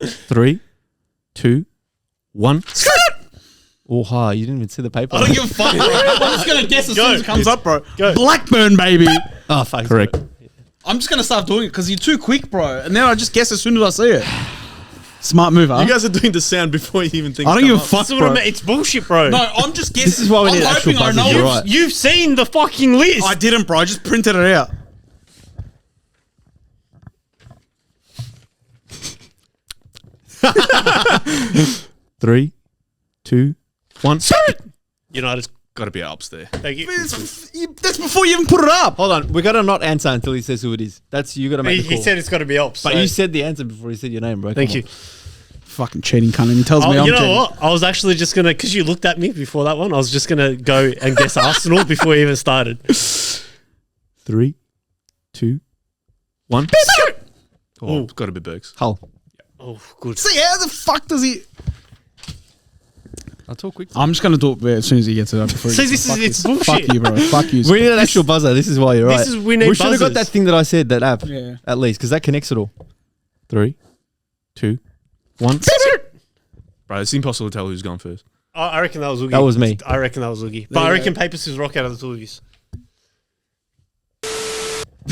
3, 2, 1. Oh, ha. You didn't even see the paper. I don't give a fuck, bro. I'm just going to guess as soon as it comes up, bro. Go. Blackburn, baby. Oh, fuck. Correct. I'm just going to start doing it because you're too quick, bro. And then I just guess as soon as I see it. Smart move, huh? You guys are doing the sound before you even think. I don't give a fuck, That's what I bro. mean. It's bullshit, bro. No, I'm just guessing. This is why we need I'm actual hoping I buzzers, know you're it. right. You've seen the fucking list. I didn't, bro. I just printed it out. Three, 2, 1. United's Got to be Alps there. Thank you. That's before you even put it up. Hold on. We got to not answer until he says who it is. That's you got to make the He call. said it's got to be Alps. But so- you said the answer before he said your name, bro. Thank Come you. on. Fucking cheating cunt. And he tells me I'm You know cheating. what? I was actually just going to, because you looked at me before that one, I was just going to go and guess Arsenal before we even started. 3, 2, 1. Oh, it's got to be Bergs. Hull. Oh, good. See, how the fuck does he... I'll talk quick. I'm just going to do it as soon as he gets it up. Before he See, gets this it. is- Fuck it's you. bullshit. Fuck you, bro. Fuck you. We need an actual buzzer. This is why you're right. This is we need should have got that buzzers. thing that I said, that app. Yeah. At least, because that connects it all. 3, 2, 1. Bro, it's impossible to tell who's gone first. I reckon that was Oogie. That was me. I reckon that was Oogie. But There I you reckon go. paper, scissors, rock out of the two of you.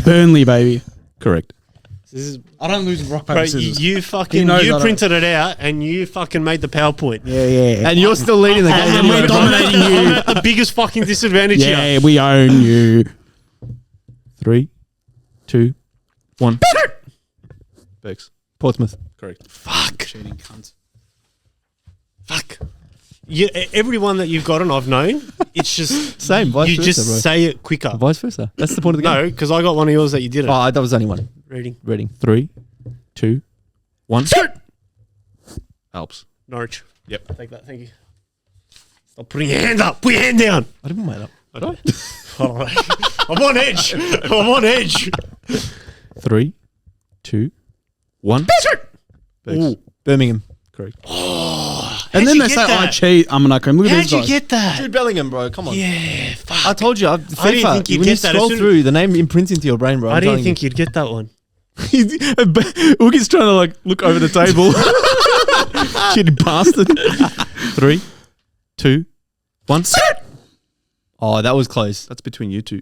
Burnley, baby. Correct. This is, I don't lose rock, paper, bro, scissors. you fucking, He knows I you don't. printed it out and you fucking made the PowerPoint. Yeah. And you're still leading the game. And we're anyway, bro. dominating you. I'm at the biggest fucking disadvantage here. Yeah, we own you. 3, 2, 1. Bergs. Portsmouth. Correct. Fuck. Cheating cunt. Fuck. Yeah, everyone that you've gotten, I've known. It's just Same, vice you versa, just bro. say it quicker. Vice versa. That's the point of the game. No, because I got one of yours that you didn't. Oh, that was only one. Reading. Reading. 3, 2, 1. Alps. Norwich. Yep. Take that. Thank you. Stop putting your hand up. Put your hand down. I didn't put mine up. Oh, I'm on edge. I'm on edge. 3, 2, 1. Bergs. Birmingham. Correct. And How'd then you they get say, that? I cheat. I'm not going. Look at How'd these you guys. get that? Jude Bellingham, bro. Come on. Yeah, fuck. I told you. I didn't FIFA, think you'd when get you that. As scroll soon- through, the name imprints into your brain, bro. I didn't think you'd get that one. Oogie's trying to like look over the table. Shitty bastard. 3, 2, 1. Oh, that was close. That's between you two.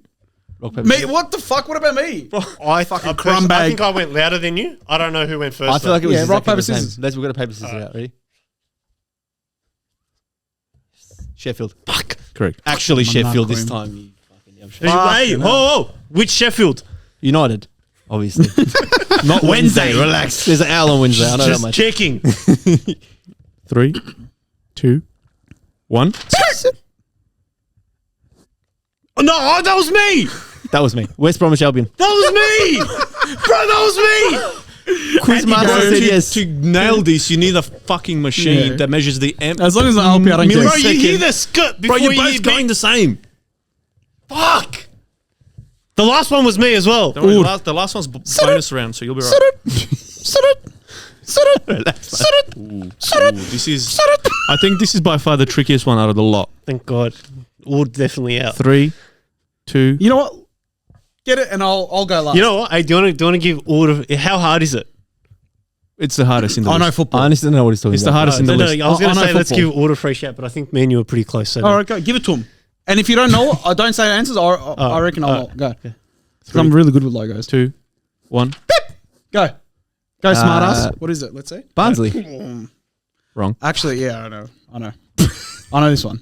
Rock, paper, Me? scissors. What the fuck? What about me? I Fucking I crumb bag. I think I went louder than you. I don't know who went first. I feel like it was Yeah, rock, exactly paper, the same. scissors. We've got a paper scissors out. Ready? Sheffield. fuck. Correct. Actually, I'm not Sheffield this cream. time. You fucking damn Hey, Sheffield. oh, which Sheffield? United, obviously. Not Wednesday. Relax. There's an owl on Wednesday. I know that Just much. checking. 3, 2, 1. Oh, no, that was me. That was me. West Bromwich Albion. That was me. Bro, that was me. Quizmaster said yes. To nail this, you need a fucking machine Yeah. that measures the amp. As long as I'm LP, I don't Bro, care. you hear the skirt Bro, before you're you both hear going the same. Fuck. The last one was me as well. Don't worry, the last one's bonus round, so you'll be right. Ooh, this is. I think this is by far the trickiest one out of the lot. Thank God. We're definitely out. 3, 2. You know what? Get it, and I'll go last. You know what? Hey, do you want to give order? How hard is it? It's the hardest in the I know list. football. I honestly don't know what he's talking It's the about. hardest in the No, list. I was going I to know say let's football. give order fresh out, but I think me and you were pretty close. So All right, go. Give it to him. And if you don't know, I don't say answers. I reckon I'll go. 'Cause I'm really good with logos. 2, 1. Go. Go, smartass. What is it? Let's see. Barnsley. Wrong. Actually, yeah, I know. I know this one.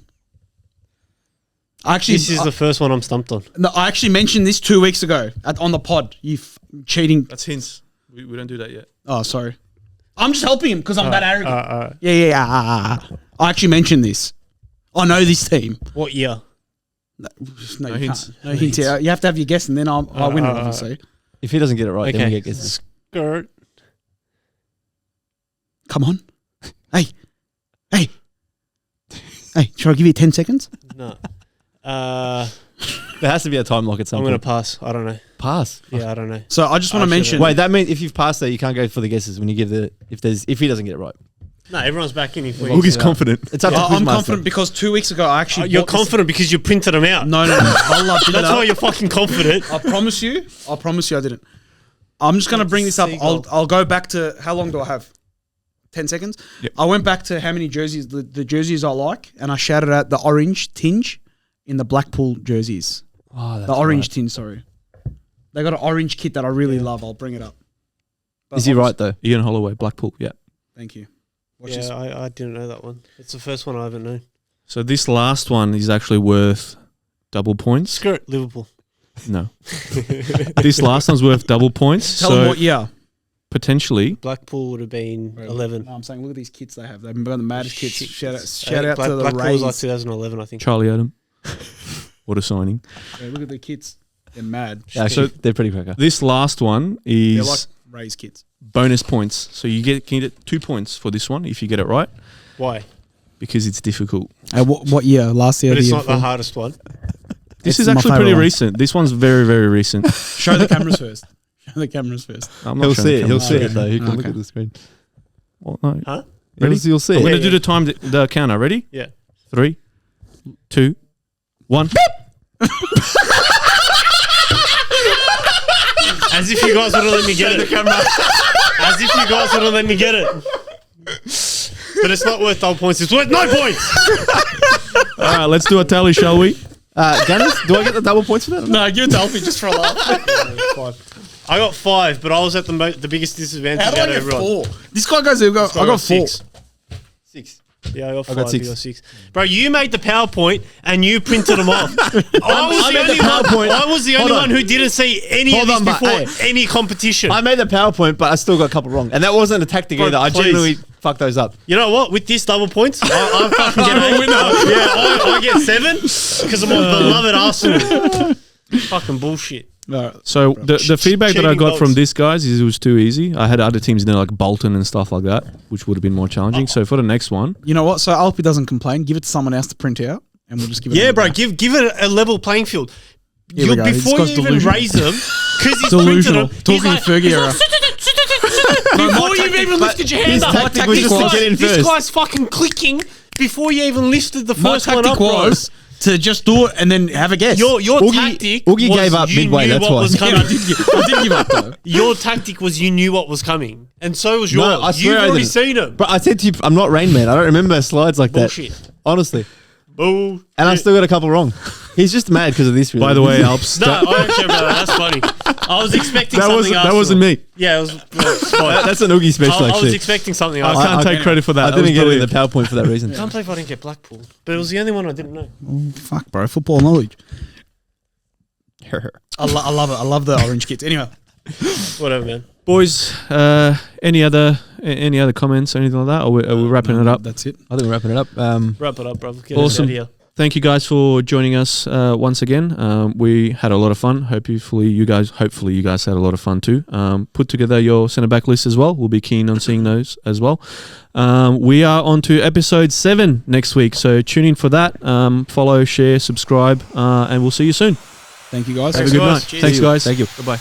Actually, This is the first one I'm stumped on. no, I actually mentioned this 2 weeks ago on the pod. You cheating. That's hints. We don't do that yet. Oh, sorry. I'm just helping him because I'm that arrogant. Alright. Yeah. I actually mentioned this. I know this team. What year? No, No you hints. can't. No hints. Yeah. You have to have your guess, and then I'll win it, obviously. If he doesn't get it right, then we Okay. get guesses. Skirt. Come on. Hey. Should I give you 10 seconds? No. There has to be a time lock at some I'm point. going to pass. I don't know. Pass. Yeah, I don't know. So I just want to mention. Wait, that means if you've passed there, you can't go for the guesses when you give if he doesn't get it right. No, everyone's back in. If we Oogie's confident. It's up to I'm Quizmaster. confident because 2 weeks ago I actually. You're bought this- confident because you printed them out. No. That's why you're fucking confident. I promise you I didn't. I'm just going to bring this up. I'll go back to, how long do I have? 10 seconds? Yep. I went back to how many jerseys, the jerseys I like, and I shouted out the orange tinge in the Blackpool jerseys. Oh, that's The orange right. tinge, sorry. They got an orange kit that I really love. I'll bring it up. But Is he right though? Ian Holloway, Blackpool. Yeah. Thank you. Watch Yeah, this. I didn't know that one. It's the first one I haven't known. So this last one is actually worth double points. Skirt, Liverpool. No. This last one's worth double points. Tell so them what year. potentially, Blackpool would have been 11. No, I'm saying, look at these kits they have. They've got the maddest kits. Shit. Shout out to the Blackpool was like Rays. 2011, I think. Charlie Adam. What a signing. Yeah, look at the kits. They're mad. Yeah, actually, they're pretty cracker. This last one They're is like Rays kits. bonus points. So you can get 2 points for this one if you get it right Why? because it's difficult. What year? Last year? But it's not the hardest one. This It's is my actually favourite pretty one. recent. This one's very, very recent. Show the cameras first. Show the cameras first. I'm not He'll showing see the it. He'll camera. see it though. He can look Okay. at the screen. Well, no. Huh? Ready? You'll see I'm it. going to Yeah, do the time, the counter. Ready? Yeah. 3, 2, 1. As if you guys would have let me get it. As if you guys would have let me get it. But it's not worth double points. It's worth 9 points. All right, let's do a tally, shall we? Gunners, do I get the double points for that? No, give it to Alfie just for a laugh. I got 5, but I was at the biggest disadvantage How do I out of get everyone. 4? This guy goes, I got 4. 6. 6. Yeah, I got 5. got 6. You got 6. Bro, you made the PowerPoint and you printed them off. I was the only one who didn't see any Hold of on, this but, before any competition. I made the PowerPoint, but I still got a couple wrong. And that wasn't a tactic Bro, either. I please. genuinely fucked those up. You know what? With this double points, I fucking get a winner. I get 7 because I'm on beloved Arsenal. Fucking bullshit. So the feedback that I Cheating got from votes. this, guys, is it was too easy. I had other teams in there like Bolton and stuff like that, which would have been more challenging. So for the next one, You know what? So Alfie doesn't complain. Give it to someone else to print out, and we'll just give it. Yeah, another bro, go. give it a level playing field. Here we go. This Before guy's you even delusional. raise them, because he's Delusional. printed them, Talking to Fergie era. before you've even lifted your hand his up. tactic was just to get in This first. guy's fucking clicking before you even lifted the My first one tactic up, bro. was to just do it and then have a guess. Your Oogie- tactic Oogie was gave up you midway, knew that's what why. was Yeah, coming. I did give up though. Your tactic was you knew what was coming, and so was yours. No, I swear You've I already didn't. seen them. But I said to you, I'm not Rain Man. I don't remember slides like Bullshit. that. Honestly. Bull. And I still got a couple wrong. He's just mad because of this. Really. by the way, Alps, No, I don't care about that. That's funny. I was expecting something else. that wasn't me. Yeah, it was. It's fine. that's an Oogie special, I was actually. expecting something I else. can't take credit for that. I That was didn't get it in the brilliant. PowerPoint for that reason. I can't believe I didn't get Blackpool, but it was the only one I didn't know. Fuck, bro. Football knowledge. I love it. I love the orange kits. Anyway, Whatever, man. Boys, any other comments or anything like that? Or are we wrapping it up? That's it. I think we're wrapping it up. Wrap it up, bro. Get Awesome. us out of here. Thank you guys for joining us once again. We had a lot of fun. Hopefully you guys had a lot of fun too. Put together your centre back list as well. We'll be keen on seeing those as well. We are on to episode 7 next week, so tune in for that. Follow, share, subscribe, and we'll see you soon. Thank you guys. Have a good night. Cheers. Thanks, guys. Thank you. Goodbye.